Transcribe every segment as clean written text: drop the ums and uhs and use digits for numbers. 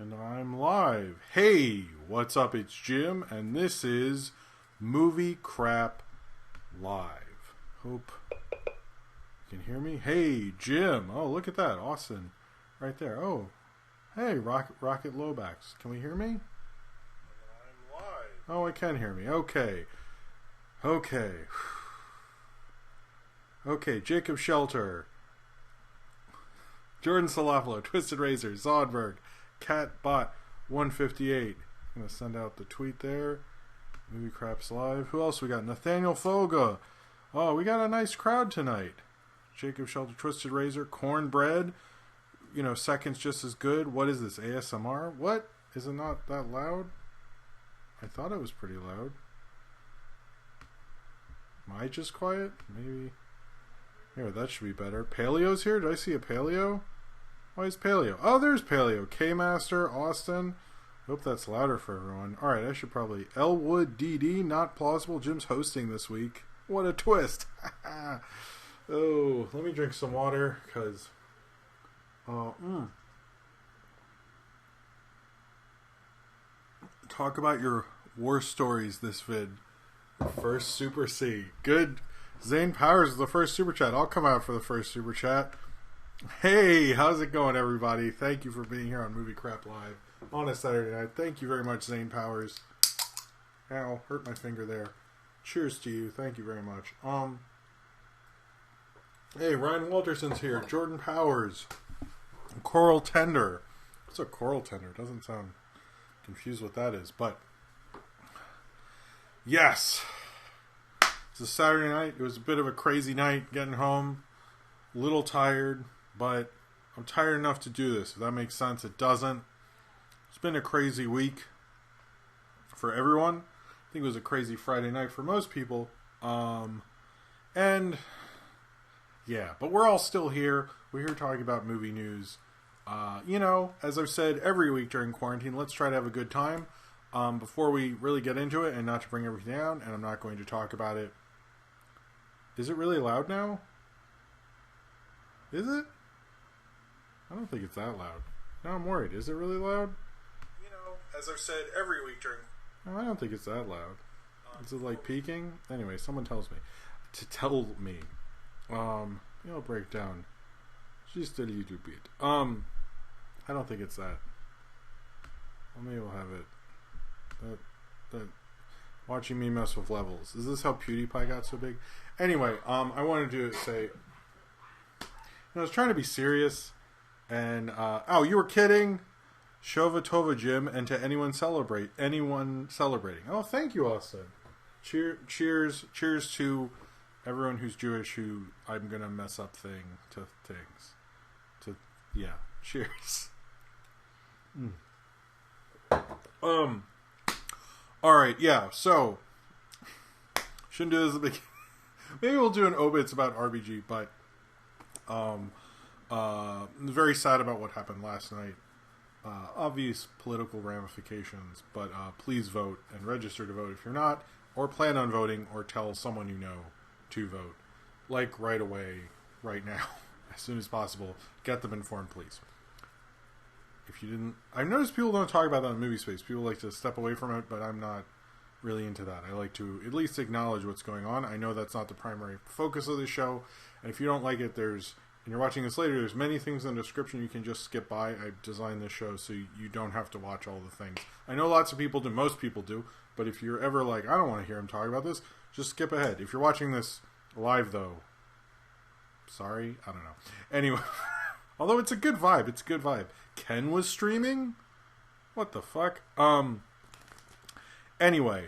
And I'm live. Hey, what's up? It's Jim, and this is Movie Crap Live. Hope you can hear me. Hey, Jim. Oh, look at that. Austin. Right there. Oh, hey, Rocket Lowbacks. Can we hear me? I'm live. Oh, I can hear me. Okay. Okay, Jacob Shelter. Jordan Salapolo, Twisted Razor, Zodberg, Catbot 158. I'm going to send out the tweet there. Movie Craps Live. Who else we got? Nathaniel Foga. Oh, we got a nice crowd tonight. Jacob Shelter, Twisted Razor, Cornbread. You know, seconds just as good. What is this, ASMR? What? Is it not that loud? I thought it was pretty loud. Am I just quiet? Maybe. Here, that should be better. Paleo's here? Did I see a Paleo? Why is Paleo? Oh, there's Paleo. K-Master, Austin. Hope that's louder for everyone. Alright, I should probably... Elwood DD, not plausible. Jim's hosting this week. What a twist. Oh, let me drink some water, because... Talk about your war stories this vid. First Super C. Good. Zane Powers is the first Super Chat. I'll come out for the first Super Chat. Hey, how's it going, everybody? Thank you for being here on Movie Crap Live on a Saturday night. Thank you very much, Zane Powers. Ow, hurt my finger there. Cheers to you. Thank you very much. Hey, Ryan Walterson's here. Jordan Powers. Coral Tender. What's a Coral Tender? Doesn't sound confused what that is, but yes. It's a Saturday night. It was a bit of a crazy night getting home. A little tired, but I'm tired enough to do this. If that makes sense, it doesn't. It's been a crazy week for everyone. I think it was a crazy Friday night for most people. And yeah, but we're all still here. We're here talking about movie news. You know, as I've said every week during quarantine, let's try to have a good time. Before we really get into it, and not to bring everything down, and I'm not going to talk about it. Is it really loud now? Is it? I don't think it's that loud. Now I'm worried. Is it really loud? You know, as I've said every week during... No, I don't think it's that loud. Is it like peaking? Anyway, someone tells me. To tell me. I'll break down just a little bit. I don't think it's that. Well, maybe we'll have it. That watching me mess with levels. Is this how PewDiePie got so big? Anyway, I wanted to say, I was trying to be serious, and oh, you were kidding. Shova Tova, Jim, and to anyone celebrating. Oh, thank you, Austin. Cheers to everyone who's Jewish who I'm gonna mess up things. Yeah, cheers. Alright, yeah, so shouldn't do this at the beginning. Maybe we'll do an obits about RBG, but I'm very sad about what happened last night. Obvious political ramifications, but please vote and register to vote if you're not, or plan on voting, or tell someone you know to vote. Like right away, right now, as soon as possible. Get them informed, please. If you didn't... I've noticed people don't talk about that in movie space. People like to step away from it, but I'm not really into that. I like to at least acknowledge what's going on. I know that's not the primary focus of the show, and if you don't like it, and you're watching this later, there's many things in the description you can just skip by. I designed this show so you don't have to watch all the things. I know lots of people do, most people do, but if you're ever like, I don't want to hear him talk about this, just skip ahead. If you're watching this live, though, sorry, I don't know. Anyway, although it's a good vibe. Ken was streaming? What the fuck? Anyway,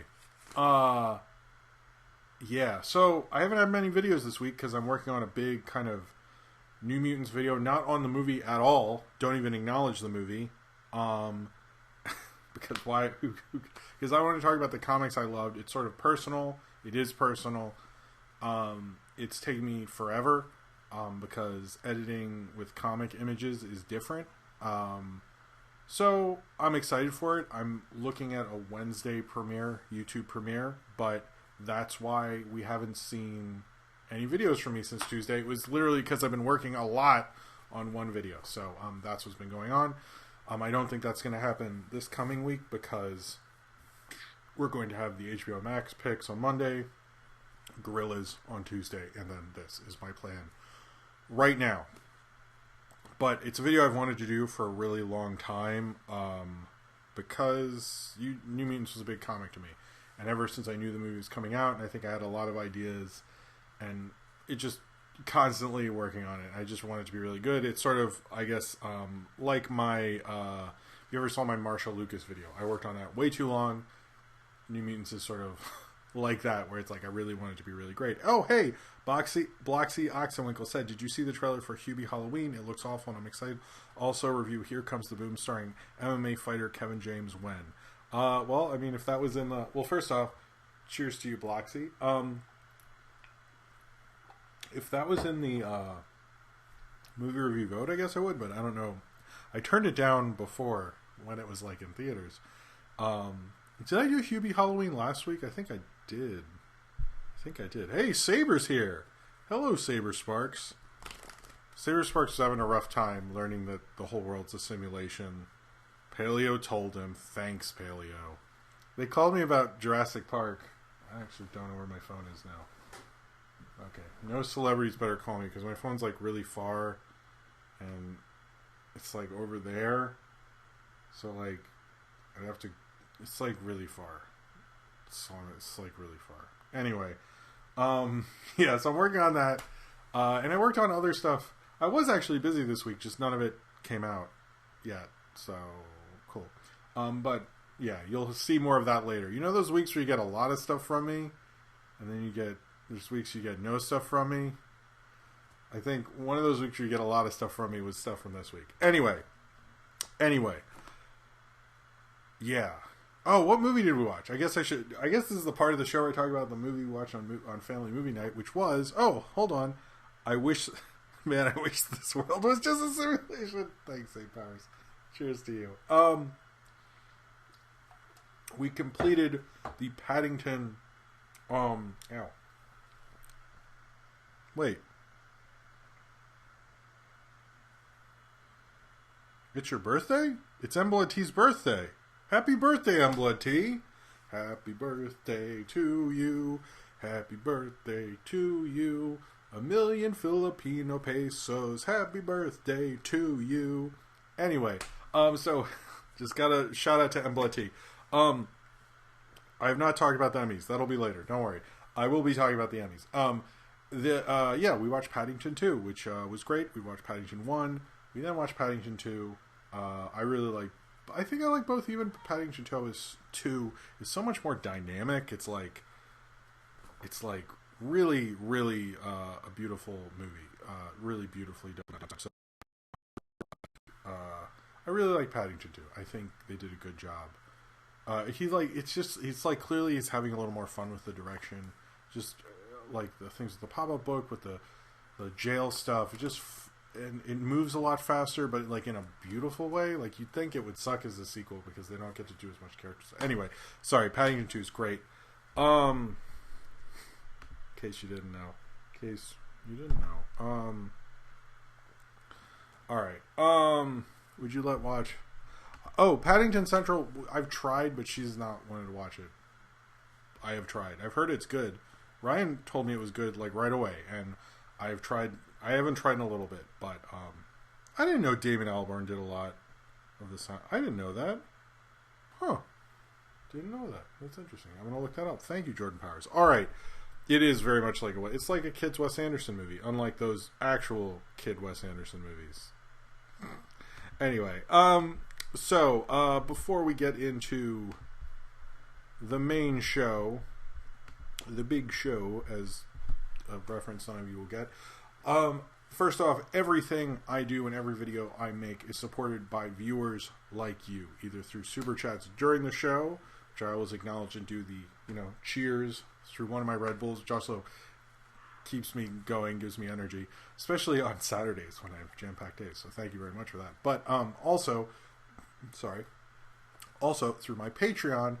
yeah, so I haven't had many videos this week because I'm working on a big kind of New Mutants video, not on the movie at all. Don't even acknowledge the movie. Because why? Because I want to talk about the comics I loved. It's sort of personal. It is personal. It's taken me forever. Because editing with comic images is different. So I'm excited for it. I'm looking at a Wednesday premiere, YouTube premiere, but that's why we haven't seen any videos from me since Tuesday. It was literally because I've been working a lot on one video. So that's what's been going on. I don't think that's going to happen this coming week because we're going to have the HBO Max Picks on Monday, Gorillaz on Tuesday, and then this is my plan right now. But it's a video I've wanted to do for a really long time because New Mutants was a big comic to me. And ever since I knew the movie was coming out, and I think I had a lot of ideas, and it just constantly working on it. I just want it to be really good. It's sort of, I guess, like my, you ever saw my Marshall Lucas video? I worked on that way too long. New Mutants is sort of like that, where it's like I really want it to be really great. Oh, hey, Bloxy Oxenwinkle said, did you see the trailer for Hubie Halloween? It looks awful and I'm excited. Also review Here Comes the Boom starring MMA fighter Kevin James when. Well, I mean, if that was in the... Well, first off, cheers to you, Bloxy. If that was in the movie review vote, I guess I would, but I don't know. I turned it down before when it was like in theaters. Did I do Hubie Halloween last week? I think I did. Hey, Saber's here. Hello, Saber Sparks. Saber Sparks is having a rough time learning that the whole world's a simulation. Paleo told him, thanks, Paleo. They called me about Jurassic Park. I actually don't know where my phone is now. Okay, no celebrities better call me because my phone's like really far and it's like over there. So like, I'd have to, it's like really far. It's like really far. Anyway, yeah, so I'm working on that. And I worked on other stuff. I was actually busy this week, just none of it came out yet. So, cool. But yeah, you'll see more of that later. You know those weeks where you get a lot of stuff from me and then there's weeks you get no stuff from me? I think one of those weeks where you get a lot of stuff from me was stuff from this week. Anyway. Yeah. Oh, what movie did we watch? I guess this is the part of the show where I talk about the movie we watched on Family Movie Night, which was, oh, hold on. I wish this world was just a simulation. Thanks, St. Powers. Cheers to you. We completed the Paddington, ow. Wait. It's your birthday? It's Embla T's birthday. Happy birthday, Embla T. Happy birthday to you. Happy birthday to you. 1,000,000 Filipino pesos. Happy birthday to you. Anyway, so just gotta shout out to Embla T. I have not talked about the Emmys. That'll be later. Don't worry. I will be talking about the Emmys. We watched Paddington 2, which was great. We watched Paddington 1. We then watched Paddington 2. I think I like both. Even Paddington 2 is so much more dynamic. It's like really, really a beautiful movie. Really beautifully done. So, I really like Paddington 2. I think they did a good job. It's like clearly he's having a little more fun with the direction. Just like the things with the pop-up book, with the jail stuff. It moves a lot faster, but like in a beautiful way. Like you'd think it would suck as a sequel because they don't get to do as much characters. Anyway, sorry, Paddington 2 is great. In case you didn't know. Alright. Would you watch? Oh, Paddington Central, I've tried, but she's not wanted to watch it. I have tried. I've heard it's good. Ryan told me it was good, like, right away, and I've tried. I haven't tried in a little bit, but I didn't know Damon Albarn did a lot of the sound. I didn't know that. Huh. Didn't know that. That's interesting. I'm going to look that up. Thank you, Jordan Powers. All right. It is very much like it's like a kid's Wes Anderson movie, unlike those actual kid Wes Anderson movies. Anyway, so before we get into the main show, the big show, as a reference some of you will get, first off, everything I do and every video I make is supported by viewers like you, either through super chats during the show, which I always acknowledge and do the, cheers through one of my Red Bulls, which also keeps me going, gives me energy, especially on Saturdays when I have jam-packed days. So thank you very much for that. But also through my Patreon,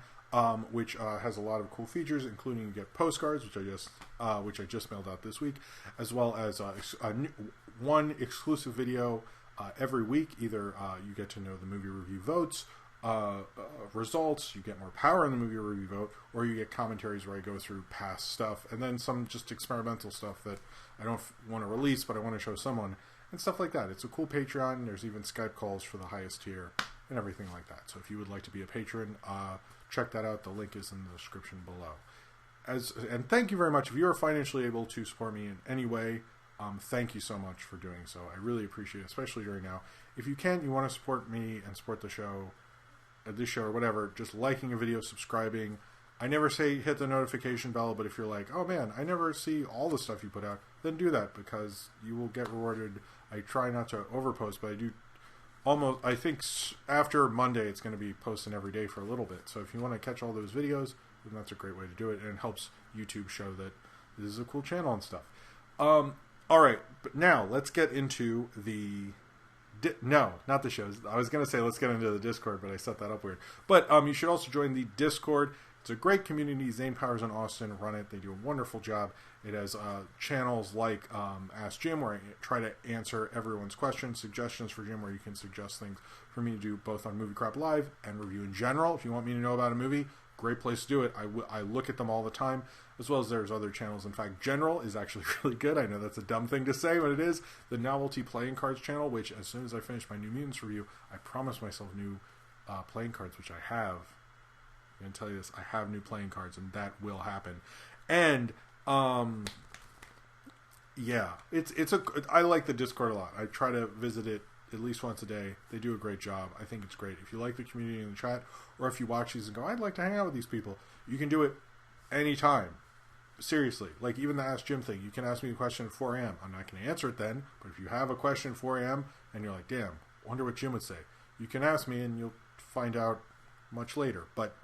which has a lot of cool features, including you get postcards, which I just mailed out this week, as well as one exclusive video every week. Either you get to know the movie review votes, results, you get more power in the movie review vote, or you get commentaries where I go through past stuff, and then some just experimental stuff that I don't want to release, but I want to show someone, and stuff like that. It's a cool Patreon. There's even Skype calls for the highest tier and everything like that. So if you would like to be a patron, check that out. The link is in the description below. And thank you very much. If you are financially able to support me in any way, thank you so much for doing so. I really appreciate it, especially during now. If you can, you want to support me and support the show, this show or whatever, just liking a video, subscribing. I never say hit the notification bell, but if you're like, oh man, I never see all the stuff you put out, then do that, because you will get rewarded. I try not to overpost, but I do almost, I think after Monday it's going to be posting every day for a little bit. So if you want to catch all those videos, then that's a great way to do it, and it helps YouTube show that this is a cool channel and stuff. All right, but now let's get into the... No, not the shows. I was going to say let's get into the Discord, but I set that up weird. But you should also join the Discord. It's a great community. Zane Powers and Austin run it. They do a wonderful job. It has channels like Ask Jim, where I try to answer everyone's questions, suggestions for Jim, where you can suggest things for me to do both on Movie Crap Live and review in general. If you want me to know about a movie, great place to do it. I look at them all the time, as well as there's other channels. In fact, General is actually really good. I know that's a dumb thing to say, but it is. The Novelty Playing Cards channel, which as soon as I finish my New Mutants review, I promise myself new playing cards, which I have. I'm going to tell you this. I have new playing cards, and that will happen. And, yeah, I like the Discord a lot. I try to visit it at least once a day. They do a great job. I think it's great. If you like the community in the chat, or if you watch these and go, I'd like to hang out with these people, you can do it anytime. Seriously. Like even the Ask Jim thing. You can ask me a question at 4 a.m. I'm not going to answer it then, but if you have a question at 4 a.m. and you're like, damn, wonder what Jim would say, you can ask me and you'll find out much later. But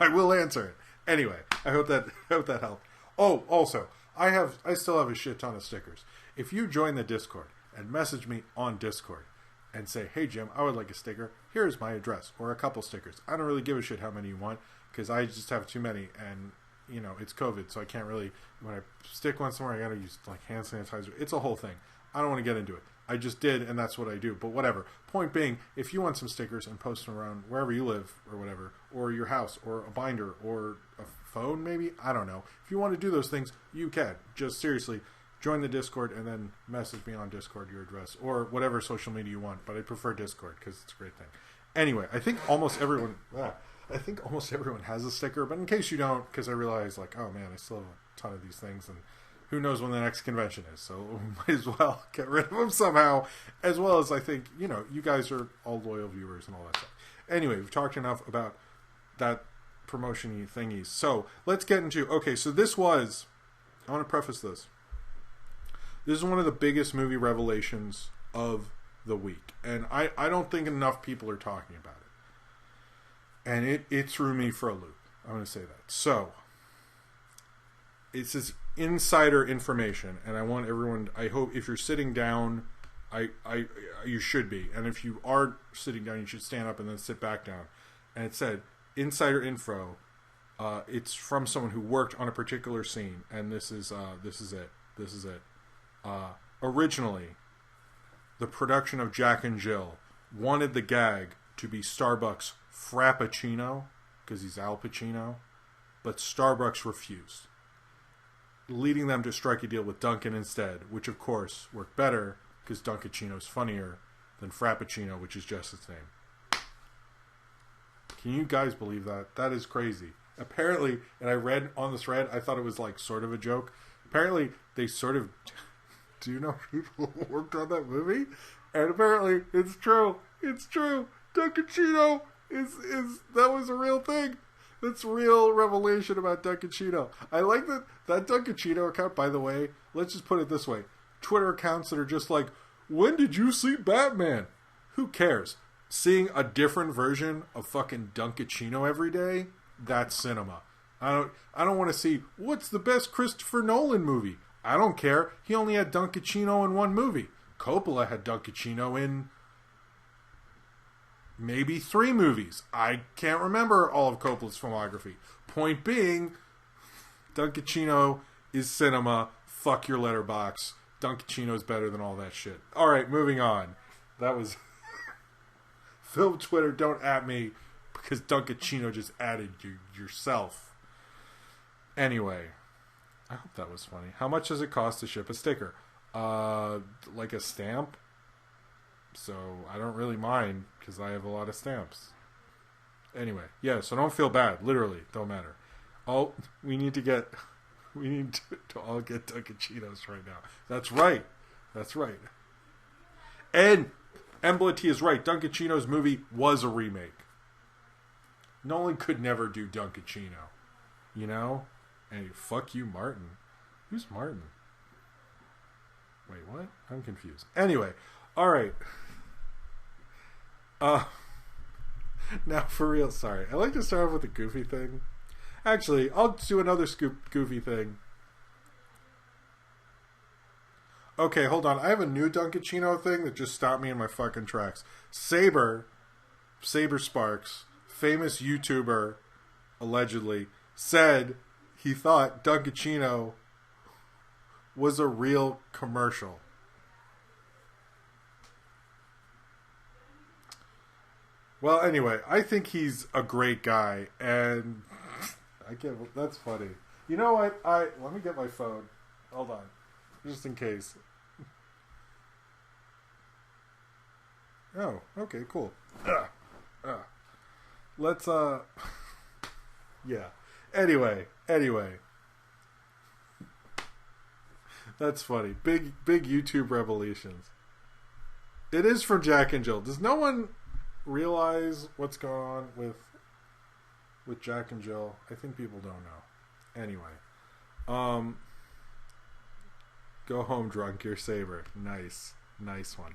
I will answer it. Anyway, I hope that helped. Oh, also, I still have a shit ton of stickers. If you join the Discord and message me on Discord and say, hey Jim, I would like a sticker, here's my address, or a couple stickers. I don't really give a shit how many you want, because I just have too many, and you know, it's COVID, so I can't really, when I stick one somewhere, I gotta use like hand sanitizer. It's a whole thing. I don't want to get into it. I just did, and that's what I do, but whatever. Point being, if you want some stickers and post them around wherever you live, or whatever, or your house, or a binder, or a phone maybe, I don't know. If you want to do those things, you can. Just seriously, join the Discord and then message me on Discord your address, or whatever social media you want, but I prefer Discord because it's a great thing. Anyway, I think almost everyone has a sticker, but in case you don't, because I realize like, oh man, I still have a ton of these things, and who knows when the next convention is, so we might as well get rid of them somehow, as well as I think, you know, you guys are all loyal viewers and all that stuff. Anyway, we've talked enough about that promotion-y thingies, so let's get into, okay, so I want to preface this. This is one of the biggest movie revelations of the week, and I don't think enough people are talking about it. And it threw me for a loop. I'm going to say that. So, it's this insider information, and I want everyone, I hope if you're sitting down, you should be. And if you are sitting down, you should stand up and then sit back down. And it said, insider info, it's from someone who worked on a particular scene, and this is it. Originally, the production of Jack and Jill wanted the gag to be Starbucks Frappuccino, because he's Al Pacino, but Starbucks refused, leading them to strike a deal with Dunkin' instead, which of course worked better, because Dunkachino's funnier than Frappuccino, which is just its name. Can you guys believe that? That is crazy. Apparently, and I read on this thread, I thought it was like sort of a joke. Apparently, they sort of... Do you know people who worked on that movie? And apparently, it's true. It's true. Dunkachino is that was a real thing. That's real revelation about Dunkachino. I like that Dunkachino account, by the way, let's just put it this way. Twitter accounts that are just like, when did you see Batman? Who cares? Seeing a different version of fucking Dunkachino every day, that's cinema. I don't want to see, what's the best Christopher Nolan movie? I don't care. He only had Dunkachino in one movie. Coppola had Dunkachino in maybe 3 movies. I can't remember all of Coppola's filmography. Point being, Dunkachino is cinema. Fuck your letterbox. Dunkachino is better than all that shit. Alright, moving on. That was film Twitter. Don't at me because Dunkachino just added you yourself. Anyway, I hope that was funny. How much does it cost to ship a sticker? Like a stamp. So I don't really mind because I have a lot of stamps. Anyway, yeah. So don't feel bad. Literally, don't matter. We need to all get Dunkachinos right now. That's right. That's right. And Embla T is right. Dunkachino's movie was a remake. Nolan could never do Dunkachino. You know? And fuck you, Martin. Who's Martin? Wait, what? I'm confused. Anyway, alright. Now for real, sorry. I like to start off with a goofy thing. Actually, I'll do another goofy thing. Okay, hold on. I have a new Dunkachino thing that just stopped me in my fucking tracks. Saber Sparks, famous YouTuber, allegedly, said he thought Dunkachino was a real commercial. Well, anyway, I think he's a great guy, and I can't. That's funny. You know what? Let me get my phone. Hold on. Just in case. Oh, okay, cool. Let's, yeah. Anyway. That's funny. Big YouTube revelations. It is from Jack and Jill. Does no one realize what's going on with Jack and Jill? I think people don't know. Anyway. Go home drunk, your Saber. Nice one.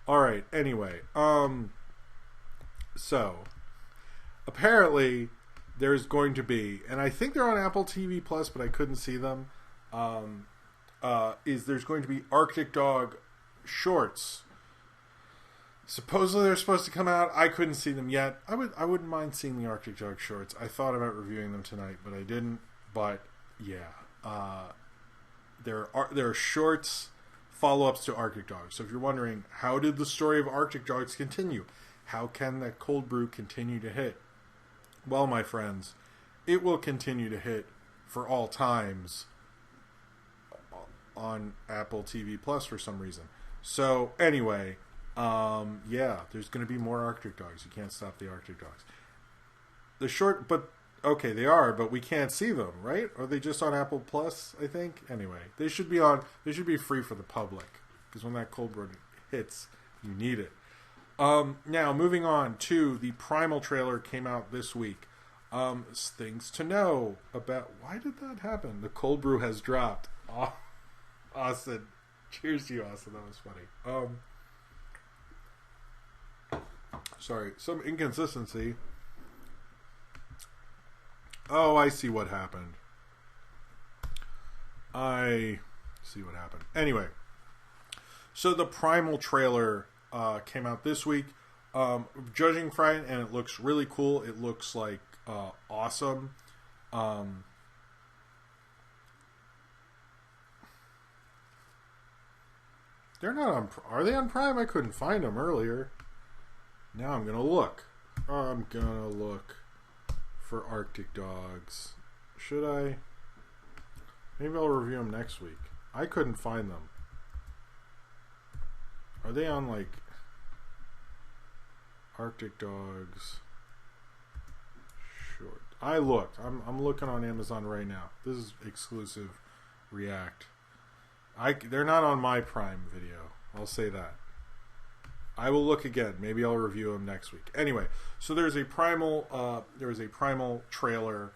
Alright, anyway. So apparently there's going to be, and I think they're on Apple TV Plus, but I couldn't see them. There's going to be Arctic Dog shorts. Supposedly they're supposed to come out. I couldn't see them yet. I wouldn't mind seeing the Arctic Dog shorts. I thought about reviewing them tonight, but I didn't. But yeah. There are shorts follow-ups to Arctic Dogs. So if you're wondering, how did the story of Arctic Dogs continue? How can that cold brew continue to hit? Well, my friends, it will continue to hit for all times on Apple TV Plus for some reason. So anyway, yeah, there's going to be more Arctic Dogs. You can't stop the Arctic Dogs. Okay, they are, but we can't see them, right? Are they just on Apple Plus, I think? Anyway, they should be free for the public, because when that cold brew hits, you need it. Now, moving on to the Primal trailer came out this week. Things to know about. Why did that happen? The cold brew has dropped. Oh, Austin. Cheers to you, Austin. That was funny. Sorry, some inconsistency. Oh, I see what happened. Anyway, so the Primal trailer came out this week. Judging from it, and it looks really cool. It looks like awesome. They're not on. Are they on Prime? I couldn't find them earlier. Now I'm gonna look. For Arctic Dogs. Should I? Maybe I'll review them next week. I couldn't find them. Are they on like Arctic Dogs short? I looked. I'm looking on Amazon right now. This is exclusive React. They're not on my Prime Video. I'll say that. I will look again. Maybe I'll review them next week. Anyway, so there's a Primal trailer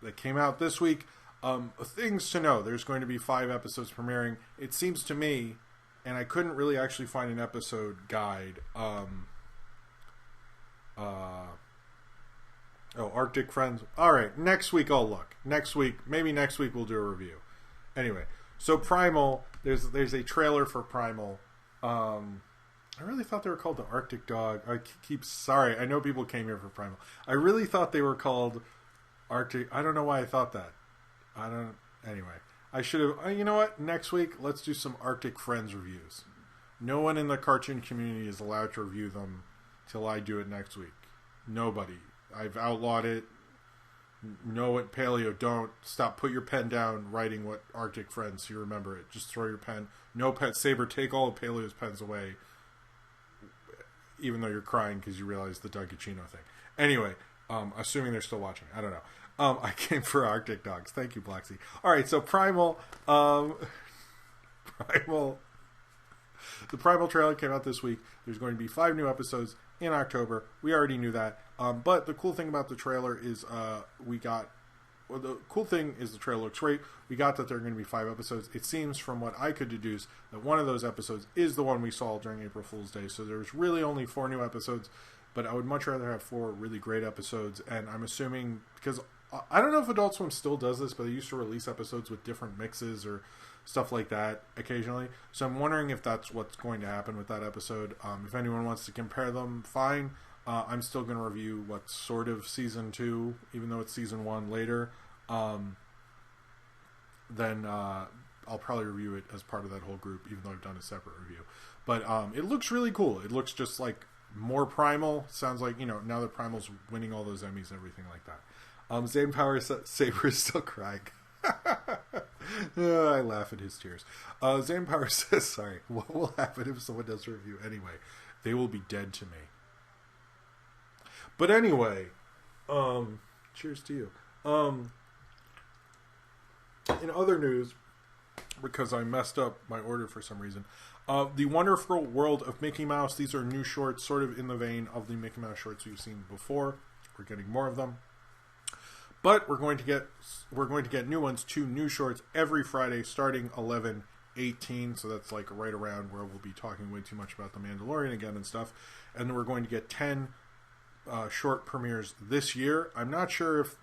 that came out this week. Things to know. There's going to be 5 episodes premiering. It seems to me, and I couldn't really actually find an episode guide. Arctic Friends. All right, next week I'll look. Maybe next week we'll do a review. Anyway, so Primal. There's a trailer for Primal. I really thought they were called the Arctic Dog. Sorry, I know people came here for Primal. I really thought they were called Arctic. I don't know why I thought that. Anyway, I should have. You know what? Next week, let's do some Arctic Friends reviews. No one in the cartoon community is allowed to review them till I do it next week. Nobody. I've outlawed it. No, it, Paleo, don't. Stop. Put your pen down writing what Arctic friends, so you remember it. Just throw your pen. No pet. Saber, take all of Paleo's pens away. Even though you're crying because you realize the Dunkachino thing. Anyway, assuming they're still watching. I don't know. I came for Arctic Dogs. Thank you, Blacksy. Alright, so Primal. Primal. The Primal trailer came out this week. There's going to be 5 new episodes in October. We already knew that. But the cool thing about the trailer is the cool thing is the trailer looks great. We got that there are going to be 5 episodes. It seems from what I could deduce that one of those episodes is the one we saw during April Fool's Day. So there's really only 4 new episodes, but I would much rather have 4 really great episodes. And I'm assuming, because I don't know if Adult Swim still does this, but they used to release episodes with different mixes or stuff like that occasionally. So I'm wondering if that's what's going to happen with that episode. If anyone wants to compare them, fine. I'm still going to review what's sort of season 2, even though it's season 1 later. Then I'll probably review it as part of that whole group, even though I've done a separate review. But it looks really cool. It looks just like more Primal. Sounds like, now that Primal's winning all those Emmys and everything like that. Zane Power Saber is still crying. I laugh at his tears. Zane Power says, sorry, what will happen if someone does a review anyway? They will be dead to me. But anyway, cheers to you. In other news, because I messed up my order for some reason, The Wonderful World of Mickey Mouse. These are new shorts, sort of in the vein of the Mickey Mouse shorts you've seen before. We're getting more of them. But we're going to get new ones, 2 new shorts every Friday starting 11/18. So that's like right around where we'll be talking way too much about The Mandalorian again and stuff. And then we're going to get 10 short premieres this year. I'm not sure if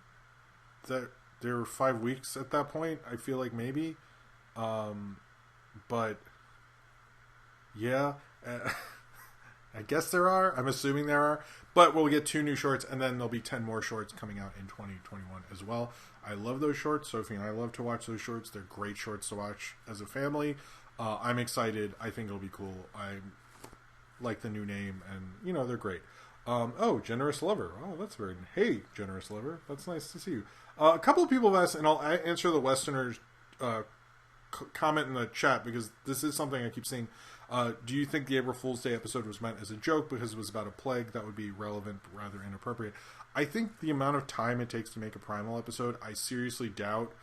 there were 5 weeks at that point. I feel like maybe. But yeah, I guess there are. I'm assuming there are. But we'll get 2 new shorts, and then there'll be 10 more shorts coming out in 2021 as well. I love those shorts. Sophie and I love to watch those shorts. They're great shorts to watch as a family. I'm excited. I think it'll be cool. I like the new name, and, they're great. Generous Lover. Oh, that's very... Hey, Generous Lover. That's nice to see you. A couple of people have asked, and I'll answer the Westerners' comment in the chat, because this is something I keep seeing. Do you think the April Fool's Day episode was meant as a joke because it was about a plague? That would be relevant, but rather inappropriate. I think the amount of time it takes to make a Primal episode, I seriously doubt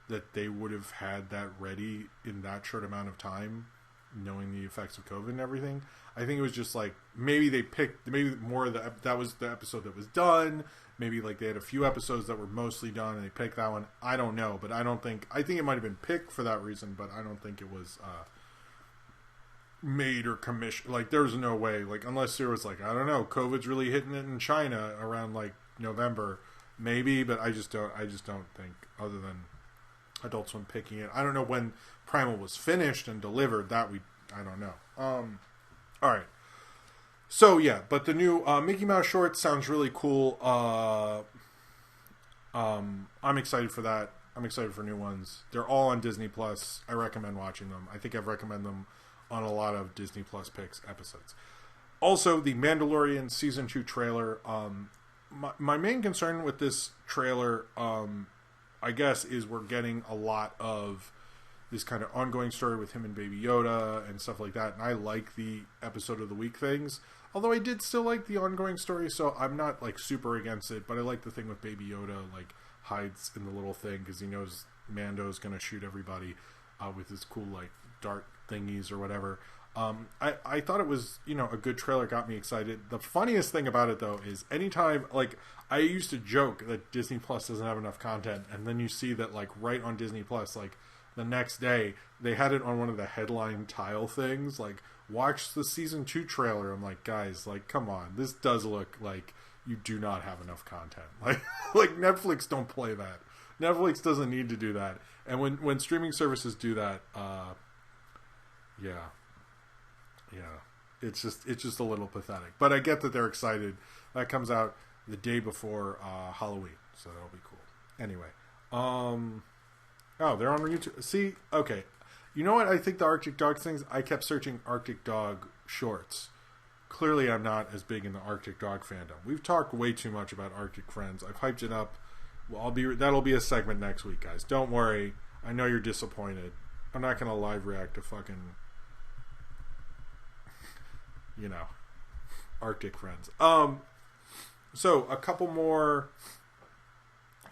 that they would have had that ready in that short amount of time, knowing the effects of COVID and everything. I think it was just like, maybe they picked, maybe more of that was the episode that was done. Maybe like they had a few episodes that were mostly done and they picked that one. I don't know, but I think it might have been picked for that reason, but I don't think it was made or commissioned. Like, there's no way, like, unless there was like, I don't know, COVID's really hitting it in China around like November, maybe, but I just don't think, other than Adult Swim picking it. I don't know when Primal was finished and delivered. I don't know. All right. So yeah, but the new Mickey Mouse short sounds really cool. I'm excited for that. I'm excited for new ones. They're all on Disney Plus. I recommend watching them. I think I've recommended them on a lot of Disney Plus Picks episodes. Also, the Mandalorian Season 2 trailer. My main concern with this trailer, I guess, is we're getting a lot of this kind of ongoing story with him and Baby Yoda and stuff like that. And I like the episode of the week things. Although I did still like the ongoing story, so I'm not like super against it. But I like the thing with Baby Yoda, like, hides in the little thing because he knows Mando's going to shoot everybody with his cool, like, dart thingies or whatever. I thought it was, a good trailer, got me excited. The funniest thing about it, though, is anytime, like, I used to joke that Disney Plus doesn't have enough content, and then you see that, like, right on Disney Plus, like, the next day, they had it on one of the headline tile things, like, watch the Season 2 trailer. I'm like, guys, like, come on. This does look like you do not have enough content. Like Netflix don't play that. Netflix doesn't need to do that. And when streaming services do that, yeah, it's just a little pathetic. But I get that they're excited. That comes out the day before Halloween, so that'll be cool. Anyway, oh, they're on YouTube. See, okay, You know what? I think the Arctic Dog things. I kept searching Arctic Dog shorts. Clearly, I'm not as big in the Arctic Dog fandom. We've talked way too much about Arctic Friends. I've hyped it up. Well, that'll be a segment next week, guys. Don't worry. I know you're disappointed. I'm not gonna live react to fucking, Arctic Friends. So a couple more.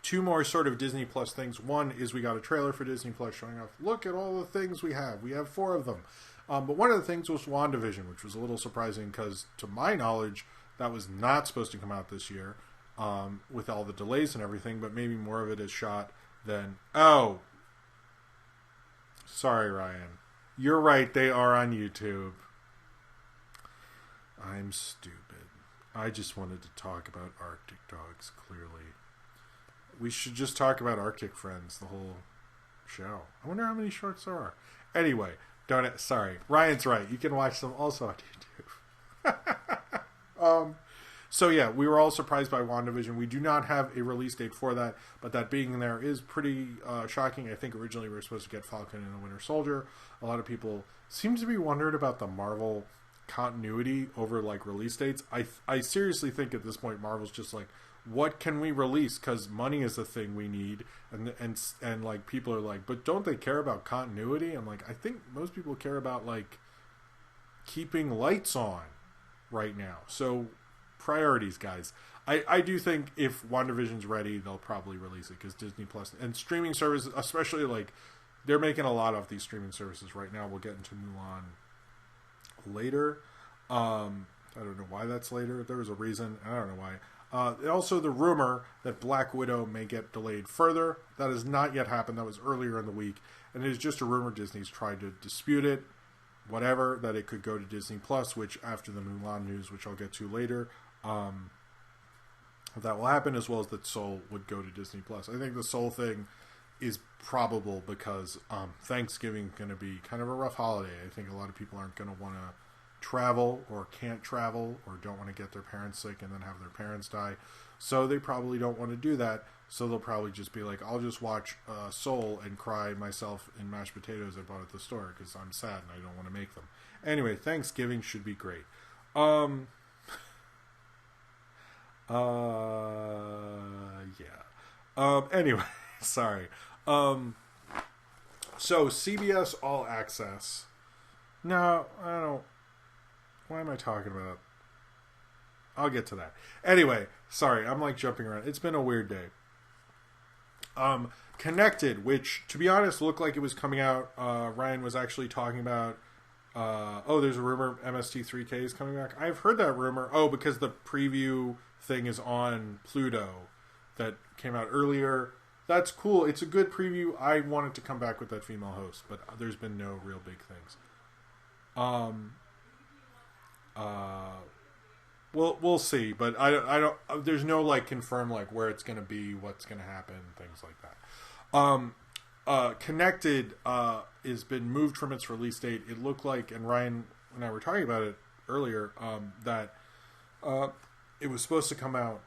2 more sort of Disney Plus things. One is we got a trailer for Disney Plus showing off, look at all the things we have. We have 4 of them. But one of the things was WandaVision, which was a little surprising because, to my knowledge, that was not supposed to come out this year with all the delays and everything, but maybe more of it is shot than... Oh! Sorry, Ryan. You're right, they are on YouTube. I'm stupid. I just wanted to talk about Arctic Dogs, clearly. We should just talk about Arctic Friends the whole show. I wonder how many shorts there are. Anyway, sorry. Ryan's right. You can watch them also on YouTube. So yeah, we were all surprised by WandaVision. We do not have a release date for that, but that being there is pretty shocking. I think originally we were supposed to get Falcon and the Winter Soldier. A lot of people seem to be wondering about the Marvel continuity over like release dates. I seriously think at this point Marvel's just like, what can we release? Because money is the thing we need, and like people are like, but don't they care about continuity? I'm like, I think most people care about like keeping lights on right now. So priorities, guys. I do think if WandaVision's ready, they'll probably release it because Disney Plus and streaming services, especially like they're making a lot of these streaming services right now. We'll get into Milan later. I don't know why that's later. There was a reason. I don't know why. Also, the rumor that Black Widow may get delayed further. That has not yet happened. That was earlier in the week. And it is just a rumor. Disney's tried to dispute it. Whatever. That it could go to Disney Plus, which after the Mulan news, which I'll get to later, that will happen, as well as that Soul would go to Disney Plus. I think the Soul thing is probable because Thanksgiving is going to be kind of a rough holiday. I think a lot of people aren't going to want to travel or can't travel or don't want to get their parents sick and then have their parents die, so they probably don't want to do that. So they'll probably just be like, I'll just watch Soul and cry myself in mashed potatoes I bought at the store because I'm sad and I don't want to make them. Anyway, Thanksgiving should be great. Anyway, sorry. So CBS All Access. No, I don't. Why am I talking about? I'll get to that. Anyway, sorry, I'm like jumping around. It's been a weird day. Connected, which to be honest looked like it was coming out. Ryan was actually talking about. There's a rumor MST3K is coming back. I've heard that rumor. Oh, because the preview thing is on Pluto that came out earlier. That's cool. It's a good preview. I wanted to come back with that female host, but there's been no real big things. We'll see, but I don't. There's no like confirm like where it's going to be, what's going to happen, things like that. Connected has been moved from its release date. It looked like, and Ryan and I were talking about it earlier, that it was supposed to come out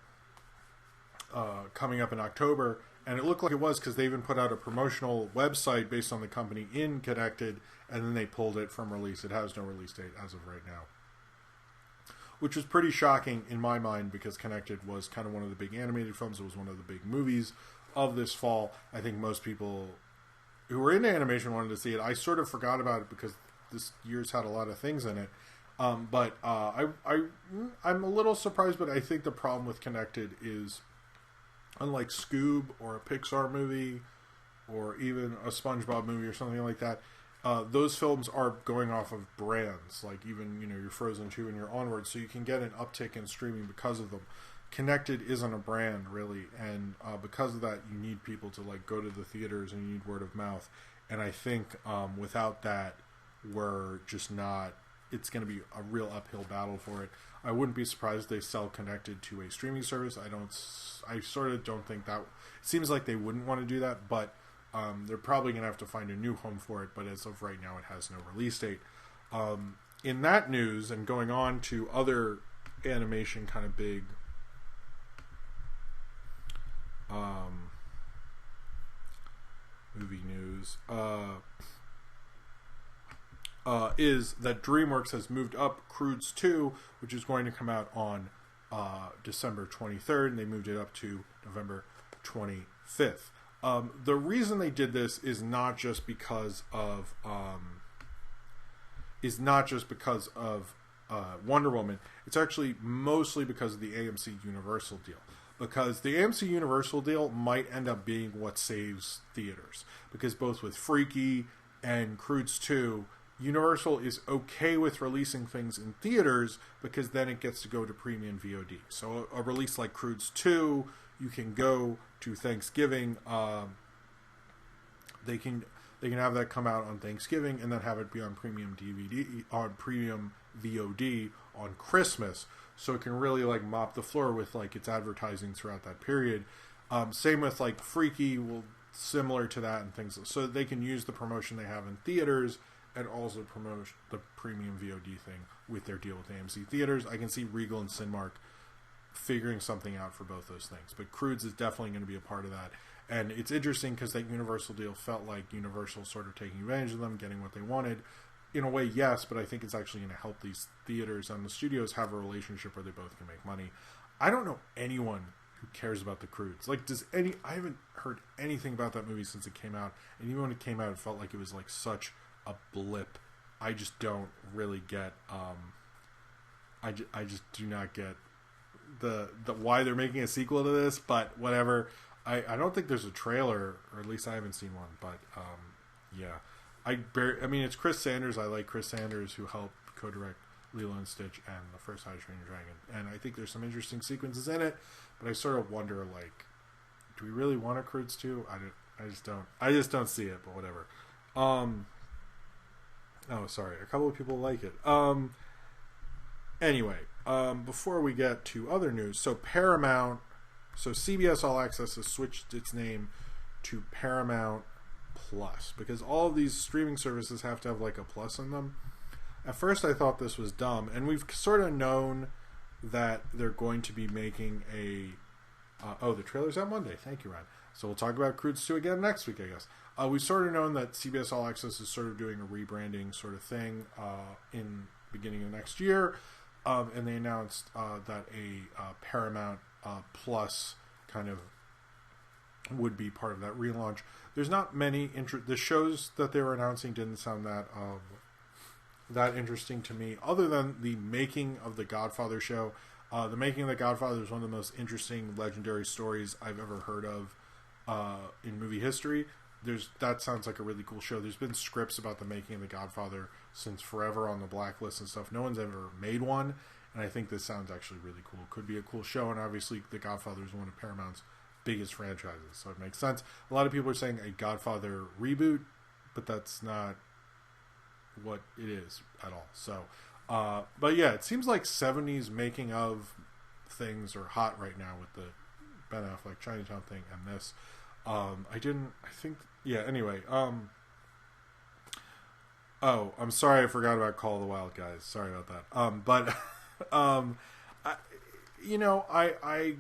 coming up in October, and it looked like it was because they even put out a promotional website based on the company in Connected, and then they pulled it from release. It has no release date as of right now, which was pretty shocking in my mind because Connected was kind of one of the big animated films. It was one of the big movies of this fall. I think most people who were into animation wanted to see it. I sort of forgot about it because this year's had a lot of things in it. I'm a little surprised, but I think the problem with Connected is, unlike Scoob or a Pixar movie or even a SpongeBob movie or something like that, those films are going off of brands, like even your Frozen 2 and your Onward, so you can get an uptick in streaming because of them. Connected isn't a brand really, and because of that, you need people to like go to the theaters, and you need word of mouth. And I think without that, we're just not. It's going to be a real uphill battle for it. I wouldn't be surprised if they sell Connected to a streaming service. I sort of don't think that. It seems like they wouldn't want to do that, but they're probably going to have to find a new home for it. But as of right now, it has no release date. In that news, and going on to other animation kind of big movie news, is that DreamWorks has moved up Croods 2, which is going to come out on December 23rd, and they moved it up to November 25th. The reason they did this is not just because of Wonder Woman. It's actually mostly because of the AMC Universal deal. Because the AMC Universal deal might end up being what saves theaters. Because both with Freaky and Croods 2, Universal is okay with releasing things in theaters because then it gets to go to premium VOD. So a release like Croods 2, you can go to Thanksgiving. They can have that come out on Thanksgiving and then have it be on premium DVD, on premium VOD on Christmas. So it can really like mop the floor with like its advertising throughout that period. Same with like Freaky, similar to that and things. So they can use the promotion they have in theaters and also promote the premium VOD thing with their deal with AMC Theaters. I can see Regal and Cinemark figuring something out for both those things. But Croods is definitely going to be a part of that. And it's interesting because that Universal deal felt like Universal sort of taking advantage of them, getting what they wanted. In a way, yes, but I think it's actually going to help these theaters and the studios have a relationship where they both can make money. I don't know anyone who cares about the Croods. Like, I haven't heard anything about that movie since it came out. And even when it came out, it felt like it was like such a blip. I just don't really get I just do not get the why they're making a sequel to this, but whatever. I don't think there's a trailer, or at least I haven't seen one, but yeah. I mean, it's Chris Sanders. I like Chris Sanders, who helped co-direct Lilo and Stitch and the first How to Train Your Dragon, and I think there's some interesting sequences in it, but I sort of wonder, like, do we really want a Croods 2? I just don't see it, but whatever. Oh, sorry. A couple of people like it. Anyway, before we get to other news, so CBS All Access has switched its name to Paramount Plus, because all of these streaming services have to have like a plus in them. At first I thought this was dumb, and we've sort of known that they're going to be making a the trailer's out Monday. Thank you, Ryan. So we'll talk about Croods 2 again next week, I guess. We've sort of known that CBS All Access is sort of doing a rebranding sort of thing in beginning of next year, and they announced that a Paramount Plus kind of would be part of that relaunch. There's not many the shows that they were announcing didn't sound that interesting to me, other than the Making of the Godfather show. The Making of the Godfather is one of the most interesting legendary stories I've ever heard of in movie history. That sounds like a really cool show. There's been scripts about the Making of the Godfather since forever on the blacklist and stuff. No one's ever made one, and I think this sounds actually really cool. Could be a cool show, and obviously the Godfather is one of Paramount's biggest franchises, so it makes sense. A lot of people are saying a Godfather reboot, but that's not what it is at all. So, but yeah, it seems like 70s making of things are hot right now with the Ben Affleck Chinatown thing and this. Anyway. Oh, I'm sorry, I forgot about Call of the Wild, guys. Sorry about that. I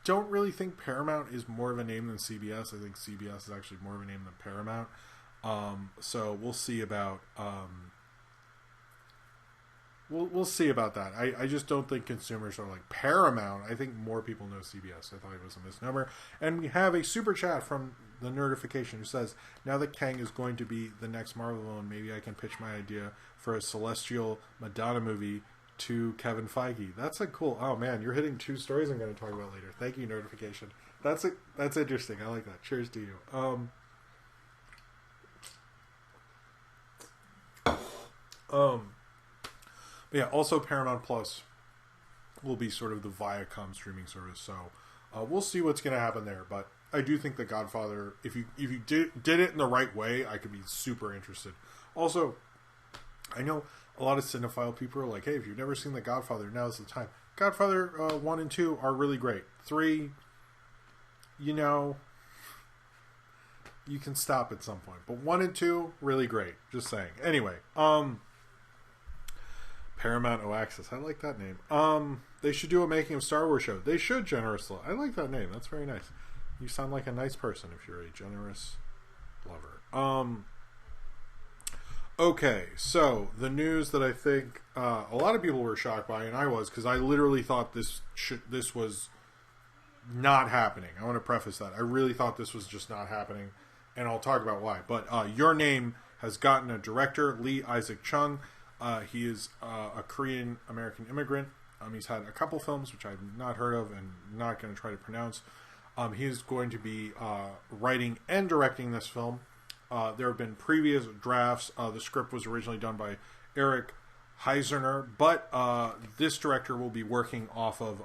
don't really think Paramount is more of a name than CBS. I think CBS is actually more of a name than Paramount. So we'll see about we'll see about that. I just don't think consumers are like Paramount. I think more people know CBS. I thought it was a misnomer. And we have a super chat from the Nerdification who says, now that Kang is going to be the next Marvel villain, maybe I can pitch my idea for a celestial Madonna movie to Kevin Feige. That's a cool... Oh, man, you're hitting two stories I'm going to talk about later. Thank you, Nerdification. That's interesting. I like that. Cheers to you. But yeah, also Paramount Plus will be sort of the Viacom streaming service, so we'll see what's going to happen there. But I do think The Godfather, if you did it in the right way, I could be super interested. Also, I know a lot of cinephile people are like, hey, if you've never seen The Godfather, now's the time. Godfather 1 and 2 are really great. 3, you can stop at some point. But 1 and 2, really great. Just saying. Anyway, Paramount O Access. I like that name. They should do a Making of Star Wars show. They should, Generous Love. I like that name. That's very nice. You sound like a nice person if you're a generous lover. Okay, so the news that I think a lot of people were shocked by, and I was, because I literally thought this was not happening. I want to preface that. I really thought this was just not happening, and I'll talk about why. But Your Name has gotten a director, Lee Isaac Chung. He is a Korean-American immigrant. He's had a couple films, which I've not heard of and not going to try to pronounce. He is going to be writing and directing this film. There have been previous drafts. The script was originally done by Eric Heisner, but this director will be working off of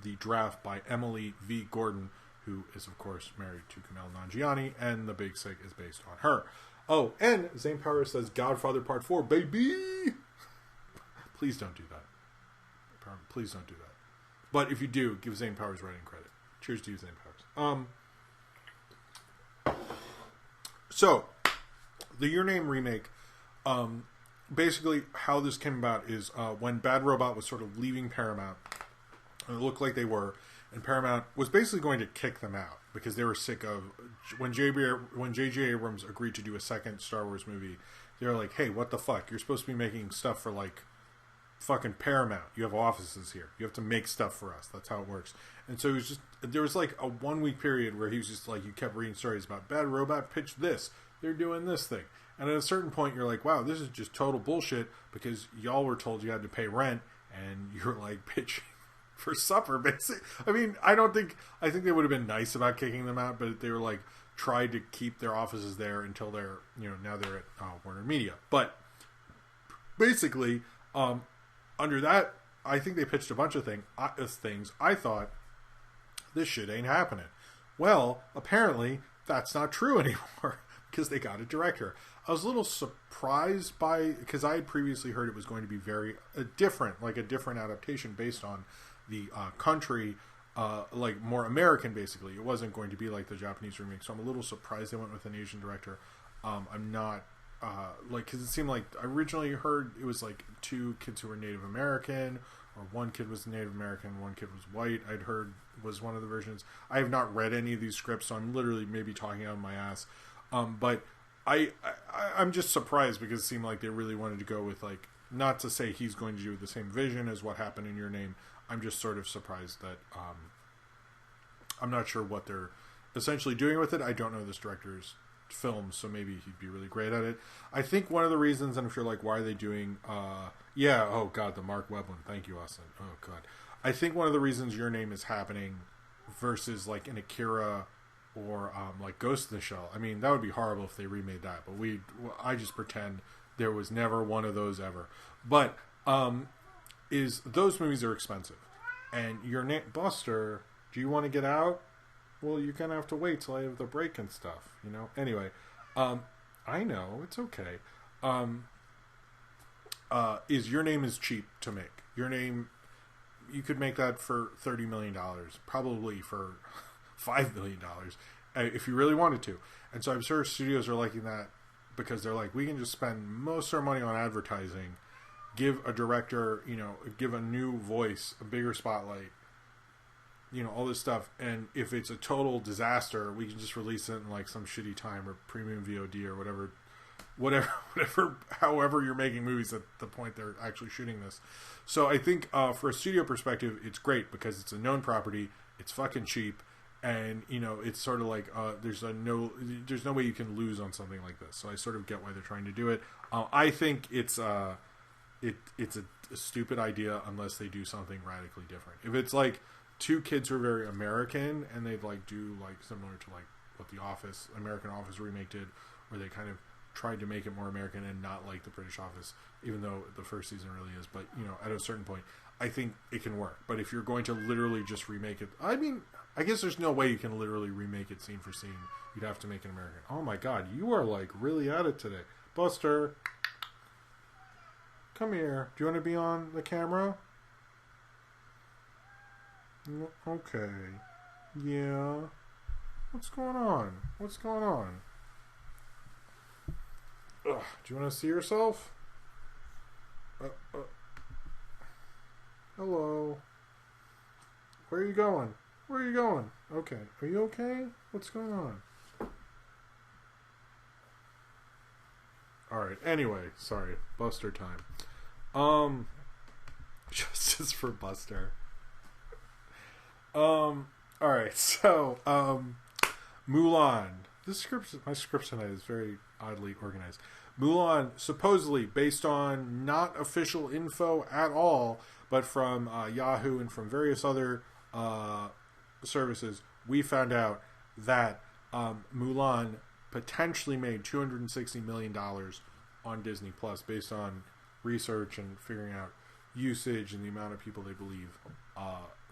the draft by Emily V. Gordon, who is, of course, married to Kumail Nanjiani, and The Big Sick is based on her. Oh, and Zane Powers says Godfather Part 4, baby! Please don't do that. Please don't do that. But if you do, give Zane Powers writing credit. Cheers to you, Zane Powers. So, the Your Name remake, basically how this came about is when Bad Robot was sort of leaving Paramount, and it looked like they were, and Paramount was basically going to kick them out because they were sick of, when J.J. Abrams agreed to do a second Star Wars movie, they were like, hey, what the fuck? You're supposed to be making stuff for, like, fucking Paramount. You have offices here. You have to make stuff for us. That's how it works. And so it was just, there was like a 1 week period where he was just like, you kept reading stories about Bad Robot pitched this. They're doing this thing. And at a certain point, you're like, wow, this is just total bullshit because y'all were told you had to pay rent and you're like pitching for supper, basically. I mean, I think they would have been nice about kicking them out, but they were like, tried to keep their offices there until they're, now they're at Warner Media. But basically, under that, I think they pitched a bunch of things. I thought, this shit ain't happening. Well, apparently, that's not true anymore because they got a director. I was a little surprised because I had previously heard it was going to be very different, like a different adaptation based on the country, like more American, basically. It wasn't going to be like the Japanese remake, so I'm a little surprised they went with an Asian director. I'm not... because it seemed like I originally heard it was like 2 kids who were Native American, or 1 kid was Native American, 1 kid was white. I'd heard was one of the versions. I have not read any of these scripts, so I'm literally maybe talking out of my ass. But I'm just surprised because it seemed like they really wanted to go with, like, not to say he's going to do the same vision as what happened in Your Name. I'm just sort of surprised that I'm not sure what they're essentially doing with it. I don't know this director's film, so maybe he'd be really great at it. I think one of the reasons, and if you're like, why are they doing oh god, the Mark Webb one, thank you, Austin. Oh god, I think one of the reasons Your Name is happening versus like an Akira or like Ghost in the Shell, I mean, that would be horrible if they remade that, but I just pretend there was never one of those ever. But is those movies are expensive, and Your Name, Buster, do you want to get out? Well, you're going to have to wait till I have the break and stuff, Anyway, I know, it's okay. Is Your Name is cheap to make. Your Name, you could make that for $30 million, probably for $5 million, if you really wanted to. And so I'm sure studios are liking that because they're like, we can just spend most of our money on advertising, give a director, give a new voice, a bigger spotlight, all this stuff, and if it's a total disaster, we can just release it in like some shitty time or premium VOD or whatever, however you're making movies at the point they're actually shooting this. So I think for a studio perspective, it's great because it's a known property, it's fucking cheap, and it's sort of like there's no way you can lose on something like this. So I sort of get why they're trying to do it. I think it's a stupid idea unless they do something radically different. If it's like 2 kids who are very American and they'd like do like similar to like what the American Office remake did, where they kind of tried to make it more American and not like the British Office, even though the first season really is. But at a certain point, I think it can work. But if you're going to literally just remake it, I mean, I guess there's no way you can literally remake it scene for scene. You'd have to make it American. Oh my god, you are like really at it today, Buster. Come here. Do you want to be on the camera? Okay. Yeah. What's going on? Ugh, do you want to see yourself? Hello. Where are you going? Okay. Are you okay? What's going on? All right. Anyway, sorry, Buster time. Justice for Buster. All right. So, Mulan. My script tonight is very oddly organized. Mulan, supposedly based on not official info at all, but from Yahoo and from various other services, we found out that Mulan potentially made $260 million on Disney Plus based on research and figuring out usage and the amount of people they believe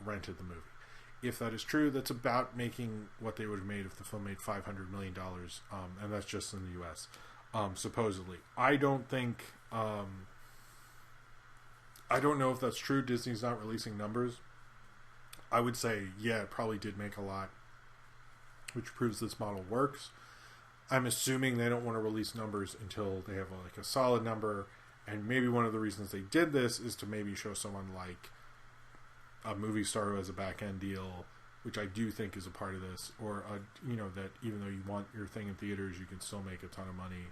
rented the movie. If that is true, that's about making what they would have made if the film made $500 million, and that's just in the U.S., supposedly. I don't think... I don't know if that's true. Disney's not releasing numbers. I would say, yeah, it probably did make a lot, which proves this model works. I'm assuming they don't want to release numbers until they have like a solid number, and maybe one of the reasons they did this is to maybe show someone like a movie star who has a back-end deal, which I do think is a part of this, or that even though you want your thing in theaters, you can still make a ton of money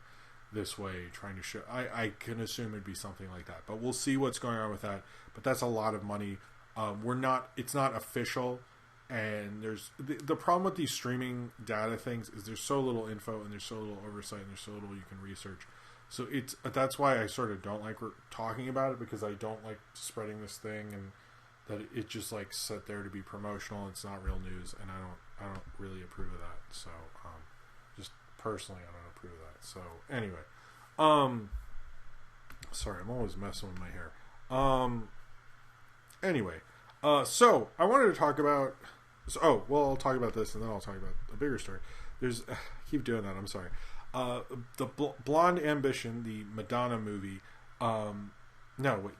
this way, trying to show. I can assume it'd be something like that, but we'll see what's going on with that. But that's a lot of money. It's not official, and there's the problem with these streaming data things is there's so little info and there's so little oversight and there's so little you can research. So that's why I sort of don't like talking about it, because I don't like spreading this thing and that it just like set there to be promotional. It's not real news, and I don't really approve of that. So just personally, I don't approve of that. So anyway, sorry, I'm always messing with my hair. Anyway, so I wanted to talk about. I'll talk about this and then I'll talk about a bigger story. I keep doing that. I'm sorry. The Blonde Ambition, the Madonna movie. No.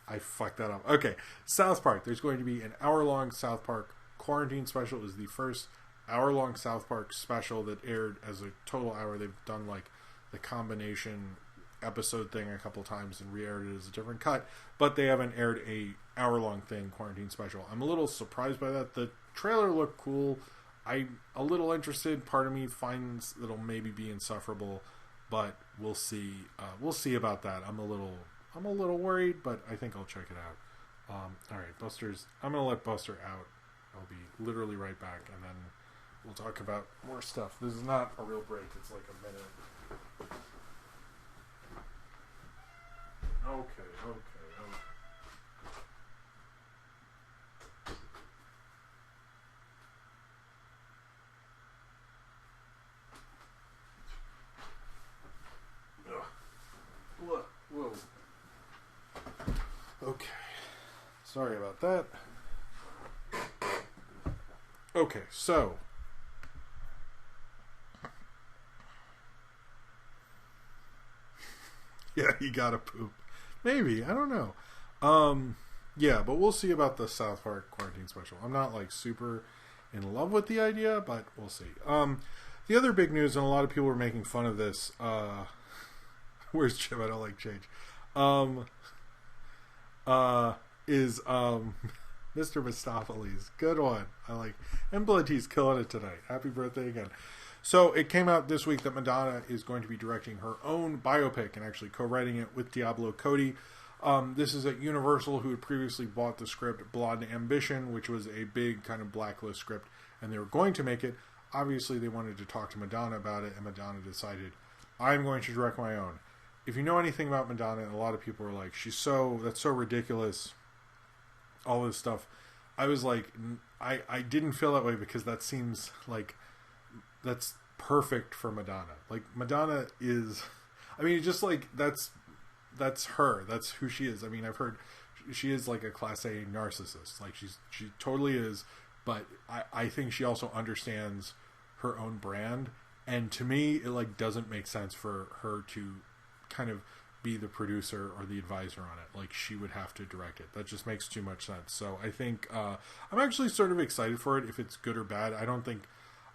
I fucked that up. Okay, South Park. There's going to be an hour-long South Park quarantine special. It was the first hour-long South Park special that aired as a total hour. They've done like the combination episode thing a couple times and re-aired it as a different cut, but they haven't aired a hour-long thing, quarantine special. I'm a little surprised by that. The trailer looked cool. I'm a little interested. Part of me finds that it'll maybe be insufferable, but we'll see. We'll see about that. I'm a little worried, but I think I'll check it out. All right, Buster's. I'm gonna let Buster out. I'll be literally right back, and then we'll talk about more stuff. This is not a real break. It's like a minute. Okay. Whoa. Okay. Sorry about that. Okay, so yeah, you gotta poop. Maybe, I don't know. Yeah, but we'll see about the South Park quarantine special. I'm not like super in love with the idea, but we'll see. The other big news, and a lot of people were making fun of this. Where's Jim? I don't like change. Is Mr. Mistopheles. Good one. I like. And Blitty's killing it tonight. Happy birthday again. So it came out this week that Madonna is going to be directing her own biopic and actually co-writing it with Diablo Cody. This is at Universal, who had previously bought the script Blonde Ambition, which was a big kind of blacklist script, and they were going to make it. Obviously, they wanted to talk to Madonna about it, and Madonna decided, I'm going to direct my own. If you know anything about Madonna, and a lot of people are like, that's so ridiculous, all this stuff. I was like, I didn't feel that way, because that seems like that's perfect for Madonna. Like, Madonna is, I mean, just like, that's her. That's who she is. I mean, I've heard she is like a class A narcissist. Like, she totally is, but I think she also understands her own brand. And to me, it like doesn't make sense for her to kind of be the producer or the advisor on it. Like, she would have to direct it. That just makes too much sense. So I think I'm actually sort of excited for it. If it's good or bad, I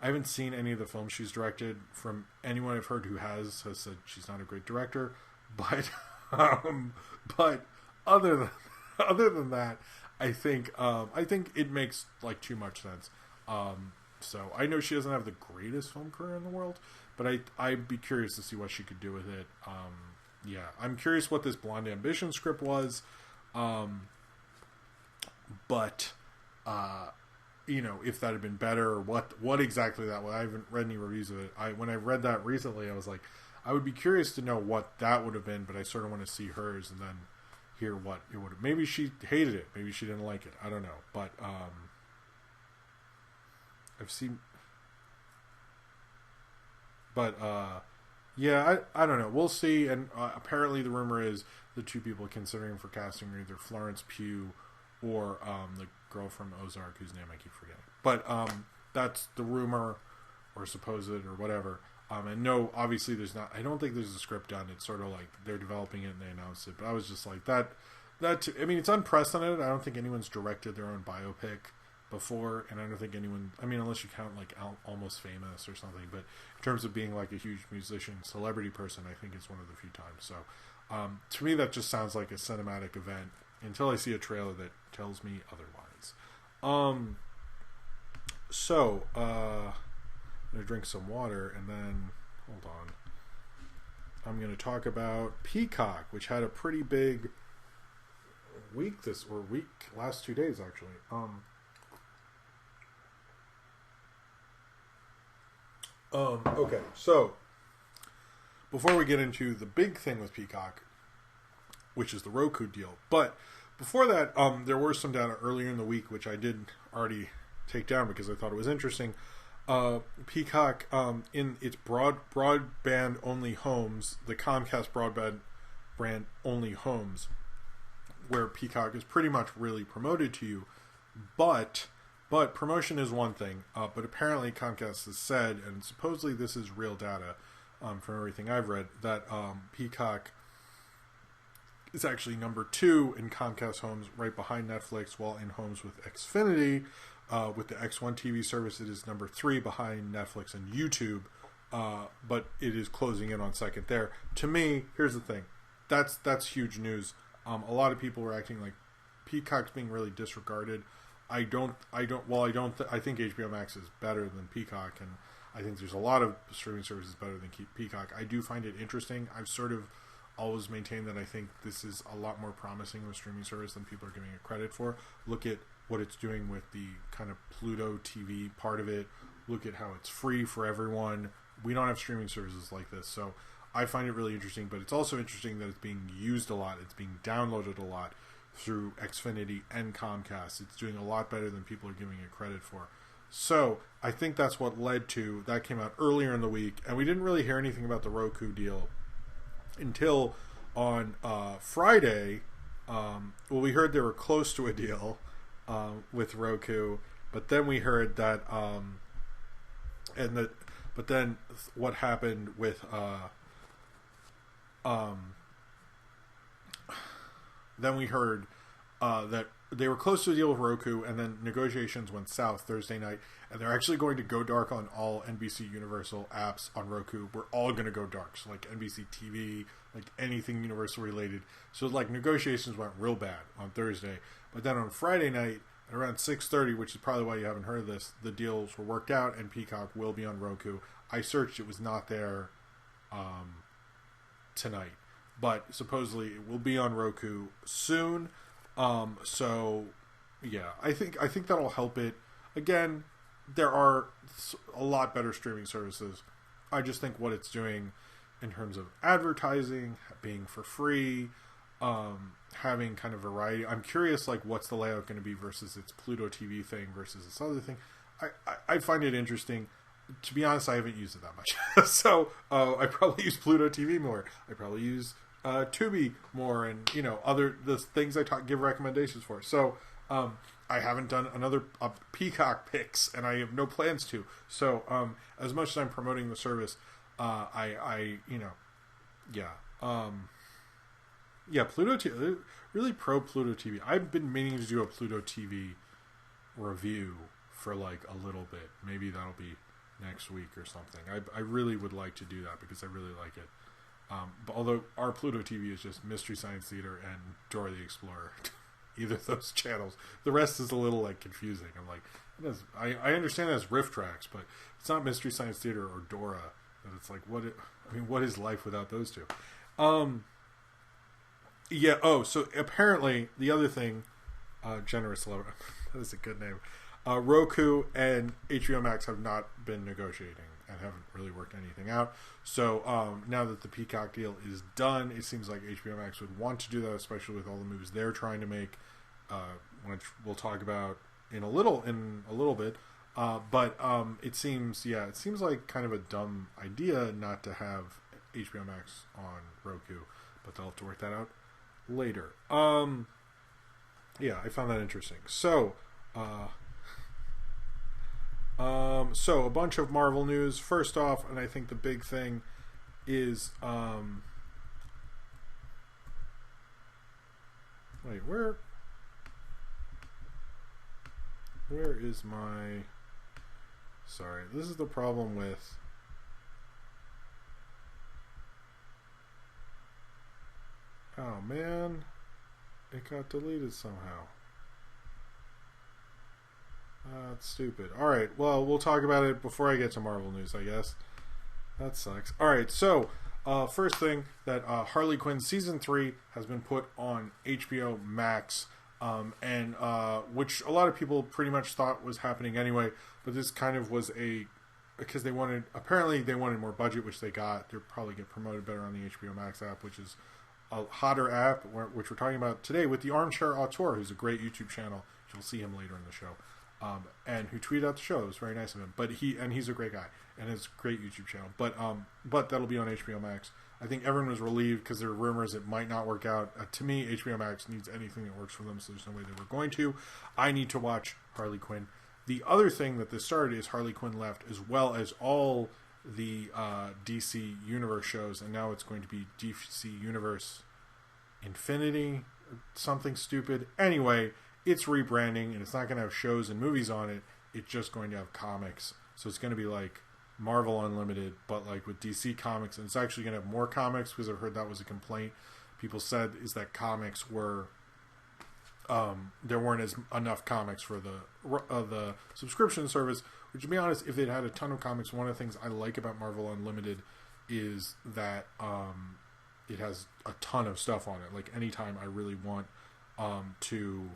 haven't seen any of the films she's directed. From anyone I've heard who has said she's not a great director, but but other than that, I think it makes like too much sense. So I know she doesn't have the greatest film career in the world, but I'd be curious to see what she could do with it. Yeah, I'm curious what this Blonde Ambition script was, but if that had been better, or what exactly that was. I haven't read any reviews of it. When I read that recently, I was like, I would be curious to know what that would have been, but I sort of want to see hers and then hear what it would have. Maybe she hated it. Maybe she didn't like it. I don't know. But I've seen. But yeah, I don't know. We'll see. And apparently, the rumor is the two people considering for casting are either Florence Pugh or the girl from Ozark, whose name I keep forgetting. But that's the rumor, or supposed, or whatever. And no, obviously there's not. I don't think there's a script done. It's sort of like they're developing it and they announced it. But I was just like that. I mean, it's unprecedented. I don't think anyone's directed their own biopic before, and I don't think anyone. I mean, unless you count like Almost Famous or something. But in terms of being like a huge musician, celebrity person, I think it's one of the few times. So to me, that just sounds like a cinematic event. Until I see a trailer that tells me otherwise. So I'm gonna drink some water and then hold on. I'm gonna talk about Peacock, which had a pretty big last 2 days actually. Okay, so before we get into the big thing with Peacock, which is the Roku deal, but before that, there were some data earlier in the week which I did already take down because I thought it was interesting. Peacock, in its broadband only homes, the Comcast broadband brand only homes, where Peacock is pretty much really promoted to you, but promotion is one thing. But apparently Comcast has said, and supposedly this is real data from everything I've read, that Peacock is actually number 2 in Comcast homes, right behind Netflix, while in homes with Xfinity, with the X1 TV service, it is number 3 behind Netflix and YouTube, but it is closing in on second there. To me, here's the thing. That's huge news. A lot of people were acting like Peacock's being really disregarded. I think HBO Max is better than Peacock, and I think there's a lot of streaming services better than Peacock. I do find it interesting. I've sort of always maintained that I think this is a lot more promising of a streaming service than people are giving it credit for. Look at what it's doing with the kind of Pluto TV part of it. Look at how it's free for everyone. We don't have streaming services like this, so I find it really interesting, but it's also interesting that it's being used a lot. It's being downloaded a lot through Xfinity and Comcast. It's doing a lot better than people are giving it credit for. So I think that's what led to, that came out earlier in the week, and we didn't really hear anything about the Roku deal until on Friday. We heard they were close to a deal with Roku, but then we heard that but then what happened with then we heard that they were close to a deal with Roku, and then negotiations went south Thursday night, and they're actually going to go dark on all NBC Universal apps on Roku. We're all going to go dark, so like NBC TV, like anything Universal related. So like negotiations went real bad on Thursday, but then on Friday night at around 6:30, which is probably why you haven't heard of this, the deals were worked out, and Peacock will be on Roku. I searched; it was not there tonight, but supposedly it will be on Roku soon. So yeah, I think that'll help it. Again, there are a lot better streaming services. I just think what it's doing in terms of advertising, being for free, having kind of variety. I'm curious, like, what's the layout going to be versus its Pluto TV thing versus this other thing. I find it interesting. To be honest, I haven't used it that much. So I probably use Pluto TV more. I probably use Tubi more, and the things I give recommendations for. So I haven't done another Peacock picks, and I have no plans to. So as much as I'm promoting the service, Pluto TV, really pro Pluto TV. I've been meaning to do a Pluto TV review for like a little bit. Maybe that'll be next week or something. I really would like to do that because I really like it. But although our Pluto TV is just Mystery Science Theater and Dora the Explorer, either of those channels. The rest is a little like confusing. I'm like, I understand it as riff tracks, but it's not Mystery Science Theater or Dora. But it's like, what is life without those two? Yeah. Oh, so apparently the other thing, Generous Lover, that is a good name. Roku and HBO Max have not been negotiating and haven't really worked anything out. So now that the Peacock deal is done, it seems like HBO Max would want to do that, especially with all the moves they're trying to make, which we'll talk about in a little bit. But it seems like kind of a dumb idea not to have HBO Max on Roku, but they'll have to work that out later. Yeah, I found that interesting. So a bunch of Marvel news. First off, and I think the big thing is wait, where is my... Sorry, this is the problem with... Oh man, it got deleted somehow. That's stupid. Alright, well, we'll talk about it before I get to Marvel news, I guess. That sucks. Alright, so, first thing, that Harley Quinn Season 3 has been put on HBO Max, and which a lot of people pretty much thought was happening anyway, but this kind of was because they wanted more budget, which they got. They'll probably get promoted better on the HBO Max app, which is a hotter app, which we're talking about today with the Armchair Auteur, who's a great YouTube channel. You'll see him later in the show. And who tweeted out the show. It was very nice of him. But he's a great guy and has a great YouTube channel. But that'll be on HBO Max. I think everyone was relieved because there are rumors it might not work out. To me, HBO Max needs anything that works for them, so there's no way they were going to. I need to watch Harley Quinn. The other thing that this started is Harley Quinn left, as well as all the DC Universe shows, and now it's going to be DC Universe Infinity, something stupid. Anyway, it's rebranding, and it's not going to have shows and movies on it. It's just going to have comics. So it's going to be like Marvel Unlimited, but like with DC Comics, and it's actually going to have more comics, because I've heard that was a complaint people said, is that comics were there weren't enough comics for the subscription service. Which, to be honest, if it had a ton of comics, one of the things I like about Marvel Unlimited is that it has a ton of stuff on it. Like, anytime I really want to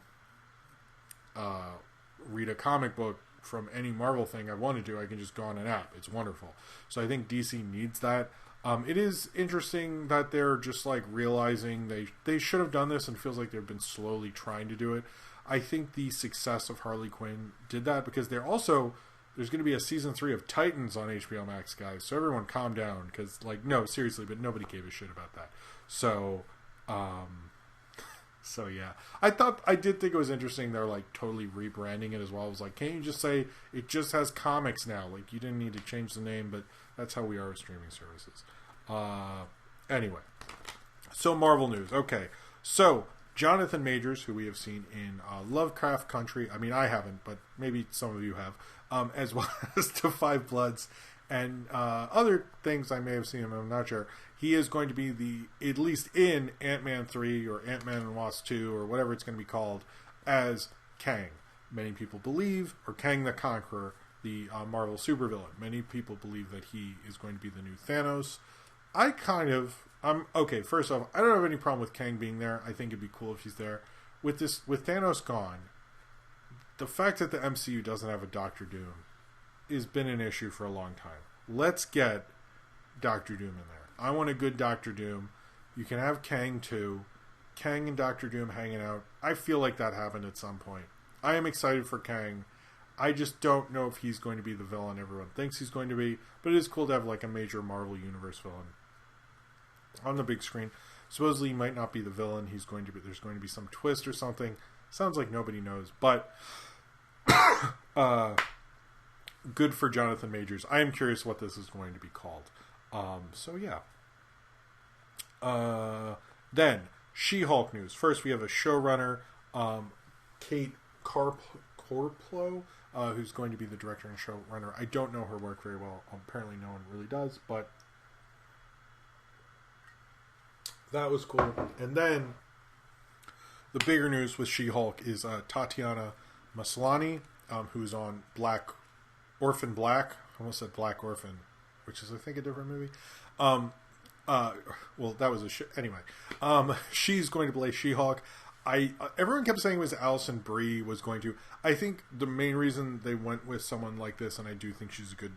read a comic book from any Marvel thing I want to do, I can just go on an app. It's wonderful. So I think DC needs that. It is interesting that they're just like realizing they should have done this, and feels like they've been slowly trying to do it. I think the success of Harley Quinn did that, because there's going to be a season 3 of Titans on HBO Max, guys. So everyone calm down, because no, seriously, but nobody gave a shit about that. So, so yeah, I did think it was interesting. They're like totally rebranding it as well. I was like, can't you just say it just has comics now? Like, you didn't need to change the name, but that's how we are with streaming services. Anyway, so Marvel news. Okay, so Jonathan Majors, who we have seen in Lovecraft Country. I mean, I haven't, but maybe some of you have, as well as The Five Bloods and other things I may have seen him. I'm not sure. He is going to be at least in Ant-Man 3 or Ant-Man and Wasp 2 or whatever it's going to be called, as Kang. Many people believe, or Kang the Conqueror, the Marvel supervillain. Many people believe that he is going to be the new Thanos. Okay, first off, I don't have any problem with Kang being there. I think it'd be cool if he's there. With Thanos gone, the fact that the MCU doesn't have a Doctor Doom has been an issue for a long time. Let's get Doctor Doom in there. I want a good Doctor Doom. You can have Kang too. Kang and Doctor Doom hanging out. I feel like that happened at some point. I am excited for Kang. I just don't know if he's going to be the villain everyone thinks he's going to be, but it is cool to have like a major Marvel Universe villain on the big screen. Supposedly he might not be the villain. There's going to be some twist or something. Sounds like nobody knows, but good for Jonathan Majors. I am curious what this is going to be called. So yeah. Then She-Hulk news. First, we have a showrunner, Kate Corplo, who's going to be the director and showrunner. I don't know her work very well. Apparently no one really does, but that was cool. And then the bigger news with She-Hulk is Tatiana Maslany, who's on Orphan Black. I almost said Black Orphan. which is I think a different movie. Well, that was a anyway. She's going to play She-Hulk. Everyone kept saying it was Alison Brie was going to. I think the main reason they went with someone like this, and I do think she's a good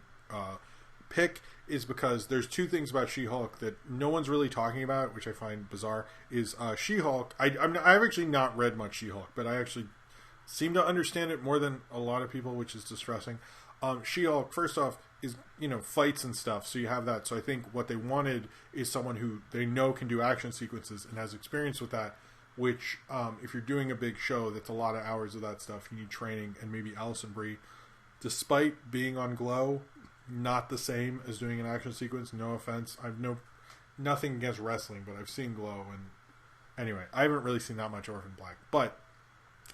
pick, is because there's two things about She-Hulk that no one's really talking about, which I find bizarre. Is She-Hulk? I've actually not read much She-Hulk, but I actually seem to understand it more than a lot of people, which is distressing. She-Hulk, first off, is, fights and stuff, so you have that. So I think what they wanted is someone who they know can do action sequences and has experience with that, which, if you're doing a big show, that's a lot of hours of that stuff. You need training, and maybe Alison Brie, despite being on Glow, not the same as doing an action sequence. No offense. I've nothing against wrestling, but I've seen Glow, and anyway, I haven't really seen that much Orphan Black. But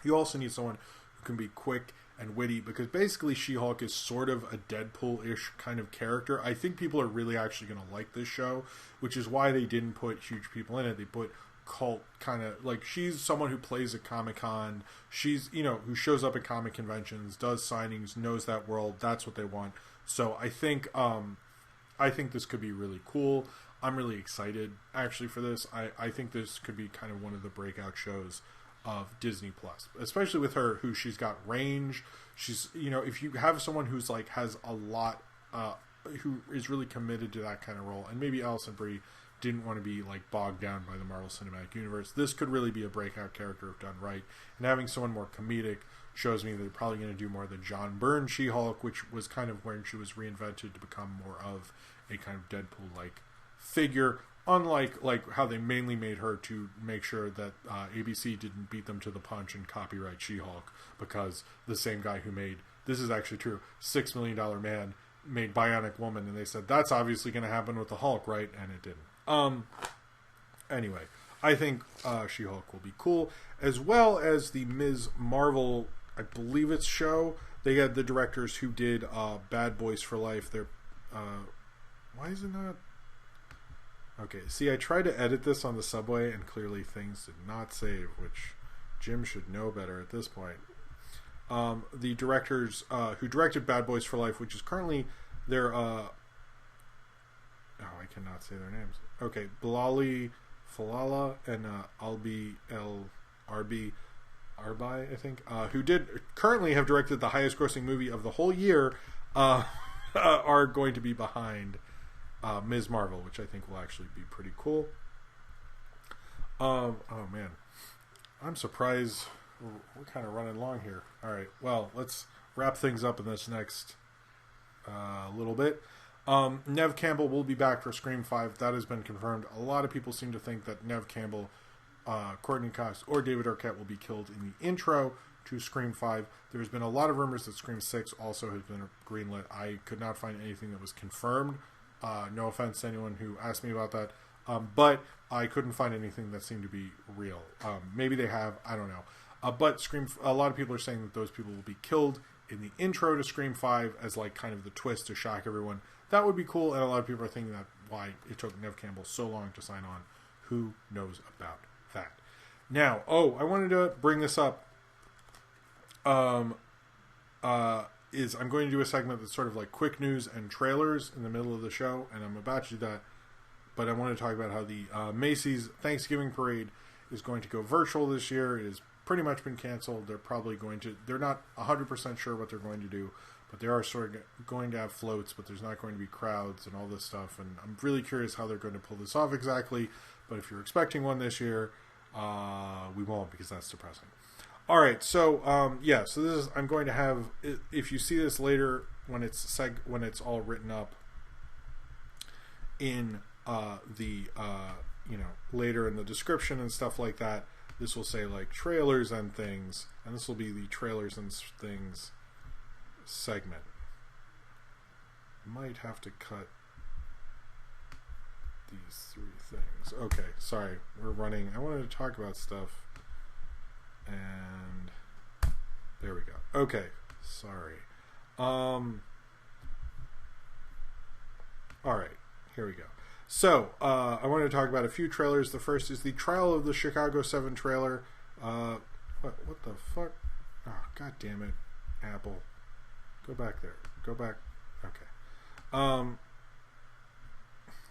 you also need someone who can be quick and witty, because basically She-Hulk is sort of a Deadpool-ish kind of character. I think people are really actually going to like this show, which is why they didn't put huge people in it. They put cult kind of, like, she's someone who plays at Comic-Con. She's, who shows up at comic conventions, does signings, knows that world. That's what they want. So I think this could be really cool. I'm really excited actually for this. I think this could be kind of one of the breakout shows of Disney Plus, especially with her, who she's got range. She's, if you have someone who's like has a lot, who is really committed to that kind of role, and maybe Alison Brie didn't want to be like bogged down by the Marvel Cinematic Universe, this could really be a breakout character if done right. And having someone more comedic shows me they're probably going to do more of the John Byrne She-Hulk, which was kind of when she was reinvented to become more of a kind of Deadpool-like figure. Unlike like how they mainly made her to make sure that ABC didn't beat them to the punch and copyright She-Hulk, because the same guy who made, this is actually true, $6 Million Man made Bionic Woman, and they said that's obviously going to happen with the Hulk, right? And it didn't. Anyway, I think She-Hulk will be cool, as well as the Ms. Marvel, I believe it's show. They had the directors who did Bad Boys for Life. They're why is it not? Okay, see, I tried to edit this on the subway, and clearly things did not save, which Jim should know better at this point. The directors who directed Bad Boys for Life, which is currently their... I cannot say their names. Okay, Bilali Falala and Albi El Arbi, I think, who currently have directed the highest grossing movie of the whole year, are going to be behind Ms. Marvel, which I think will actually be pretty cool. Oh man, I'm surprised we're kind of running long here. All right, well, let's wrap things up in this next little bit. Neve Campbell will be back for Scream 5. That has been confirmed. A lot of people seem to think that Neve Campbell, Courtney Cox, or David Arquette will be killed in the intro to Scream 5. There's been a lot of rumors that Scream 6 also has been greenlit. I could not find anything that was confirmed. No offense to anyone who asked me about that. But I couldn't find anything that seemed to be real. Maybe they have. I don't know. But a lot of people are saying that those people will be killed in the intro to Scream 5 as like kind of the twist to shock everyone. That would be cool. And a lot of people are thinking that why it took Neve Campbell so long to sign on. Who knows about that? Now, I wanted to bring this up. Is I'm going to do a segment that's sort of like quick news and trailers in the middle of the show, and I'm about to do that, but I want to talk about how the Macy's Thanksgiving Parade is going to go virtual this year. It has pretty much been canceled. They're not 100% sure what they're going to do, but they are sort of going to have floats, but there's not going to be crowds and all this stuff, and I'm really curious how they're going to pull this off exactly, but if you're expecting one this year, we won't, because that's depressing. All right, so so this is, I'm going to have, if you see this later when it's all written up in later in the description and stuff like that, this will say like trailers and things, and this will be the trailers and things segment. Might have to cut these three things. Okay, sorry, we're running. I wanted to talk about stuff. And there we go. Okay, sorry. All right, here we go. So, I wanted to talk about a few trailers. The first is the Trial of the Chicago 7 trailer. What the fuck? Oh, god damn it, Apple. Go back there. Go back. Okay.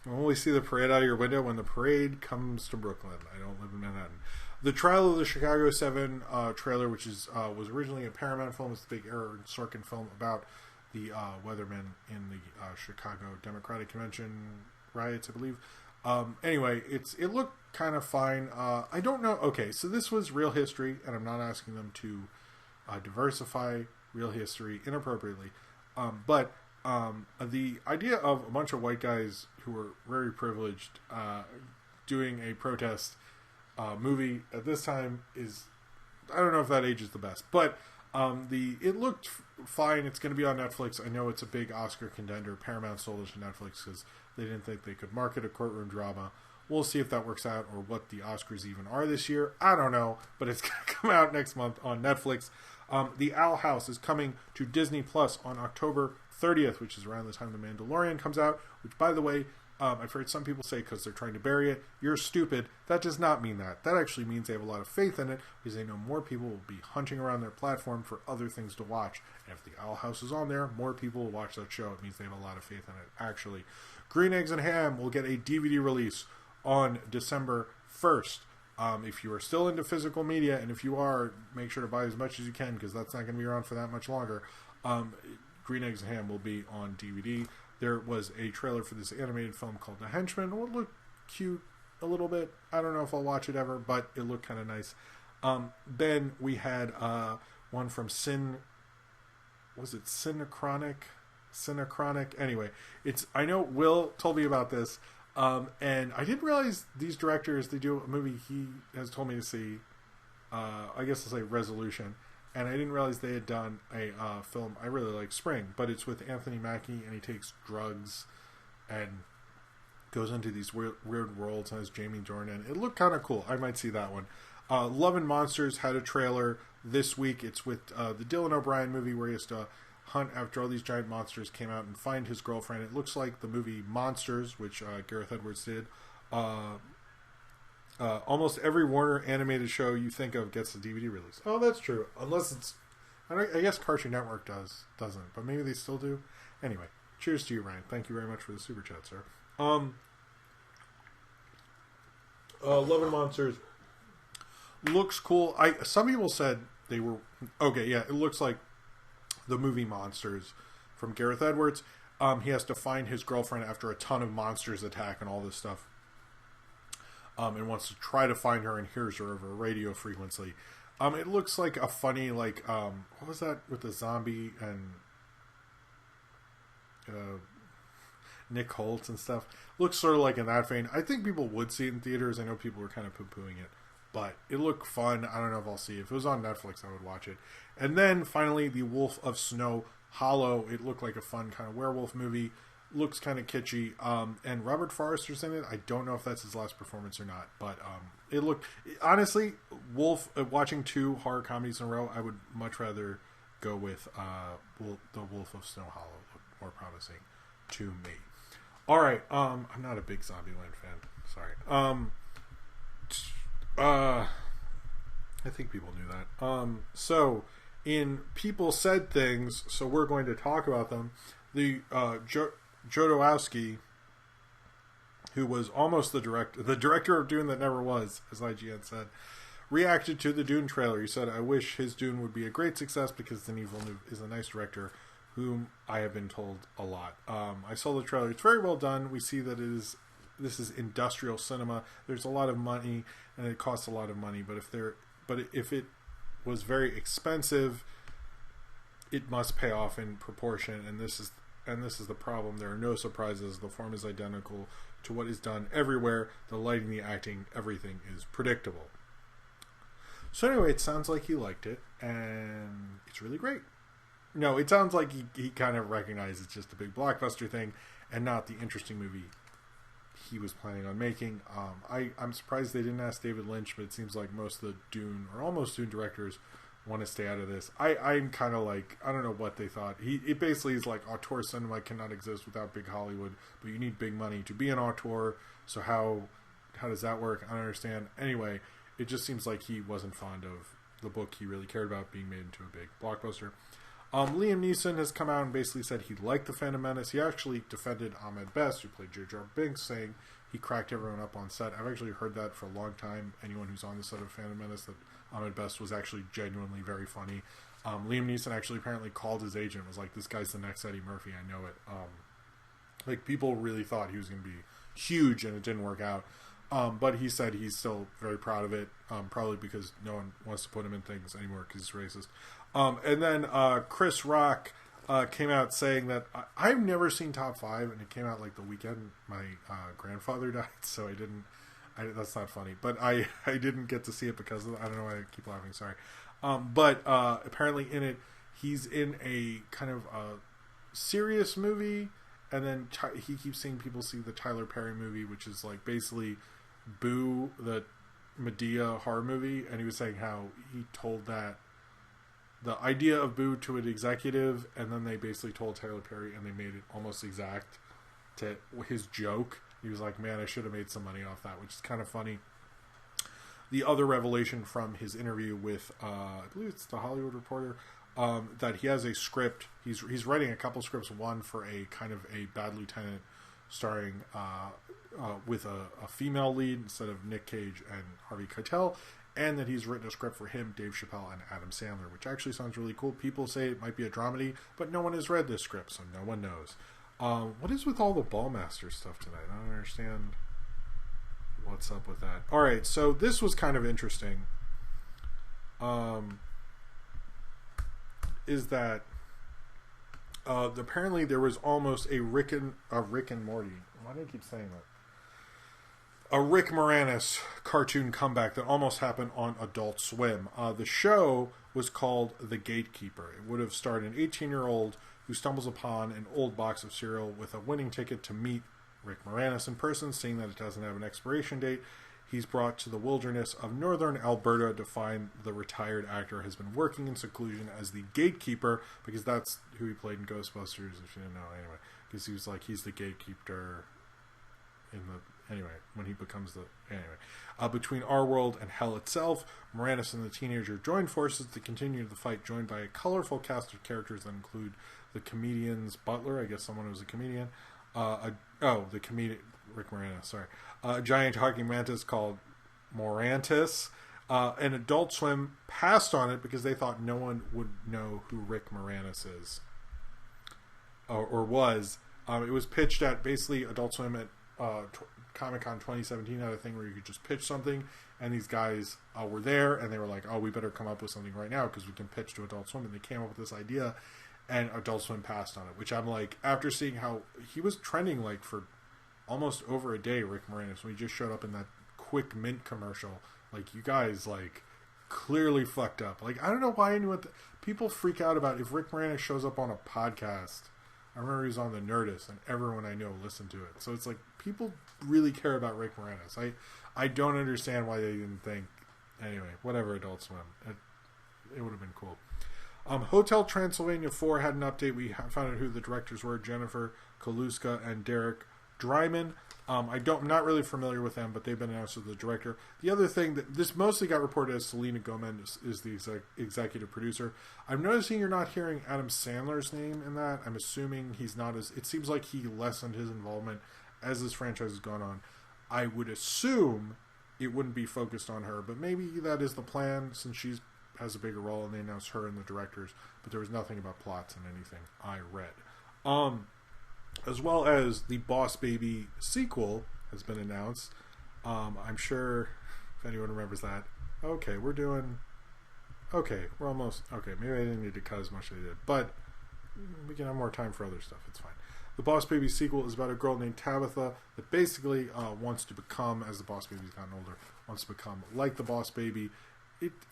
You only see the parade out of your window when the parade comes to Brooklyn. I don't live in Manhattan. The Trial of the Chicago 7 trailer, which was originally a Paramount film, it's the big Aaron Sorkin film about the weathermen in the Chicago Democratic Convention riots, I believe. Anyway, it looked kind of fine. I don't know. Okay, so this was real history, and I'm not asking them to diversify real history inappropriately. But the idea of a bunch of white guys who were very privileged doing a protest movie at this time is, I don't know if that age is the best, but it looked fine. It's going to be on Netflix. I know it's a big Oscar contender. Paramount sold it to Netflix because they didn't think they could market a courtroom drama. We'll see if that works out or what the Oscars even are this year. I don't know, but it's going to come out next month on Netflix. The Owl House is coming to Disney Plus on October 30th, which is around the time The Mandalorian comes out, which, by the way, I've heard some people say because they're trying to bury it, you're stupid. That does not mean that. That actually means they have a lot of faith in it because they know more people will be hunting around their platform for other things to watch. And if The Owl House is on there, more people will watch that show. It means they have a lot of faith in it, actually. Green Eggs and Ham will get a DVD release on December 1st. If you are still into physical media, and if you are, make sure to buy as much as you can because that's not going to be around for that much longer. Green Eggs and Ham will be on DVD. There was a trailer for this animated film called The Henchman. It looked cute a little bit. I don't know if I'll watch it ever, but it looked kind of nice. Then we had one from Cinechronic? Anyway, I know Will told me about this, and I didn't realize these directors, they do a movie he has told me to see, I guess I'll say Resolution. And I didn't realize they had done a film I really like, Spring, but it's with Anthony Mackie, and he takes drugs and goes into these weird worlds and has Jamie Dornan. It looked kind of cool. I might see that one. Love and Monsters had a trailer this week. It's with the Dylan O'Brien movie where he has to hunt after all these giant monsters, came out and find his girlfriend. It looks like the movie Monsters, which Gareth Edwards did. Almost every Warner animated show you think of gets a DVD release. Oh, that's true. Unless it's... I guess Cartoon Network doesn't. But maybe they still do. Anyway, cheers to you, Ryan. Thank you very much for the super chat, sir. Love and Monsters looks cool. Some people said they were... Okay, yeah, it looks like the movie Monsters from Gareth Edwards. He has to find his girlfriend after a ton of monsters attack and all this stuff. And wants to try to find her and hears her over a radio frequency. It looks like a funny, what was that with the zombie and Nick Holt and stuff? Looks sort of like in that vein. I think people would see it in theaters. I know people were kind of poo-pooing it. But it looked fun. I don't know if I'll see it. If it was on Netflix, I would watch it. And then, finally, The Wolf of Snow Hollow. It looked like a fun kind of werewolf movie. Looks kind of kitschy, and Robert Forster's in it. I don't know if that's his last performance or not, but it looked... Honestly, watching 2 horror comedies in a row, I would much rather go with The Wolf of Snow Hollow. Looked more promising to me. All right, I'm not a big Zombieland fan. Sorry. I think people knew that. So, in People Said Things, so we're going to talk about them. The Jodorowsky, who was almost the director of Dune that never was, as IGN said, reacted to the Dune trailer. He said, "I wish his Dune would be a great success because Denis Villeneuve is a nice director, whom I have been told a lot." I saw the trailer. It's very well done. We see that this is industrial cinema. There's a lot of money, and it costs a lot of money. But if it was very expensive, it must pay off in proportion, and this is the problem. There are no surprises. The form is identical to what is done everywhere. The lighting, the acting, everything is predictable. So anyway, it sounds like he liked it, and it's really great. No, it sounds like he kind of recognized it's just a big blockbuster thing and not the interesting movie he was planning on making. I'm surprised they didn't ask David Lynch, but it seems like most of the Dune, or almost Dune directors, want to stay out of this. I'm kind of like, I don't know what they thought. It basically is like auteur cinema cannot exist without big Hollywood, but you need big money to be an auteur. So how does that work? I don't understand. Anyway, it just seems like he wasn't fond of the book he really cared about being made into a big blockbuster. Liam Neeson has come out and basically said he liked The Phantom Menace. He actually defended Ahmed Best, who played Jar Jar Binks, saying he cracked everyone up on set. I've actually heard that for a long time. Anyone who's on the set of Phantom Menace, that Ahmed Best was actually genuinely very funny. Liam Neeson actually apparently called his agent, was like, this guy's the next Eddie Murphy, I know it. Like, people really thought he was going to be huge, and it didn't work out. But he said he's still very proud of it, probably because no one wants to put him in things anymore because he's racist. And then Chris Rock came out saying that I've never seen Top 5, and it came out like the weekend my grandfather died, so that's not funny. But I didn't get to see it because of I don't know why I keep laughing, sorry. But apparently in it, he's in a kind of serious movie, and then he keeps seeing people see the Tyler Perry movie, which is like basically Boo, the Medea horror movie, and he was saying how he told the idea of Boo to an executive, and then they basically told Tyler Perry, and they made it almost exact to his joke. He was like, man, I should have made some money off that, which is kind of funny. The other revelation from his interview with, I believe it's The Hollywood Reporter, that he has a script. He's writing a couple scripts, one for a kind of a bad lieutenant starring with a female lead instead of Nick Cage and Harvey Keitel, and that he's written a script for him, Dave Chappelle, and Adam Sandler, which actually sounds really cool. People say it might be a dramedy, but no one has read this script, so no one knows. What is with all the Ballmaster stuff tonight? I don't understand what's up with that. Alright, so this was kind of interesting. Is that apparently there was almost a Rick and Morty. Why do I keep saying that? A Rick Moranis cartoon comeback that almost happened on Adult Swim. The show was called The Gatekeeper. It would have starred an 18-year-old who stumbles upon an old box of cereal with a winning ticket to meet Rick Moranis in person. Seeing that it doesn't have an expiration date, he's brought to the wilderness of northern Alberta to find the retired actor has been working in seclusion as the gatekeeper, because that's who he played in Ghostbusters, if you didn't know, anyway. Because he was like, he's the gatekeeper when he becomes between our world and hell itself, Moranis and the teenager join forces to continue the fight, joined by a colorful cast of characters that include the comedian's butler, I guess someone who's a comedian, the comedian, Rick Moranis, sorry, a giant talking mantis called Morantis. And Adult Swim passed on it because they thought no one would know who Rick Moranis is, or was. It was pitched at basically Adult Swim at Comic-Con 2017 had a thing where you could just pitch something, and these guys were there, and they were like, oh, we better come up with something right now because we can pitch to Adult Swim, and they came up with this idea, and Adult Swim passed on it, which I'm like, after seeing how he was trending like for almost over a day, Rick Moranis, when he just showed up in that Quick Mint commercial, like, you guys like clearly fucked up. Like, I don't know why people freak out about if Rick Moranis shows up on a podcast. I remember he was on the Nerdist, and everyone I know listened to it. So it's like, people really care about Rick Moranis. I don't understand why they didn't think. Anyway, whatever, Adult Swim. It would have been cool. Hotel Transylvania 4 had an update. We found out who the directors were, Jennifer Kaluska and Derek Dryman. I'm not really familiar with them, but they've been announced as the director. The other thing that this mostly got reported as Selena Gomez is the executive producer. I'm noticing you're not hearing Adam Sandler's name in that. I'm assuming he's not it seems like he lessened his involvement as this franchise has gone on. I would assume it wouldn't be focused on her, but maybe that is the plan since she has a bigger role and they announced her and the directors, but there was nothing about plots in anything I read. As well as the Boss Baby sequel has been announced. I'm sure if anyone remembers that. Okay, we're almost... Okay, maybe I didn't need to cut as much as I did, but we can have more time for other stuff. It's fine. The Boss Baby sequel is about a girl named Tabitha that basically wants to become, as the Boss Baby's gotten older, wants to become like the Boss Baby.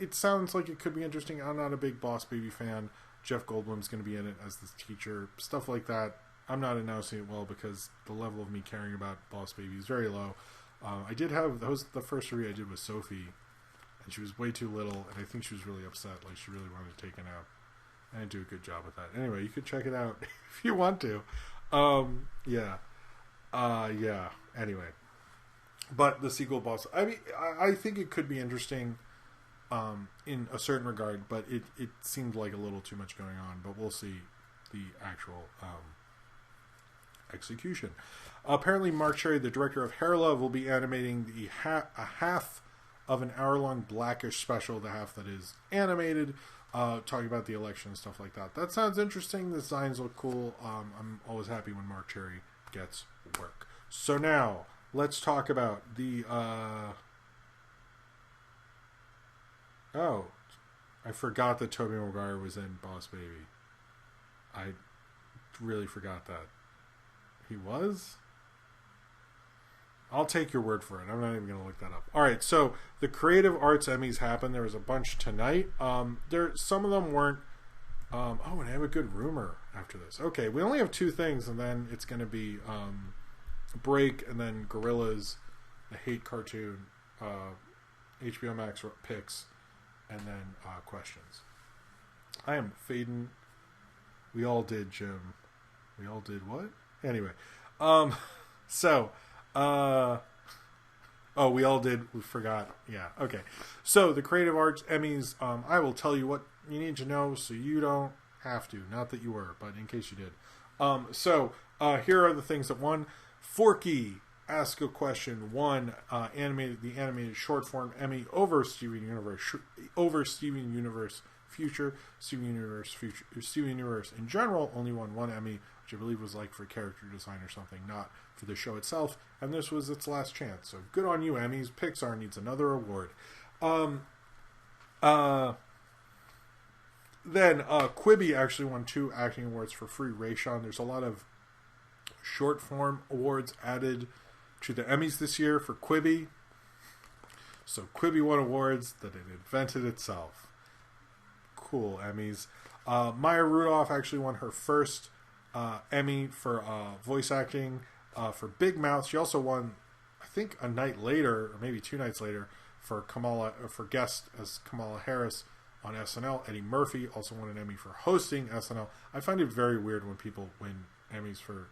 It sounds like it could be interesting. I'm not a big Boss Baby fan. Jeff Goldblum's going to be in it as the teacher. Stuff like that. I'm not announcing it well because the level of me caring about Boss Baby is very low. That was the first review I did with Sophie, and she was way too little, and I think she was really upset, like she really wanted to take a nap. I didn't do a good job with that. Anyway, you could check it out if you want to. Anyway. But the sequel, Boss... I mean, I think it could be interesting. in a certain regard, but it seemed like a little too much going on. But we'll see the actual execution. Apparently, Mark Chreey, the director of Hair Love, will be animating a half of an hour-long Blackish special, the half that is animated, talking about the election and stuff like that. That sounds interesting. The designs look cool. I'm always happy when Mark Chreey gets work. So now, let's talk about the... Oh, I forgot that Tobey Maguire was in Boss Baby. I really forgot that. He was? I'll take your word for it. I'm not even going to look that up. All right, so the Creative Arts Emmys happened. There was a bunch tonight. Some of them weren't. And I have a good rumor after this. Okay, we only have two things, and then it's going to be break, and then Gorillaz, the hate cartoon, HBO Max Picks, and then questions. I am fading. We all did, Jim. We all did what? Anyway, we all did. We forgot. Yeah. Okay. So the Creative Arts Emmys. I will tell you what you need to know, so you don't have to. Not that you were, but in case you did. Here are the things that won. Forky, Ask a Question, won the animated short form Emmy over Steven Universe, Future. Steven Universe in general only won one Emmy, which I believe was like for character design or something, not for the show itself. And this was its last chance. So good on you, Emmys. Pixar needs another award. Then Quibi actually won 2 acting awards for Free Rayshawn. There's a lot of short form awards added to the Emmys this year for Quibi. So Quibi won awards that it invented itself. Cool, Emmys. Maya Rudolph actually won her first Emmy for voice acting for Big Mouth. She also won, I think, a night later, or maybe 2 nights later, for guest as Kamala Harris on SNL. Eddie Murphy also won an Emmy for hosting SNL. I find it very weird when people win Emmys for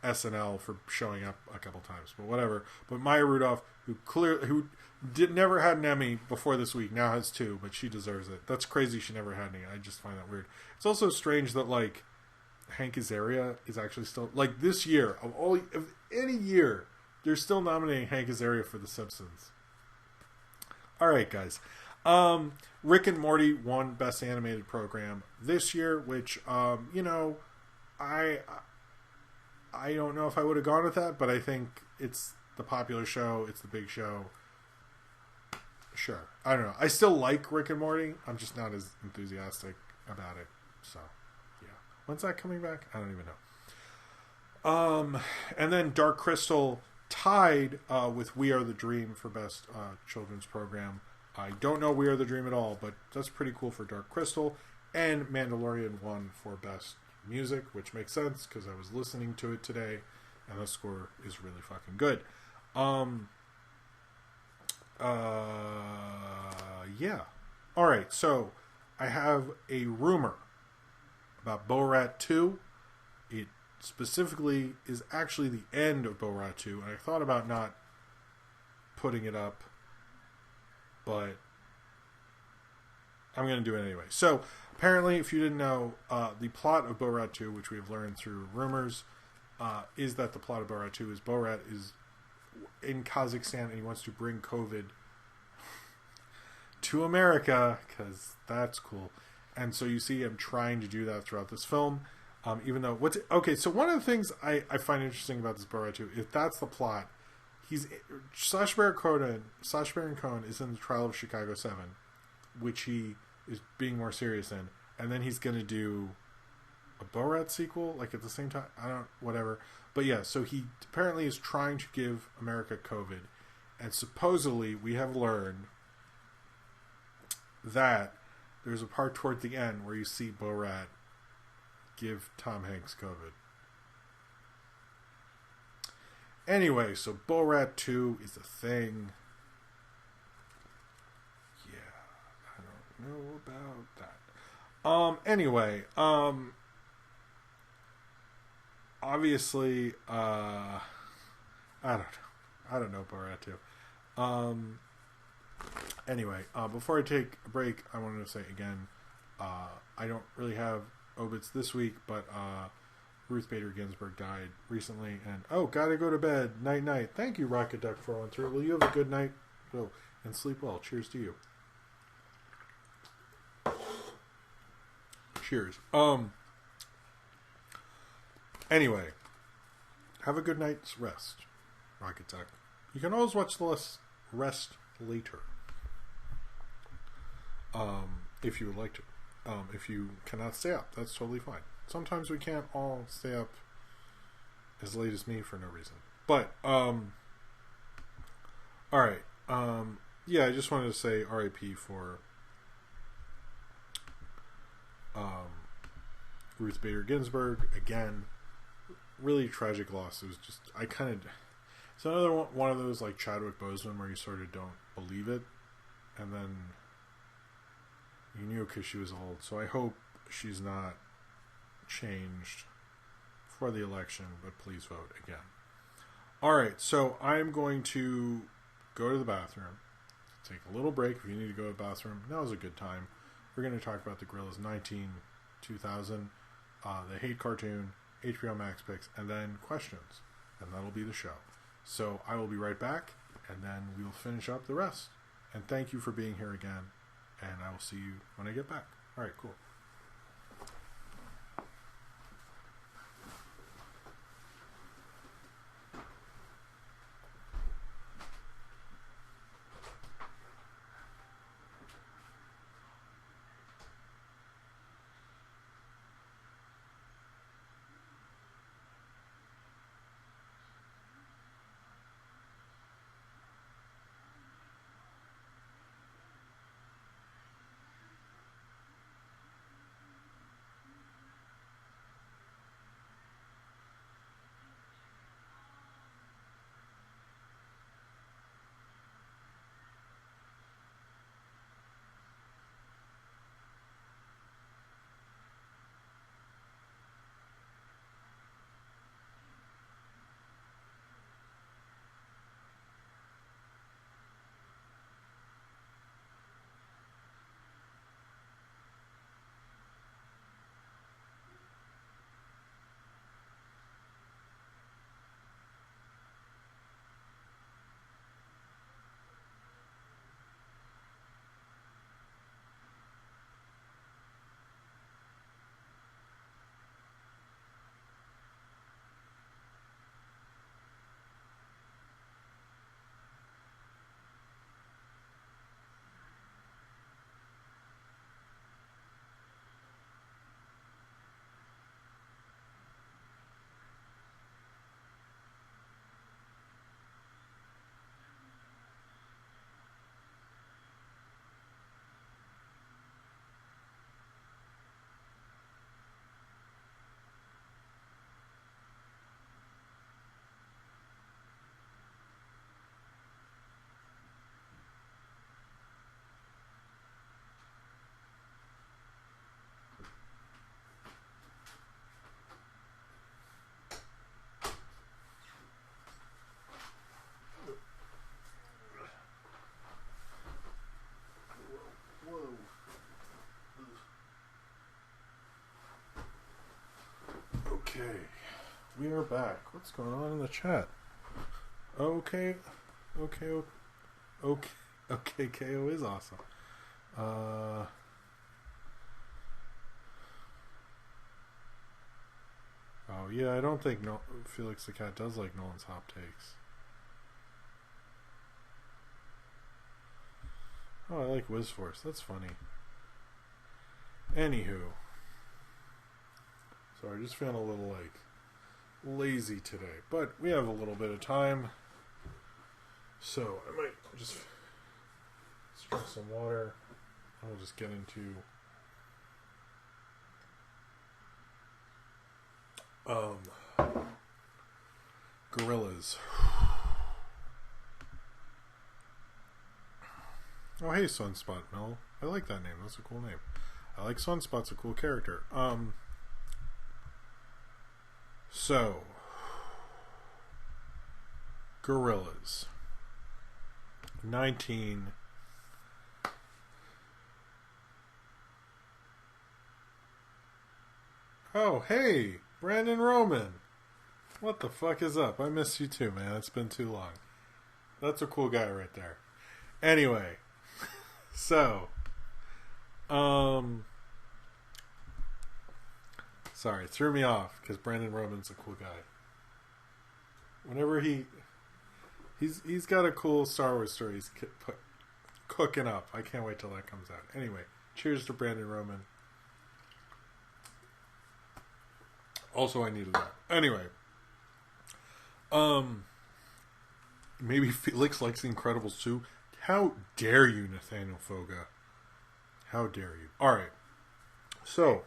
SNL for showing up a couple times, but whatever. But Maya Rudolph, who never had an Emmy before this week, now has 2, but she deserves it. That's crazy. She never had any. I just find that weird. It's also strange that like Hank Azaria is actually still like this year of any year they're still nominating Hank Azaria for The Simpsons. All right, guys. Rick and Morty won Best Animated Program this year, which I don't know if I would have gone with that, but I think it's the popular show. It's the big show. Sure. I don't know. I still like Rick and Morty. I'm just not as enthusiastic about it. So, yeah. When's that coming back? I don't even know. And then Dark Crystal tied with We Are the Dream for Best Children's Program. I don't know We Are the Dream at all, but that's pretty cool for Dark Crystal. And Mandalorian won for Best Music, which makes sense because I was listening to it today and the score is really fucking good. Yeah. Alright, so I have a rumor about Borat 2. It specifically is actually the end of Borat 2, and I thought about not putting it up, but I'm going to do it anyway. So, apparently, if you didn't know, the plot of Borat 2, which we have learned through rumors, is that the plot of Borat 2 is Borat is in Kazakhstan and he wants to bring COVID to America, because that's cool. And so you see him trying to do that throughout this film, even though... So one of the things I find interesting about this Borat 2, if that's the plot, Sacha Baron Cohen is in the Trial of Chicago 7, which he is being more serious in, and then he's going to do a Borat sequel, like at the same time. Whatever. But yeah, so he apparently is trying to give America COVID, and supposedly we have learned that there's a part toward the end where you see Borat give Tom Hanks COVID. Anyway, so Borat 2 is a thing. Yeah, I don't know about that. Anyway, obviously, I don't know Borat 2. Anyway, before I take a break, I wanted to say again, I don't really have obits this week, but Ruth Bader Ginsburg died recently, and gotta go to bed. Night night. Thank you, Rocket Duck 413. Will you have a good night? Oh, and sleep well. Cheers to you. Cheers. Anyway, have a good night's rest, Rocket Duck. You can always watch the rest later, if you would like to. If you cannot stay up, that's totally fine. Sometimes we can't all stay up as late as me for no reason. But, alright. Yeah, I just wanted to say RIP for Ruth Bader Ginsburg. Again, really tragic loss. It was just, it's another one of those like Chadwick Boseman where you sort of don't believe it. And then you knew because she was old. So I hope she's not changed for the election, but please vote again. Alright, so I'm going to go to the bathroom, take a little break. If you need to go to the bathroom, now's a good time. We're going to talk about the Gorillaz 2000, the Hate cartoon, HBO Max Picks, and then questions. And that'll be the show. So I will be right back, and then we will finish up the rest. And thank you for being here again, and I will see you when I get back. Alright, cool. Okay, we are back. What's going on in the chat? Okay, KO is awesome. Oh yeah, I don't think Felix the Cat does like Nolan's hot takes. Oh, I like WizForce. That's funny. Anywho. Sorry, just feeling a little, like, lazy today. But we have a little bit of time. So, I might just drink some water. I'll just get into Gorillaz. Oh, hey, Sunspot, Mel. I like that name. That's a cool name. I like Sunspot's a cool character. So, Gorillaz 19 Oh, hey, Brandon Roman. What the fuck is up? I missed you too, man. It's been too long. That's a cool guy right there. Anyway, so, sorry, it threw me off because Brandon Roman's a cool guy. Whenever he's got a cool Star Wars story he's cooking up. I can't wait till that comes out. Anyway, cheers to Brandon Roman. Also, I needed that. Anyway, maybe Felix likes The Incredibles too. How dare you, Nathaniel Foga? How dare you? All right. So,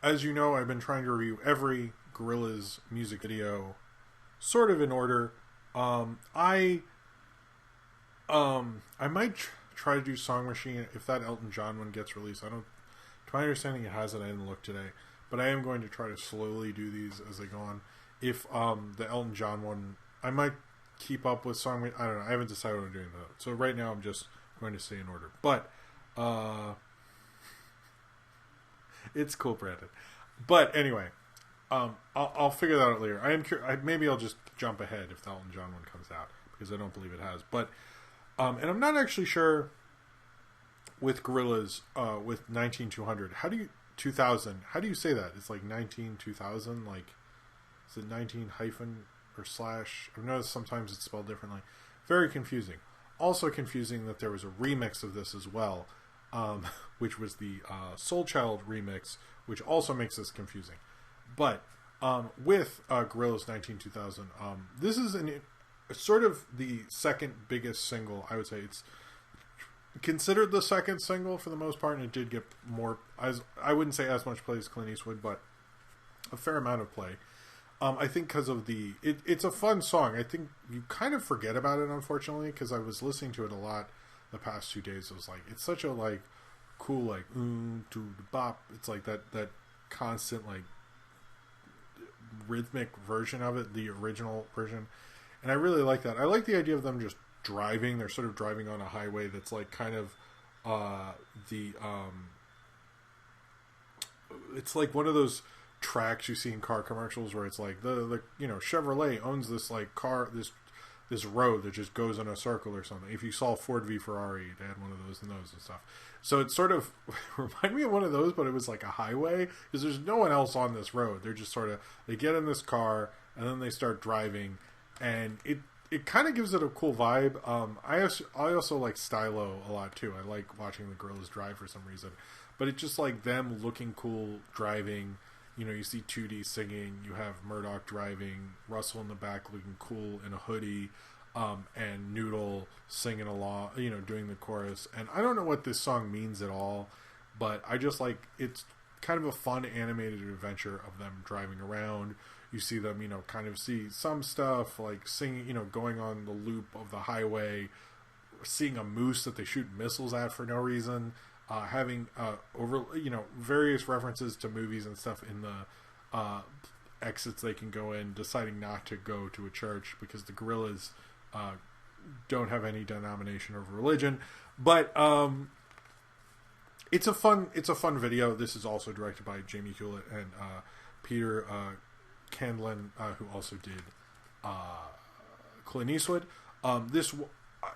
as you know, I've been trying to review every Gorillaz music video, sort of in order. I might try to do Song Machine if that Elton John one gets released. To my understanding, it hasn't. I didn't look today, but I am going to try to slowly do these as they go on. If the Elton John one, I might keep up with Song Machine. I don't know. I haven't decided what I'm doing though. So right now, I'm just going to stay in order. But it's cool, Brandon. But anyway, I'll figure that out later. I am curious. Maybe I'll just jump ahead if the Elton John one comes out because I don't believe it has. But and I'm not actually sure with Gorillaz with 19200. How do you 2000? How do you say that? It's like 19-2000. Like is it 19 hyphen or slash? I've noticed sometimes it's spelled differently. Very confusing. Also confusing that there was a remix of this as well, which was the Soul Child remix, which also makes this confusing. But with Gorillaz 19-2000, this is sort of the second biggest single. I would say it's considered the second single for the most part, and it did get more, I wouldn't say as much play as Clint Eastwood, but a fair amount of play. I think because of it's a fun song. I think you kind of forget about it, unfortunately, because I was listening to it a lot the past 2 days. It was like, it's such a like cool like to bop. It's like that constant like rhythmic version of it, the original version, and I really like that. I like the idea of them just driving. They're sort of driving on a highway that's like kind of it's like one of those tracks you see in car commercials where it's like the Chevrolet owns this like car, this road that just goes in a circle or something. If you saw Ford v Ferrari, they had one of those and stuff. So it sort of reminded me of one of those, but it was like a highway because there's no one else on this road. They're just sort of, they get in this car and then they start driving, and it kind of gives it a cool vibe. I also like stylo a lot too. I like watching the Gorillaz drive for some reason, but it's just like them looking cool driving. You know, you see 2D singing, you have Murdoch driving, Russell in the back looking cool in a hoodie, and Noodle singing along, doing the chorus. And I don't know what this song means at all, but I just like, it's kind of a fun animated adventure of them driving around. You see them, kind of see some stuff like singing, going on the loop of the highway, seeing a moose that they shoot missiles at for no reason. Having various references to movies and stuff in the exits they can go in, deciding not to go to a church because the Gorillaz don't have any denomination of religion. But it's a fun video. This is also directed by Jamie Hewlett and Peter Candlin, who also did Clint Eastwood.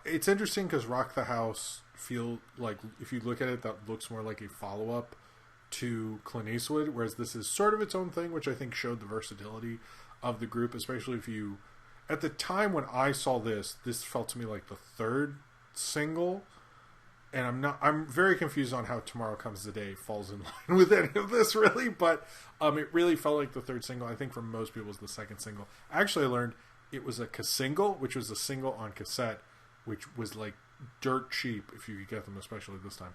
It's interesting because Rock the House feel like, if you look at it, that looks more like a follow-up to Clint Eastwood, whereas this is sort of its own thing, which I think showed the versatility of the group, especially if you, at the time when I saw this felt to me like the third single, and I'm very confused on how Tomorrow Comes the Day falls in line with any of this, really, but it really felt like the third single. I think for most people it was the second single. Actually, I learned it was a single, which was a single on cassette, which was like dirt cheap if you could get them, especially this time.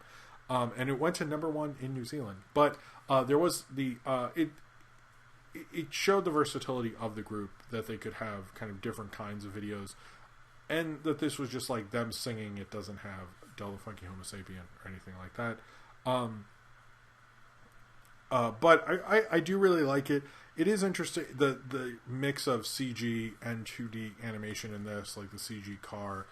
And it went to #1 in New Zealand. But there was it showed the versatility of the group, that they could have kind of different kinds of videos, and that this was just like them singing. It doesn't have Del the Funky Homo Sapien or anything like that. But I do really like it. It is interesting, the mix of CG and 2D animation in this, like the CG car.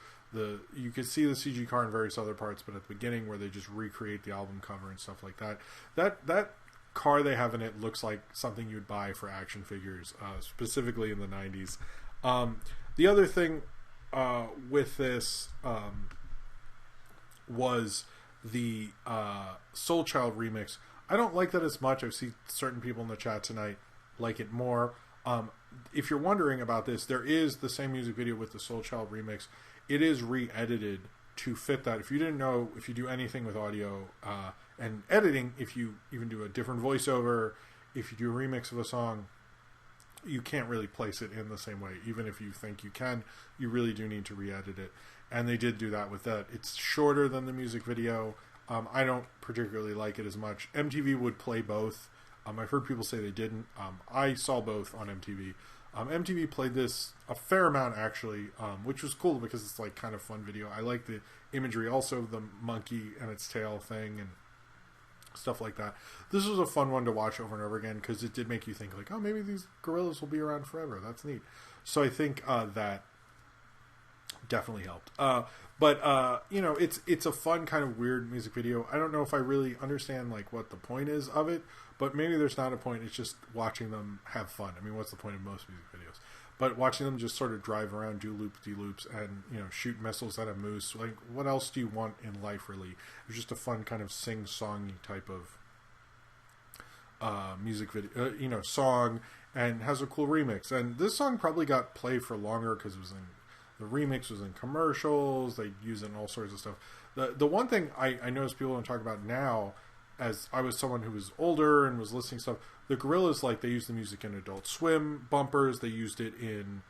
You could see the CG car in various other parts, but at the beginning where they just recreate the album cover and stuff like that, that car they have in it looks like something you'd buy for action figures, specifically in the 90s. The other thing with this was the Soul Child remix. I don't like that as much. I've seen certain people in the chat tonight like it more. If you're wondering about this, there is the same music video with the Soul Child remix. It is re-edited to fit that. If you didn't know, if you do anything with audio and editing, if you even do a different voiceover, if you do a remix of a song, you can't really place it in the same way. Even if you think you can, you really do need to re-edit it. And they did do that with that. It's shorter than the music video. I don't particularly like it as much. MTV would play both. I've heard people say they didn't. I saw both on MTV. MTV played this a fair amount, actually, which was cool because it's like kind of fun video. I like the imagery, also the monkey and its tail thing and stuff like that. This was a fun one to watch over and over again because it did make you think like, oh, maybe these Gorillaz will be around forever. That's neat. So I think that definitely helped. But you know, it's a fun kind of weird music video. I don't know if I really understand like what the point is of it, but maybe there's not a point. It's just watching them have fun. I mean, what's the point of most music videos? But watching them just sort of drive around, do loop-de-loops, and, you know, shoot missiles at a moose. Like, what else do you want in life, really? It's just a fun kind of sing-songy type of music video, you know, song, and has a cool remix. And this song probably got played for longer because it was in the remix was in commercials. They use it in all sorts of stuff. The one thing I noticed people don't talk about now, as I was someone who was older and was listening to stuff, the Gorillaz, like, they used the music in Adult Swim bumpers. They used it in,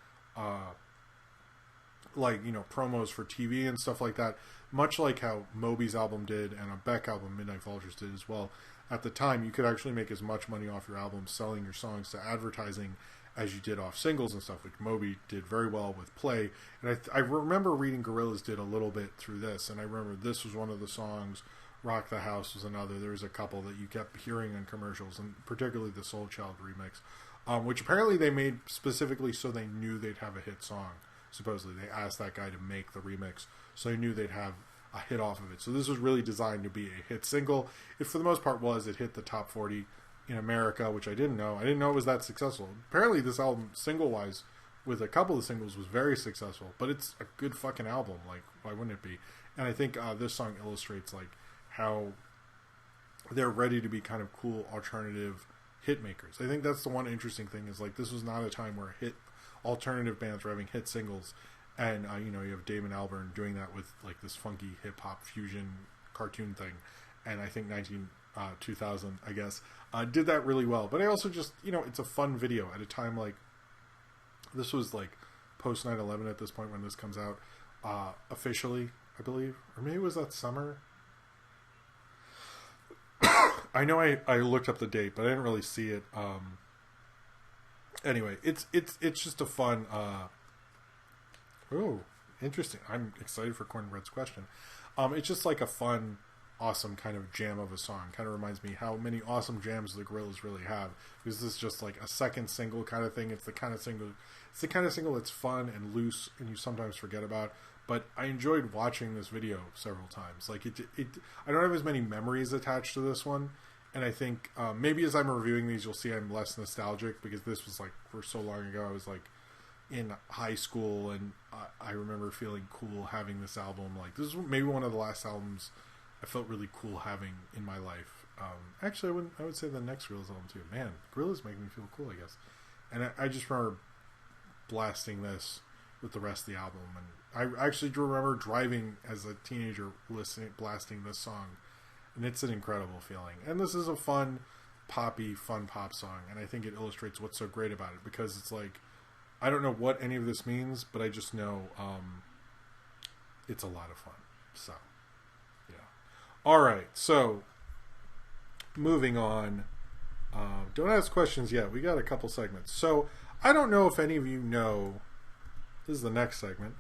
like, you know, promos for TV and stuff like that. Much like how Moby's album did and a Beck album, Midnight Vultures, did as well. At the time, you could actually make as much money off your album selling your songs to advertising as you did off singles and stuff, which Moby did very well with Play. And I remember reading Gorillaz did a little bit through this, and I remember this was one of the songs. Rock the House was another. There was a couple that you kept hearing in commercials, and particularly the Soul Child remix, which apparently they made specifically so they knew they'd have a hit song. Supposedly, they asked that guy to make the remix, so they knew they'd have a hit off of it. So this was really designed to be a hit single. It, for the most part, was. It hit the top 40 in America, which I didn't know. I didn't know it was that successful. Apparently, this album, single-wise, with a couple of singles, was very successful. But it's a good fucking album. Like, why wouldn't it be? And I think this song illustrates, like, how they're ready to be kind of cool alternative hit makers. I think that's the one interesting thing is, like, this was not a time where alternative bands were having hit singles, and you know, you have Damon Albarn doing that with like this funky hip hop fusion cartoon thing, and I think 2000, I guess, did that really well. But I also just, you know, it's a fun video at a time like this was like post 9/11 at this point when this comes out officially, I believe, or maybe it was that summer. I know I looked up the date, but I didn't really see it. Anyway, it's just a fun. Oh, interesting. I'm excited for Cornbread's question. It's just like a fun, awesome kind of jam of a song. Kind of reminds me how many awesome jams the Gorillaz really have. Because this is just like a second single kind of thing. It's the kind of single that's fun and loose, and you sometimes forget about. But I enjoyed watching this video several times. Like I don't have as many memories attached to this one, and I think maybe as I'm reviewing these, you'll see I'm less nostalgic because this was like for so long ago. I was like in high school, and I remember feeling cool having this album. Like, this is maybe one of the last albums I felt really cool having in my life. Actually, I would say the next Gorillaz album too. Man, Gorillaz make me feel cool, I guess. And I just remember blasting this with the rest of the album, and I actually do remember driving as a teenager blasting this song, and it's an incredible feeling. And this is a fun pop song, and I think it illustrates what's so great about it, because it's like, I don't know what any of this means, but I just know it's a lot of fun. So, yeah. All right, so moving on. Don't ask questions yet. We got a couple segments. So, I don't know if any of you know. This is the next segment.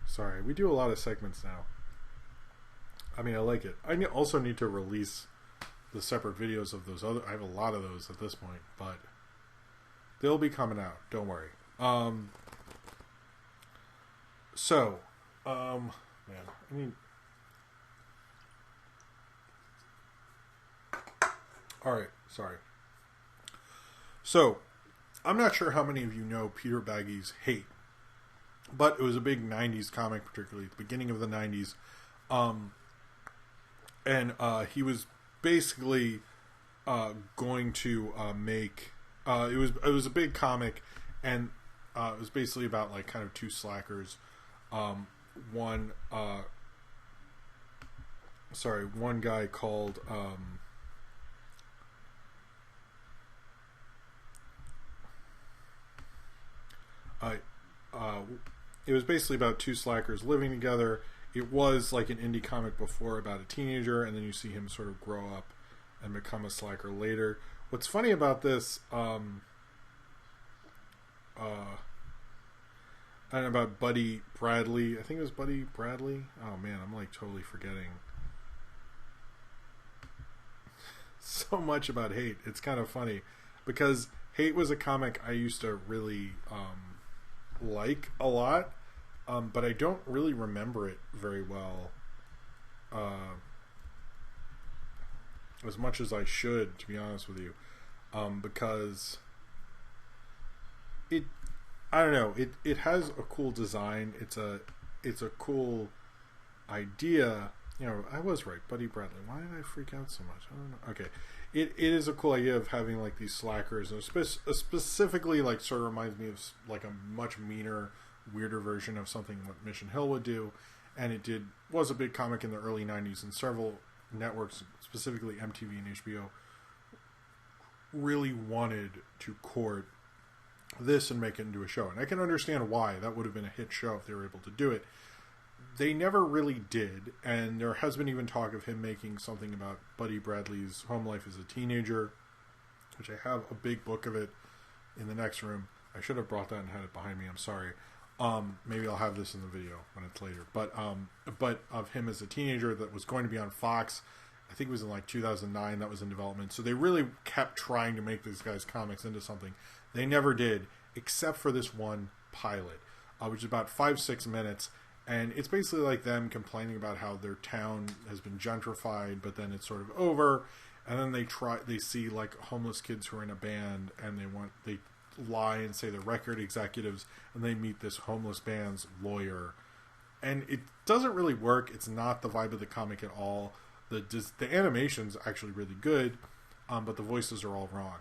Sorry, we do a lot of segments now. I mean, I like it. I also need to release the separate videos of those other. I have a lot of those at this point, but they'll be coming out. Don't worry. Man, All right, sorry. So, I'm not sure how many of you know Peter Baggy's Hate, but it was a big 90s comic, particularly at the beginning of the 90s. And he was basically going to make... it was a big comic, and it was basically about like kind of two slackers. One guy called... it was basically about two slackers living together. It was like an indie comic before about a teenager, and then you see him sort of grow up and become a slacker later. What's funny about this, and about Buddy Bradley, I think it was Buddy Bradley. Oh man, I'm like totally forgetting so much about Hate. It's kind of funny because Hate was a comic I used to really like a lot, but I don't really remember it very well, as much as I should, to be honest with you, because I don't know, it has a cool design. It's a cool idea. You know, I was right, Buddy Bradley. Why did I freak out so much? I don't know. Okay, it is a cool idea of having like these slackers, and specifically like sort of reminds me of like a much meaner, weirder version of something what Mission Hill would do. And was a big comic in the early 90s, and several networks, specifically MTV and HBO, really wanted to court this and make it into a show. And I can understand why. That would have been a hit show if they were able to do it. They never really did, and there has been even talk of him making something about Buddy Bradley's home life as a teenager, which I have a big book of it in the next room. I should have brought that and had it behind me. I'm sorry. Maybe I'll have this in the video when it's later. But of him as a teenager that was going to be on Fox. I think it was in like 2009 that was in development. So they really kept trying to make these guys' comics into something. They never did, except for this one pilot, which is about 5-6 minutes. And it's basically like them complaining about how their town has been gentrified, but then it's sort of over. And then they see like homeless kids who are in a band, and they lie and say they're record executives, and they meet this homeless band's lawyer. And it doesn't really work. It's not the vibe of the comic at all. The animation's actually really good, but the voices are all wrong.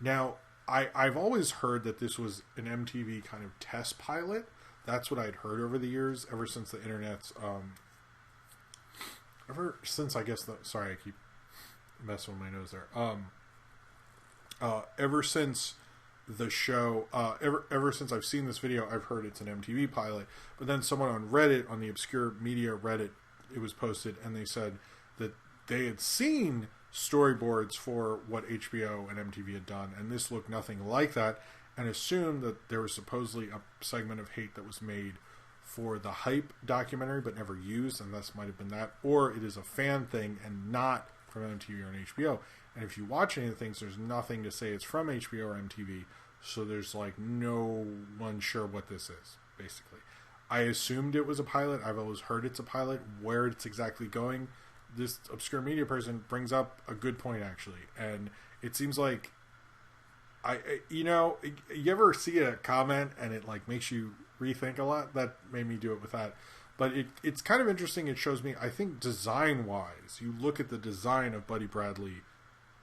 Now, I've always heard that this was an MTV kind of test pilot. That's what I'd heard over the years, ever since the internet's, I keep messing with my nose there. Ever since the show, ever since I've seen this video, I've heard it's an MTV pilot. But then someone on Reddit, on the Obscure Media Reddit, it was posted, and they said that they had seen storyboards for what HBO and MTV had done, and this looked nothing like that, and assumed that there was supposedly a segment of Hate that was made for the Hype documentary but never used, and this might have been that, or it is a fan thing and not from MTV or HBO. And if you watch any of the things, there's nothing to say it's from HBO or MTV, so there's like no one sure what this is, basically. I assumed it was a pilot. I've always heard it's a pilot. Where it's exactly going, this Obscure Media person brings up a good point, actually. And it seems like, you ever see a comment and it like makes you rethink a lot? That made me do it with that. But it's kind of interesting. It shows me, I think, design-wise, you look at the design of Buddy Bradley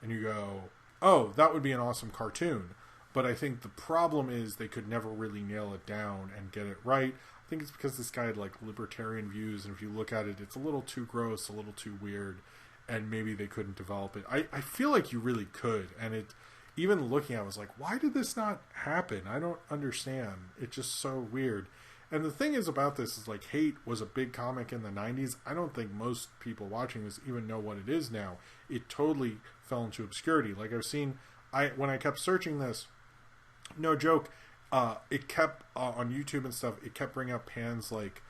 and you go, oh, that would be an awesome cartoon. But I think the problem is they could never really nail it down and get it right. I think it's because this guy had like libertarian views, and if you look at it, it's a little too gross, a little too weird, and maybe they couldn't develop it. I feel like you really could, and even looking at it, I was like, why did this not happen? I don't understand. It's just so weird. And the thing is about this is like Hate was a big comic in the 90s. I don't think most people watching this even know what it is now. It totally fell into obscurity. Like I've seen, when I kept searching this, no joke, it kept on YouTube and stuff, it kept bringing up Pan's like,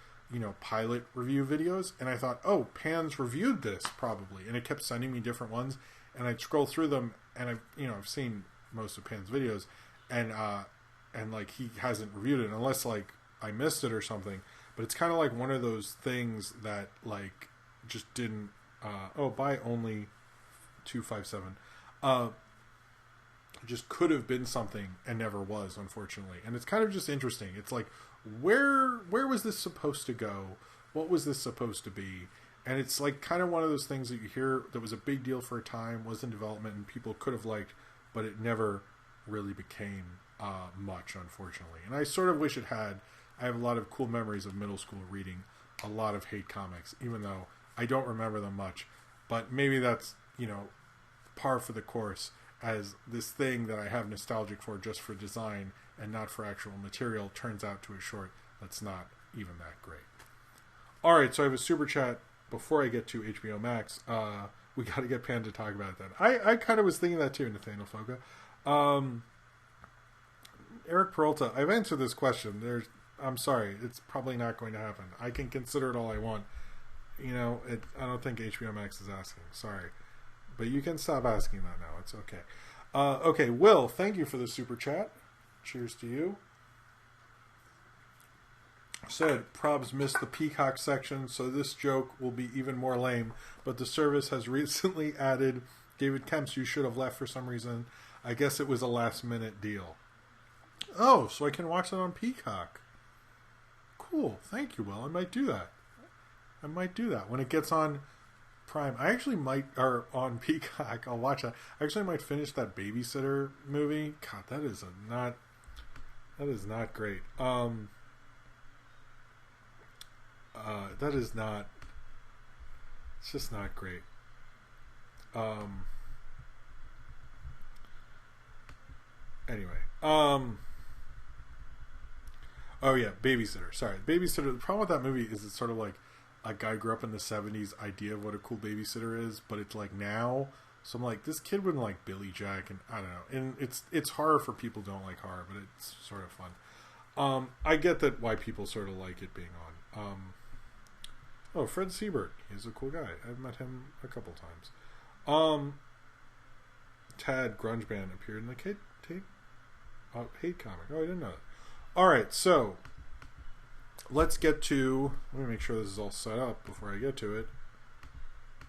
pilot review videos, and I thought, oh, Pan's reviewed this probably, and it kept sending me different ones, and I'd scroll through them, and I've seen most of Pan's videos, and like he hasn't reviewed it unless like I missed it or something. But it's kind of like one of those things that like just didn't buy only 257. just could have been something and never was, unfortunately. And it's kind of just interesting. It's like, where was this supposed to go? What was this supposed to be? And it's like kind of one of those things that you hear that was a big deal for a time, was in development, and people could have liked, but it never really became much, unfortunately. And I sort of wish it had. I have a lot of cool memories of middle school reading a lot of hate comics, even though I don't remember them much. But maybe that's, par for the course, as this thing that I have nostalgic for just for design and not for actual material turns out to a short that's not even that great. Alright, so I have a super chat before I get to HBO Max. We got to get Pan to talk about it then. I kind of was thinking that too, Nathaniel Foga. Eric Peralta, I've answered this question. I'm sorry, it's probably not going to happen. I can consider it all I want. I don't think HBO Max is asking. Sorry. But you can stop asking that now. It's okay. Okay, Will, thank you for the super chat. Cheers to you. Said, Probs missed the Peacock section, so this joke will be even more lame. But the service has recently added David Kemp's You Should Have Left for some reason. I guess it was a last-minute deal. Oh, so I can watch it on Peacock. Cool. Thank you, Will. I might do that. When it gets on Prime. I actually might, or on Peacock, I'll watch that. I actually might finish that Babysitter movie. God, that is not great. It's just not great. Anyway. Oh yeah, Babysitter. Sorry. Babysitter, the problem with that movie is it's sort of like a guy grew up in the 70s idea of what a cool babysitter is, but it's like now. So I'm like, this kid wouldn't like Billy Jack, and I don't know. And it's horror for people who don't like horror, but it's sort of fun. I get that why people sort of like it being on. Oh, Fred Siebert. He's a cool guy. I've met him a couple times. Tad Grunge Band appeared in the hate comic. Oh, I didn't know that. Alright, so let's get to... Let me make sure this is all set up before I get to it.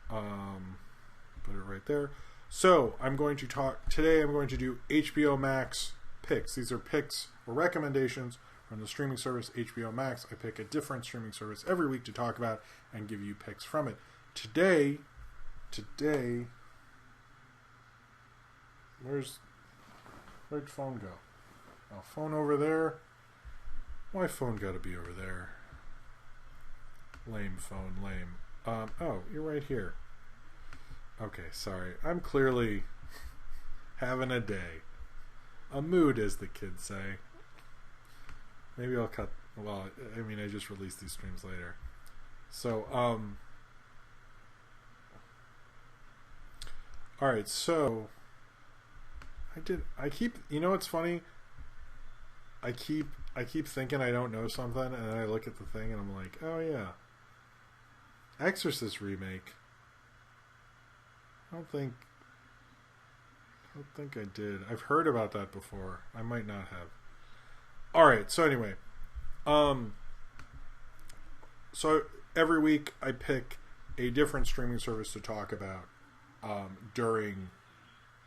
Put it right there. So, I'm going to talk... Today I'm going to do HBO Max Picks. These are picks or recommendations from the streaming service HBO Max. I pick a different streaming service every week to talk about and give you picks from it. Today... Where'd phone go? Oh, phone over there. My phone got to be over there. Lame phone, lame. Oh, you're right here. Okay, sorry. I'm clearly having a day. A mood, as the kids say. Maybe I'll cut... Well, I mean, I just released these streams later. So, alright, so... I keep... You know what's funny? I keep thinking I don't know something, and then I look at the thing and I'm like, oh yeah. Exorcist remake. I don't think I did. I've heard about that before. I might not have. Alright, so anyway. So every week I pick a different streaming service to talk about during...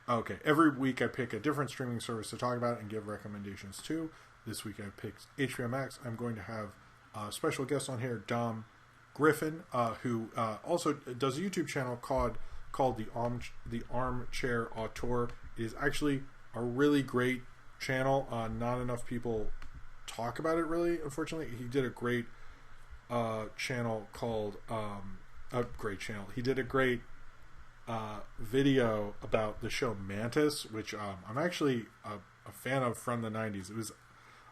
Okay, every week I pick a different streaming service to talk about and give recommendations to. This week I picked HBO Max. I'm going to have a special guest on here, Dom Griffin, who also does a YouTube channel called the Armchair Auteur. It is actually a really great channel. Not enough people talk about it, really, unfortunately. He did a great channel called... a great channel. He did a great video about the show Mantis, which I'm actually a fan of from the 90s. It was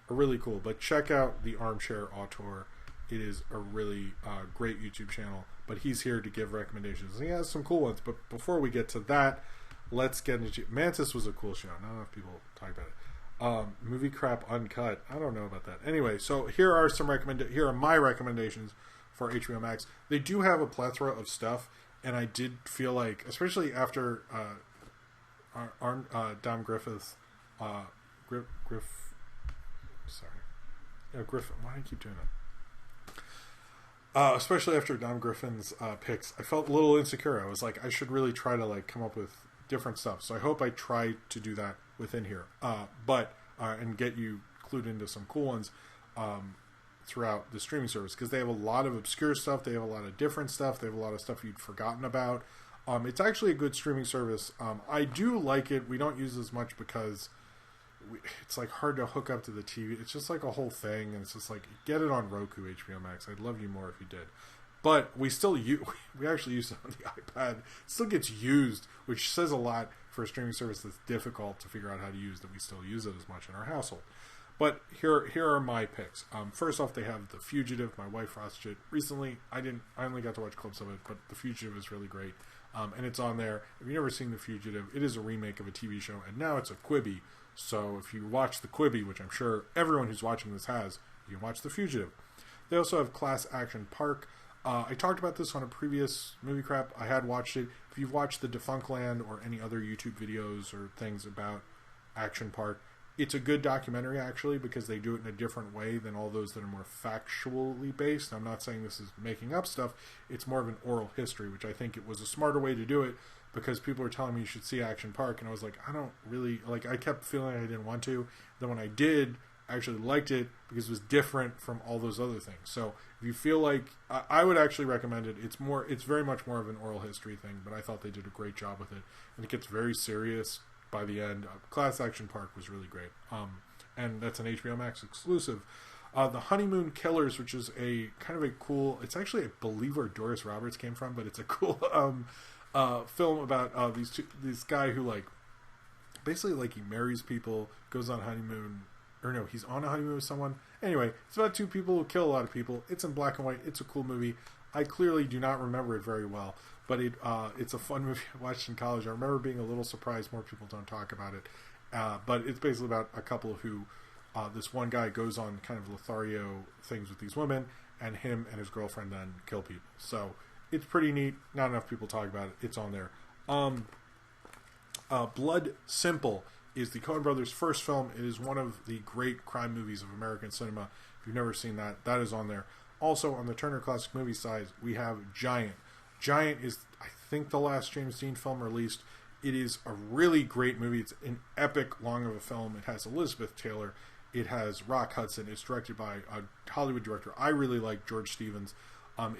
really cool, but check out the Armchair Auteur. It is a really great YouTube channel, but he's here to give recommendations. He has some cool ones, but before we get to that, let's get into... Mantis was a cool show. Not enough people talk about it. Movie Crap Uncut. I don't know about that. Anyway, so here are my recommendations for HBO Max. They do have a plethora of stuff, and I did feel like, especially after Dom Griffith's Griffin. Why do I keep doing that? Especially after Dom Griffin's picks, I felt a little insecure. I was like, I should really try to like come up with different stuff. So I hope I try to do that within here, and get you clued into some cool ones throughout the streaming service, because they have a lot of obscure stuff, they have a lot of different stuff, they have a lot of stuff you'd forgotten about. It's actually a good streaming service. I do like it. We don't use it as much because it's like hard to hook up to the TV. It's just like a whole thing, and it's just like, get it on Roku, HBO Max. I'd love you more if you did. But we actually use it on the iPad. It still gets used, which says a lot for a streaming service that's difficult to figure out how to use, that we still use it as much in our household. But here are my picks. First off, they have The Fugitive. My wife watched it recently. I only got to watch clips of it, but The Fugitive is really great. And it's on there. If you've never seen The Fugitive, it is a remake of a TV show, and now it's a Quibi. So if you watch the Quibi, which I'm sure everyone who's watching this has, you can watch The Fugitive. They also have Class Action Park. I talked about this on a previous movie crap. I had watched it. If you've watched the Defunctland or any other YouTube videos or things about Action Park, it's a good documentary, actually, because they do it in a different way than all those that are more factually based. I'm not saying this is making up stuff. It's more of an oral history, which I think it was a smarter way to do it, because people were telling me you should see Action Park, and I was like, I don't really, like, I kept feeling I didn't want to. Then when I did, I actually liked it because it was different from all those other things. So if you feel like, I would actually recommend it. It's very much more of an oral history thing, but I thought they did a great job with it, and it gets very serious by the end. Class Action Park was really great, and that's an HBO Max exclusive. The Honeymoon Killers, which is a kind of a cool, it's actually, I believe, where Doris Roberts came from, but it's a cool film about this guy who, like, basically, like, he marries people, goes on honeymoon, or no, he's on a honeymoon with someone. Anyway, it's about two people who kill a lot of people. It's in black and white. It's a cool movie. I clearly do not remember it very well, but it's a fun movie I watched in college. I remember being a little surprised more people don't talk about it. But it's basically about a couple who, this one guy goes on kind of Lothario things with these women, and him and his girlfriend then kill people. So it's pretty neat. Not enough people talk about it. It's on there. Blood Simple is the Coen brothers' first film. It is one of the great crime movies of American cinema. If you've never seen that, that is on there. Also, on the Turner Classic Movie side, we have Giant. Giant is, I think, the last James Dean film released. It is a really great movie. It's an epic long of a film. It has Elizabeth Taylor. It has Rock Hudson. It's directed by a Hollywood director. I really like George Stevens.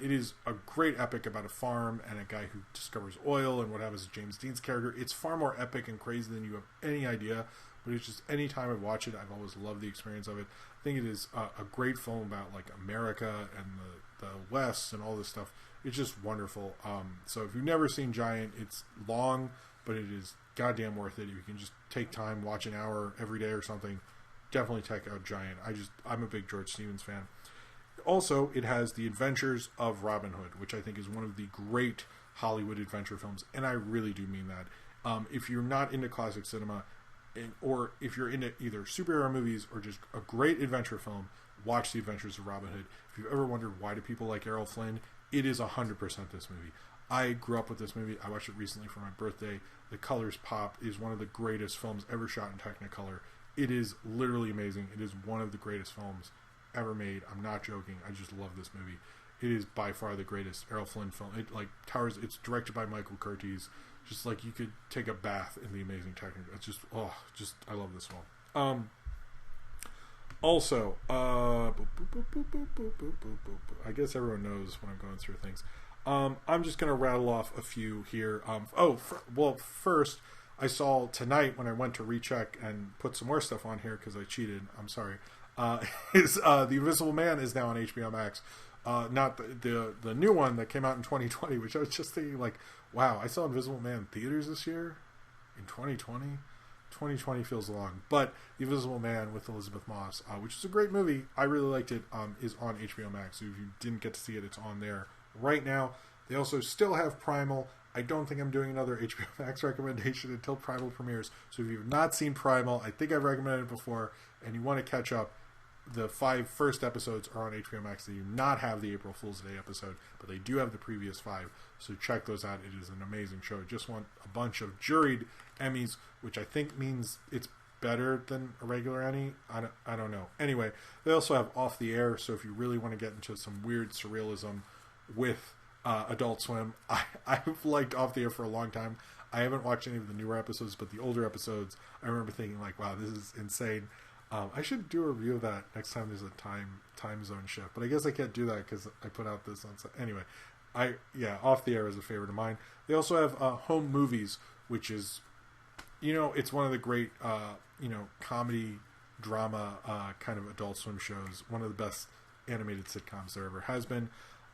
It is a great epic about a farm and a guy who discovers oil and what happens to James Dean's character. It's far more epic and crazy than you have any idea, but it's just, any time I watch it, I've always loved the experience of it. I think it is a great film about, like, America and the West and all this stuff. It's just wonderful. So if you've never seen Giant, it's long, but it is goddamn worth it. If you can just take time, watch an hour every day or something, definitely check out Giant. I'm a big George Stevens fan. Also, it has The Adventures of Robin Hood, which I think is one of the great Hollywood adventure films, and I really do mean that. If you're not into classic cinema, or if you're into either superhero movies or just a great adventure film, watch The Adventures of Robin Hood. If you've ever wondered why do people like Errol Flynn, it is 100% this movie. I grew up with this movie. I watched it recently for my birthday. The colors pop. It is one of the greatest films ever shot in Technicolor. It is literally amazing. It is one of the greatest films ever made. I'm not joking. I just love this movie. It is by far the greatest Errol Flynn film. It, like, towers. It's directed by Michael Curtiz. Just like you could take a bath in the amazing Technicolor. It's just, I love this film. Also, I guess everyone knows when I'm going through things. I'm just going to rattle off a few here. First, I saw tonight when I went to recheck and put some more stuff on here because I cheated. I'm sorry. The Invisible Man is now on HBO Max. Not the new one that came out in 2020, which I was just thinking, like, wow, I saw Invisible Man in theaters this year in 2020. 2020 feels long, but The Invisible Man with Elizabeth Moss, which is a great movie. I really liked it. Is on HBO Max. So if you didn't get to see it, it's on there right now. They also still have Primal. I don't think I'm doing another HBO Max recommendation until Primal premieres. So if you've not seen Primal, I think I've recommended it before, and you want to catch up, the 5 first episodes are on HBO Max. They do not have the April Fool's Day episode, but they do have the previous 5. So check those out. It is an amazing show. It just won a bunch of juried Emmys, which I think means it's better than a regular Emmy. I don't know. Anyway, they also have Off the Air. So if you really want to get into some weird surrealism with Adult Swim. I've liked Off the Air for a long time. I haven't watched any of the newer episodes, but the older episodes, I remember thinking like, wow, this is insane. I should do a review of that next time there's a time zone shift, but I guess I can't do that because I put out this on anyway. Off the Air is a favorite of mine. They also have Home Movies, which is, it's one of the great comedy drama kind of Adult Swim shows. One of the best animated sitcoms there ever has been.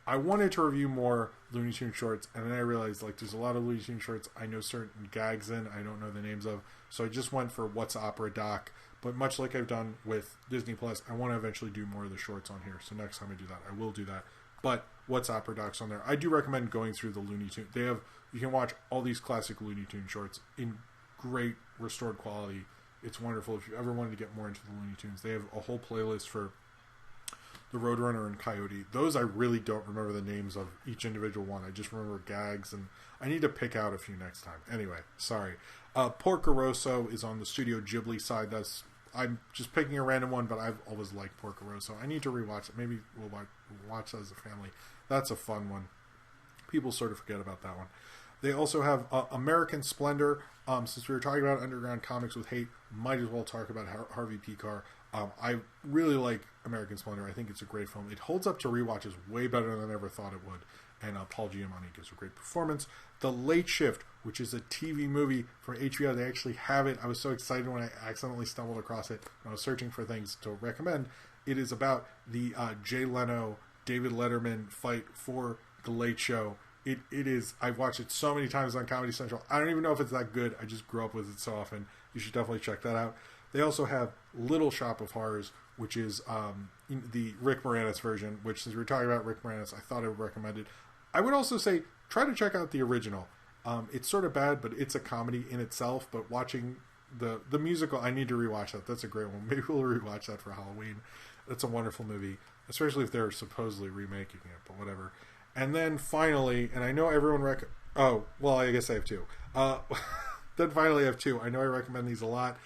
I wanted to review more Looney Tunes shorts, and then I realized like there's a lot of Looney Tunes shorts I know certain gags in, I don't know the names of, so I just went for What's Opera Doc. But much like I've done with Disney Plus, I want to eventually do more of the shorts on here. So next time I do that, I will do that. But What's Opera Doc's on there. I do recommend going through the Looney Tunes. You can watch all these classic Looney Tunes shorts in great restored quality. It's wonderful. If you ever wanted to get more into the Looney Tunes, they have a whole playlist for the Roadrunner and Coyote. Those I really don't remember the names of each individual one. I just remember gags, and I need to pick out a few next time. Anyway, sorry. Porco Rosso is on the Studio Ghibli side. I'm just picking a random one, but I've always liked Porco Rosso. I need to rewatch it. Maybe we'll watch that as a family. That's a fun one. People sort of forget about that one. They also have American Splendor. Since we were talking about underground comics with hate, might as well talk about Harvey Pekar. I really like American Splendor. I think it's a great film. It holds up to rewatches way better than I ever thought it would. And Paul Giamatti gives a great performance. The Late Shift, which is a TV movie from HBO. They actually have it. I was so excited when I accidentally stumbled across it when I was searching for things to recommend. It is about the Jay Leno, David Letterman fight for The Late Show. It is. I've watched it so many times on Comedy Central. I don't even know if it's that good. I just grew up with it so often. You should definitely check that out. They also have Little Shop of Horrors, which is the Rick Moranis version, which, since we were talking about Rick Moranis, I thought I would recommend it. I would also say try to check out the original. It's sort of bad, but it's a comedy in itself. But watching the musical, I need to rewatch that. That's a great one. Maybe we'll rewatch that for Halloween. That's a wonderful movie, especially if they're supposedly remaking it, but whatever. And then finally, and I know everyone oh, well, I guess I have two. Then finally I have two. I know I recommend these a lot.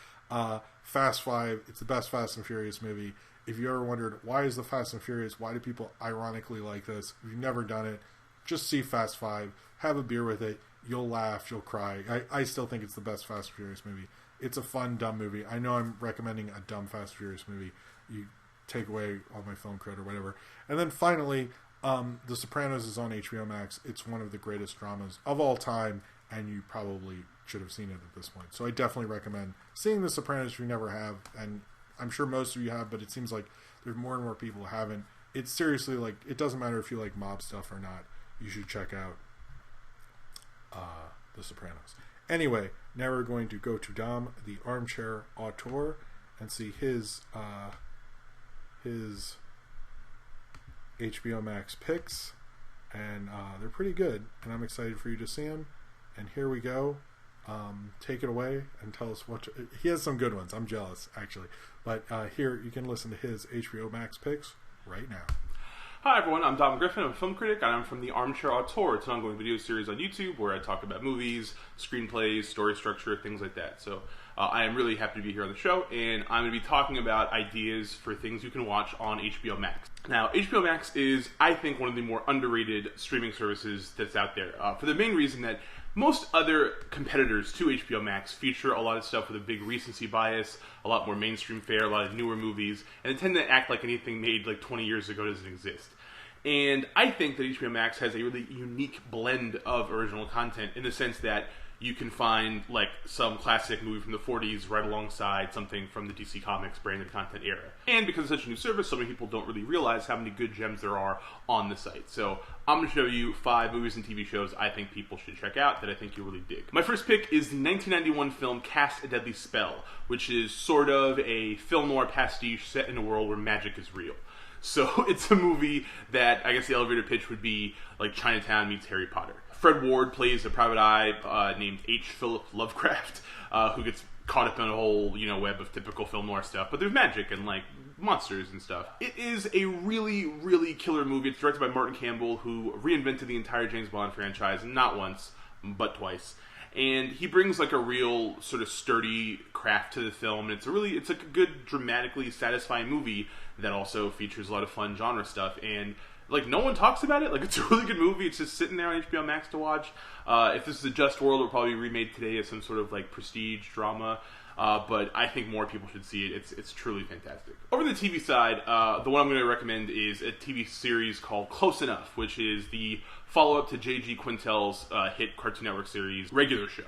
Fast 5, it's the best Fast and Furious movie. If you ever wondered, why is the Fast and Furious, why do people ironically like this? If you've never done it, just see Fast 5, have a beer with it, you'll laugh, you'll cry. I still think it's the best Fast and Furious movie. It's a fun, dumb movie. I know I'm recommending a dumb Fast and Furious movie. You take away all my film credit or whatever. And then finally, The Sopranos is on HBO Max. It's one of the greatest dramas of all time, and you probably should have seen it at this point. So I definitely recommend seeing The Sopranos if you never have, and I'm sure most of you have, but it seems like there's more and more people who haven't. It's seriously like, it doesn't matter if you like mob stuff or not. You should check out The Sopranos. Anyway, now we're going to go to Dom, the armchair auteur, and see his HBO Max picks, and they're pretty good, and I'm excited for you to see them. And here we go. Take it away and tell us he has some good ones. I'm jealous, actually, but here you can listen to his HBO Max picks right now. Hi everyone, I'm Dom Griffin, I'm a film critic, and I'm from the Armchair Auteur. It's an ongoing video series on YouTube where I talk about movies, screenplays, story structure, things like that. So I am really happy to be here on the show, and I'm going to be talking about ideas for things you can watch on HBO Max. Now, HBO Max is, I think, one of the more underrated streaming services that's out there, for the main reason that most other competitors to HBO Max feature a lot of stuff with a big recency bias, a lot more mainstream fare, a lot of newer movies, and they tend to act like anything made like 20 years ago doesn't exist. And I think that HBO Max has a really unique blend of original content in the sense that you can find like some classic movie from the 40s right alongside something from the DC Comics branded content era. And because it's such a new service, so many people don't really realize how many good gems there are on the site. So I'm going to show you 5 movies and TV shows I think people should check out that I think you'll really dig. My first pick is the 1991 film Cast a Deadly Spell, which is sort of a film noir pastiche set in a world where magic is real. So it's a movie that I guess the elevator pitch would be like Chinatown meets Harry Potter. Fred Ward plays a private eye named H. Philip Lovecraft, who gets caught up in a whole, web of typical film noir stuff. But there's magic and, like, monsters and stuff. It is a really, really killer movie. It's directed by Martin Campbell, who reinvented the entire James Bond franchise, not once, but twice. And he brings, like, a real sort of sturdy craft to the film. And it's like a good, dramatically satisfying movie that also features a lot of fun genre stuff. And like no one talks about it. Like it's a really good movie. It's just sitting there on HBO Max to watch. If this is a Just World, it'll probably be remade today as some sort of like prestige drama. But I think more people should see it. It's truly fantastic. Over the TV side, the one I'm going to recommend is a TV series called Close Enough, which is the follow-up to J.G. Quintel's hit Cartoon Network series Regular Show.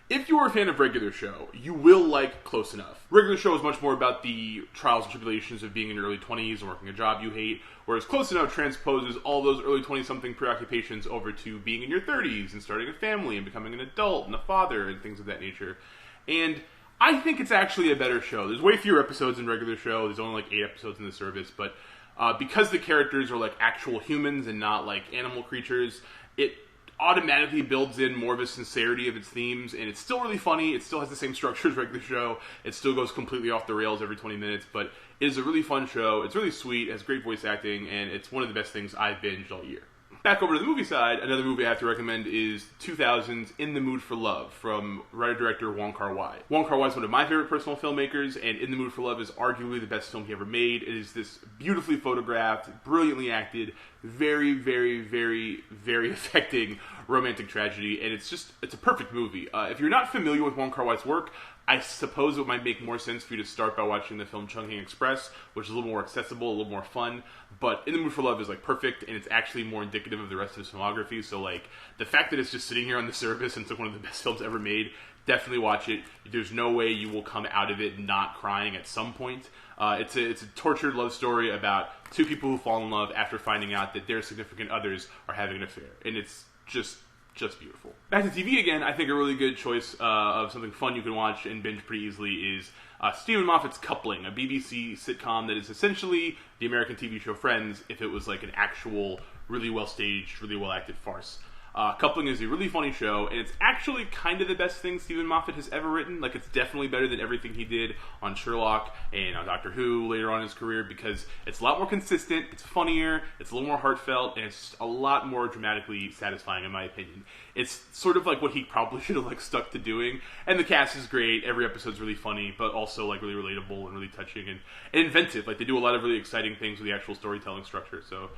If you are a fan of Regular Show, you will like Close Enough. Regular Show is much more about the trials and tribulations of being in your early 20s and working a job you hate, whereas Close Enough transposes all those early 20-something preoccupations over to being in your 30s and starting a family and becoming an adult and a father and things of that nature. And I think it's actually a better show. There's way fewer episodes in Regular Show. There's only like 8 episodes in the service, but because the characters are like actual humans and not like animal creatures, it automatically builds in more of a sincerity of its themes, and it's still really funny. It still has the same structure as Regular Show. It still goes completely off the rails every 20 minutes, but it is a really fun show. It's really sweet, it has great voice acting, and it's one of the best things I've binged all year. Back over to the movie side, another movie I have to recommend is 2000's In the Mood for Love from writer-director Wong Kar-wai. Wong Kar-wai is one of my favorite personal filmmakers, and In the Mood for Love is arguably the best film he ever made. It is this beautifully photographed, brilliantly acted, very, very, very, very affecting romantic tragedy, and it's a perfect movie. If you're not familiar with Wong Kar-wai's work, I suppose it might make more sense for you to start by watching the film Chungking Express, which is a little more accessible, a little more fun, but In the Mood for Love is like perfect, and it's actually more indicative of the rest of his filmography, so like the fact that it's just sitting here on the service and it's like one of the best films ever made, definitely watch it. There's no way you will come out of it not crying at some point. It's a tortured love story about two people who fall in love after finding out that their significant others are having an affair, and it's just beautiful. Back to TV again, I think a really good choice of something fun you can watch and binge pretty easily is Stephen Moffat's Coupling, a BBC sitcom that is essentially the American TV show Friends if it was like an actual, really well-staged, really well-acted farce. Coupling is a really funny show, and it's actually kind of the best thing Stephen Moffat has ever written. Like, it's definitely better than everything he did on Sherlock and on Doctor Who later on in his career, because it's a lot more consistent, it's funnier, it's a little more heartfelt, and it's a lot more dramatically satisfying, in my opinion. It's sort of like what he probably should have like stuck to doing, and the cast is great, every episode's really funny, but also like really relatable and really touching and inventive. Like, they do a lot of really exciting things with the actual storytelling structure, so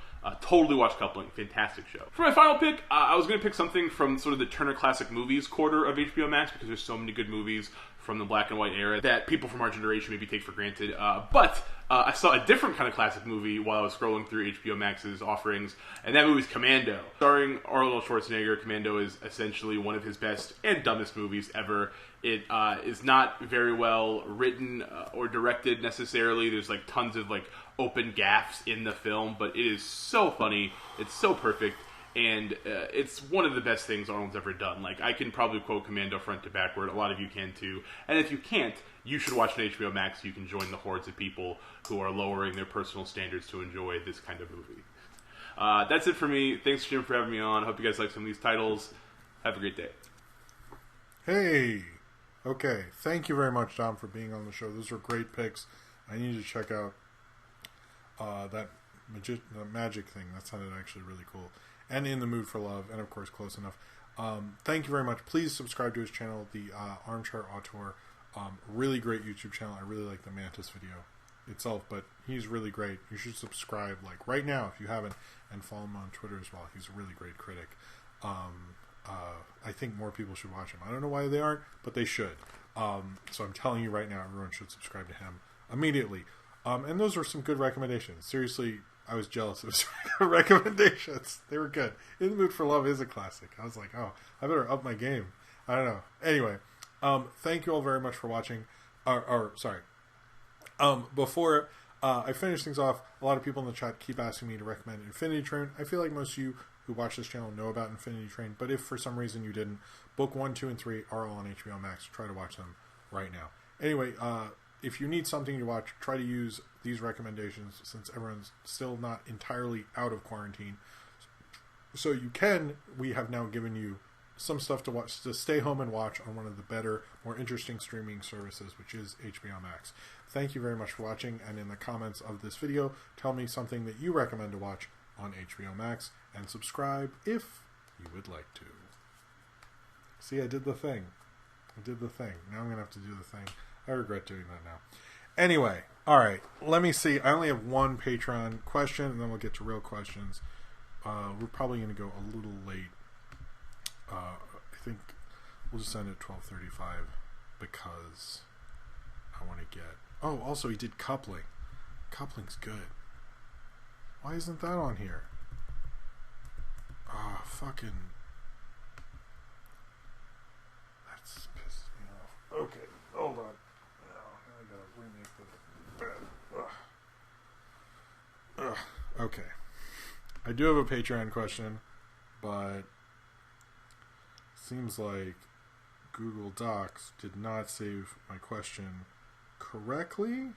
totally watch Coupling. Fantastic show. For my final pick, I was going to pick something from sort of the Turner Classic Movies quarter of HBO Max, because there's so many good movies from the black and white era that people from our generation maybe take for granted. But I saw a different kind of classic movie while I was scrolling through HBO Max's offerings, and that movie's Commando. Starring Arnold Schwarzenegger, Commando is essentially one of his best and dumbest movies ever. It is not very well written or directed necessarily. There's like tons of like open gaffes in the film, but it is so funny. It's so perfect. And it's one of the best things Arnold's ever done. Like, I can probably quote Commando front to backward. A lot of you can too. And if you can't, you should watch an HBO Max so you can join the hordes of people who are lowering their personal standards to enjoy this kind of movie. That's it for me. Thanks, Jim, for having me on. I hope you guys like some of these titles. Have a great day. Hey! Okay, thank you very much, Dom, for being on the show. Those were great picks. I need to check out that magic thing. That sounded actually really cool. And In the Mood for Love, and of course Close Enough. Thank you very much. Please subscribe to his channel, the Armchair Auteur. Really great YouTube channel. I really like the Mantis video itself, but he's really great. You should subscribe like right now if you haven't, and follow him on Twitter as well. He's a really great critic. I think more people should watch him. I don't know why they aren't, but they should. So I'm telling you right now, everyone should subscribe to him immediately. And those were some good recommendations. Seriously, I was jealous of his recommendations. They were good. In the Mood for Love is a classic. I was like, oh, I better up my game. I don't know. Anyway, thank you all very much for watching. Before I finish things off, a lot of people in the chat keep asking me to recommend Infinity Train. I feel like most of you who watch this channel know about Infinity Train, but if for some reason you didn't, Book 1, 2, and 3 are all on HBO Max. Try to watch them right now. Anyway, if you need something to watch, try to use these recommendations since everyone's still not entirely out of quarantine. So we have now given you some stuff to watch, to stay home and watch on one of the better, more interesting streaming services, which is HBO Max. Thank you very much for watching, and in the comments of this video, tell me something that you recommend to watch on HBO Max, and subscribe if you would like to. See, I did the thing. Now I'm going to have to do the thing. I regret doing that now. Anyway, all right. Let me see. I only have one Patreon question, and then we'll get to real questions. We're probably going to go a little late. I think we'll just end at 12:35 because I want to get. Oh, also he did coupling. Coupling's good. Why isn't that on here? Ah, fucking. That's pissed me off. Okay, hold on. Now I gotta remake the. Ugh. Okay. I do have a Patreon question, but seems like Google Docs did not save my question correctly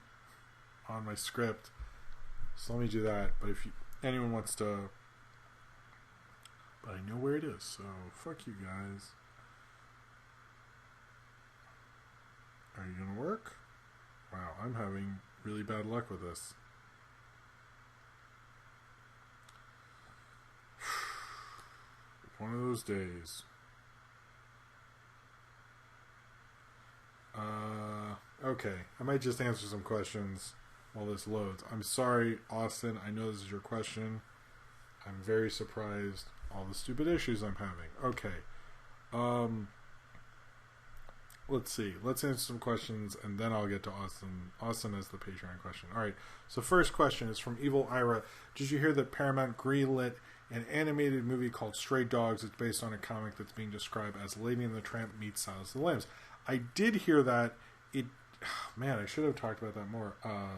on my script. So let me do that. But if anyone wants to, but I know where it is, so fuck you guys. Are you gonna work? Wow, I'm having really bad luck with this. One of those days. Okay. I might just answer some questions while this loads. I'm sorry, Austin. I know this is your question. I'm very surprised. All the stupid issues I'm having. Okay. Let's see. Let's answer some questions, and then I'll get to Austin. Austin has the Patreon question. All right. So first question is from Evil Ira. Did you hear that Paramount greenlit an animated movie called Stray Dogs? It's based on a comic that's being described as Lady and the Tramp meets Silence of the Lambs. I did hear that. Man, I should have talked about that more. I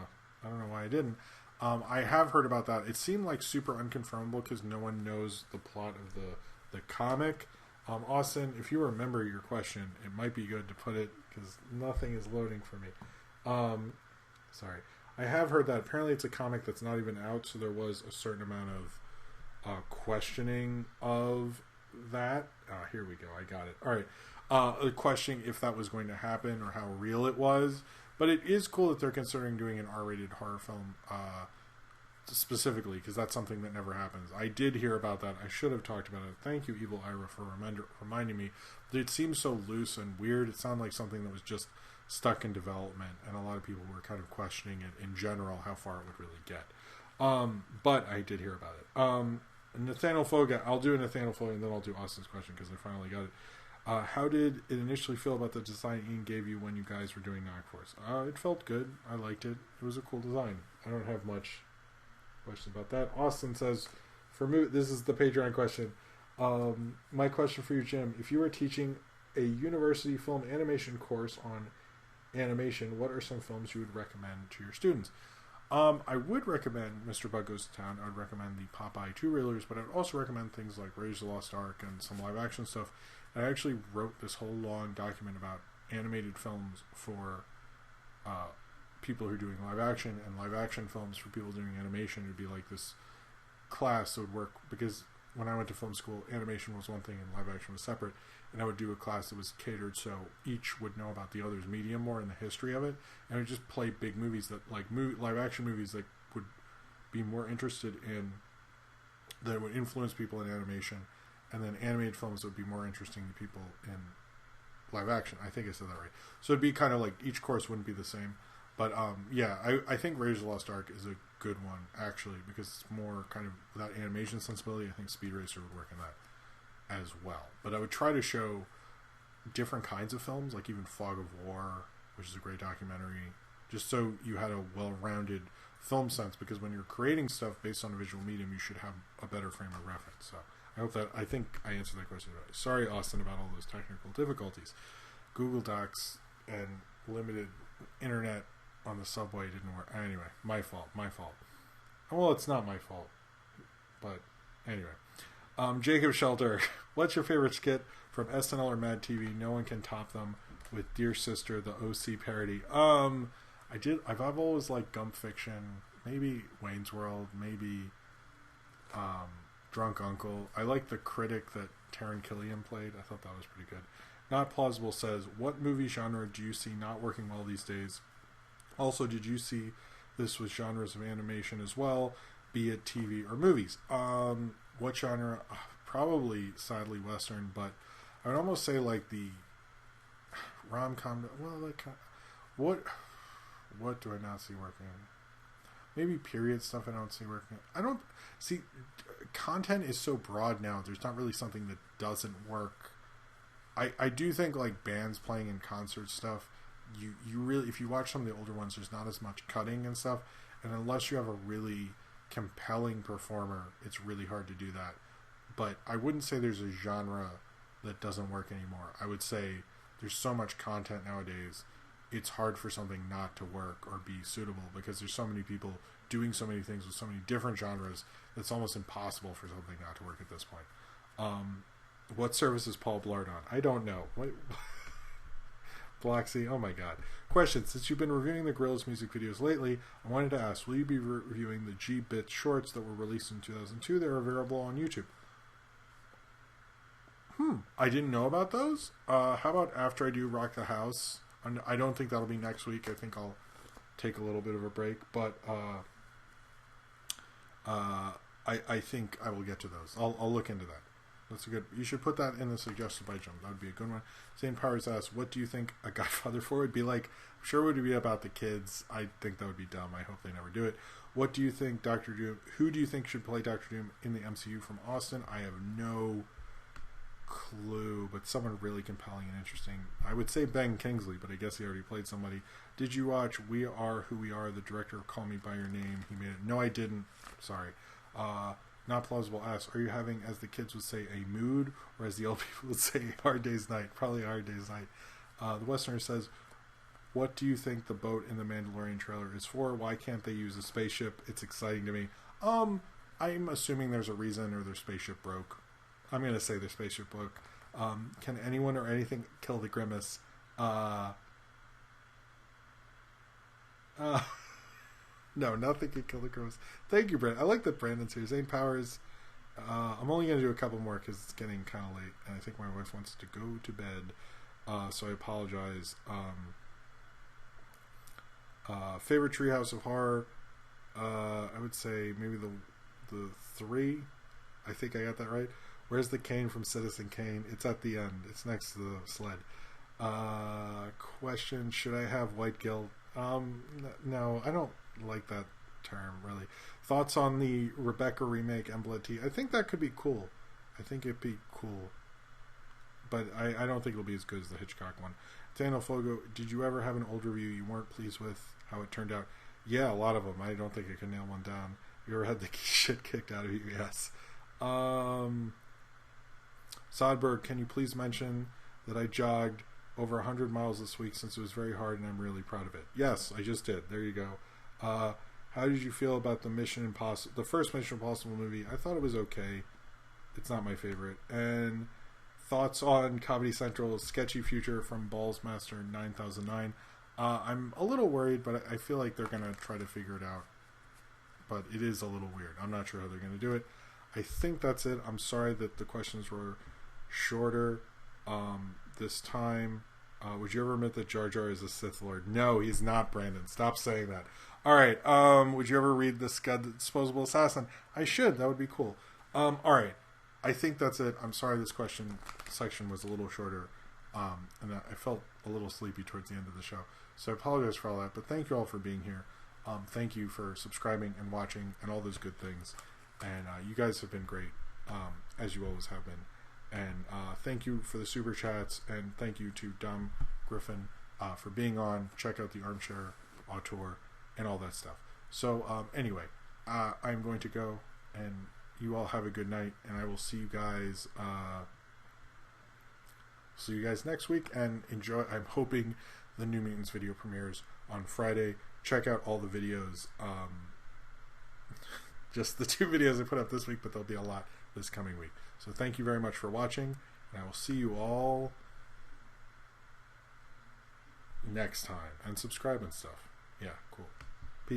don't know why I didn't. I have heard about that. It seemed like super unconfirmable because no one knows the plot of the comic. Austin, if you remember your question, it might be good to put it because nothing is loading for me. Sorry. I have heard that apparently it's a comic that's not even out, so there was a certain amount of questioning of that. Here we go. I got it. All right. Questioning if that was going to happen or how real it was. But it is cool that they're considering doing an R-rated horror film specifically, because that's something that never happens. I did hear about that. I should have talked about it. Thank you, Evil Ira, for reminding me. But it seems so loose and weird. It sounded like something that was just stuck in development, and a lot of people were kind of questioning it in general, how far it would really get. But I did hear about it. Nathaniel Foga, I'll do a Nathaniel Foga, and then I'll do Austin's question, because I finally got it. How did it initially feel about the design Ian gave you when you guys were doing Knock Force? It felt good. I liked it. It was a cool design. I don't have much questions about that. Austin says, for me, this is the Patreon question. My question for you, Jim, if you were teaching a university film animation course on animation, what are some films you would recommend to your students? I would recommend Mr. Bug Goes to Town. I would recommend the Popeye 2 Reelers, but I'd also recommend things like Raiders of the Lost Ark and some live action stuff. I actually wrote this whole long document about animated films for people who are doing live action, and live action films for people doing animation. It would be like this class that would work, because when I went to film school, animation was one thing and live action was separate, and I would do a class that was catered so each would know about the other's medium more and the history of it, and I would just play big movies that, like live action movies that would be more interested in, that would influence people in animation, and then animated films would be more interesting to people in live action. I think I said that right. So it'd be kind of like each course wouldn't be the same. But yeah, I think Raiders of the Lost Ark is a good one, actually, because it's more kind of that animation sensibility. I think Speed Racer would work in that as well. But I would try to show different kinds of films, like even Fog of War, which is a great documentary, just so you had a well-rounded film sense, because when you're creating stuff based on a visual medium, you should have a better frame of reference. So I think I answered that question right. Sorry, Austin, about all those technical difficulties. Google Docs and limited internet on the subway didn't work. Anyway, my fault. Well, it's not my fault, but anyway. Jacob Shelter, what's your favorite skit from SNL or Mad TV? No one can top them with Dear Sister, the OC parody. I've always liked Gump Fiction, maybe Wayne's World, maybe Drunk Uncle. I like the critic that Taron Killian played. I thought that was pretty good. Not Plausible says, what movie genre do you see not working well these days? Also, did you see this with genres of animation as well, be it TV or movies? What genre? Probably, sadly, Western, but I would almost say like the rom-com. Well, like what What do I not see working? Maybe period stuff I don't see working. I don't see. Content is so broad now. There's not really something that doesn't work. I do think like bands playing in concert stuff, you really, if you watch some of the older ones, there's not as much cutting and stuff, and unless you have a really compelling performer, it's really hard to do that. But I wouldn't say there's a genre that doesn't work anymore. I would say there's so much content nowadays, it's hard for something not to work or be suitable because there's so many people doing so many things with so many different genres, it's almost impossible for something not to work at this point. What service is Paul Blart on? I don't know. What? Blacksea, oh my god. Question, since you've been reviewing the Gorillaz music videos lately, I wanted to ask, will you be reviewing the G-Bit shorts that were released in 2002 that are available on YouTube? I didn't know about those. How about after I do Rock the House? I don't think that'll be next week. I think I'll take a little bit of a break, but I think I will get to those. I'll look into that. That's a good. You should put that in the suggested by Jim. That would be a good one. Zane Powers asks, "What do you think a Godfather 4 would be like?" I'm sure it would be about the kids. I think that would be dumb. I hope they never do it. What do you think, Doctor Doom? Who do you think should play Doctor Doom in the MCU from Austin? I have no clue, but someone really compelling and interesting. I would say Ben Kingsley, but I guess he already played somebody. Did you watch We Are Who We Are? The director of Call Me by Your Name. He made it. No, I didn't. Sorry. Not plausible asks, are you having, as the kids would say, a mood, or as the old people would say, a hard day's night? Probably a hard day's night. The Westerner says, what do you think the boat in the Mandalorian trailer is for? Why can't they use a spaceship? It's exciting to me. I'm assuming there's a reason, or their spaceship broke. I'm going to say their spaceship broke. Can anyone or anything kill the Grimace? No, nothing can kill the Grimace. Thank you, Brandon. I like that Brandon's here. Zane Powers. I'm only going to do a couple more because it's getting kind of late, and I think my wife wants to go to bed. So I apologize. Favorite Treehouse of Horror? I would say maybe the 3. I think I got that right. Where's the Kane from Citizen Kane? It's at the end. It's next to the sled. Question, should I have white guilt? No, I don't like that term, really. Thoughts on the Rebecca remake and Blood Tea? I think that could be cool. I think it'd be cool. But I don't think it'll be as good as the Hitchcock one. Daniel Fogo, did you ever have an old review you weren't pleased with how it turned out? Yeah, a lot of them. I don't think I can nail one down. You ever had the shit kicked out of you? Yes. Sodberg, can you please mention that I jogged over 100 miles this week since it was very hard and I'm really proud of it? Yes, I just did. There you go. How did you feel about the first Mission Impossible movie? I thought it was okay. It's not my favorite. And thoughts on Comedy Central's sketchy future from Balls Master 9009? I'm a little worried, but I feel like they're going to try to figure it out. But it is a little weird. I'm not sure how they're going to do it. I think that's it. I'm sorry that the questions were shorter this time. Would you ever admit that Jar Jar is a Sith Lord? No, he's not, Brandon. Stop saying that. All right. Would you ever read The Scud, the Disposable Assassin? I should. That would be cool. All right. I think that's it. I'm sorry this question section was a little shorter. And I felt a little sleepy towards the end of the show. So I apologize for all that. But thank you all for being here. Thank you for subscribing and watching and all those good things. And you guys have been great, as you always have been. And thank you for the super chats, and thank you to Dumb Griffin for being on. Check out the Armchair Auteur and all that stuff. So anyway, I'm going to go, and you all have a good night, and I will see you guys next week, and enjoy. I'm hoping the New Mutants video premieres on Friday. Check out all the videos. Just the 2 videos I put up this week, but there'll be a lot this coming week. So thank you very much for watching, and I will see you all next time. And subscribe and stuff. Yeah, cool.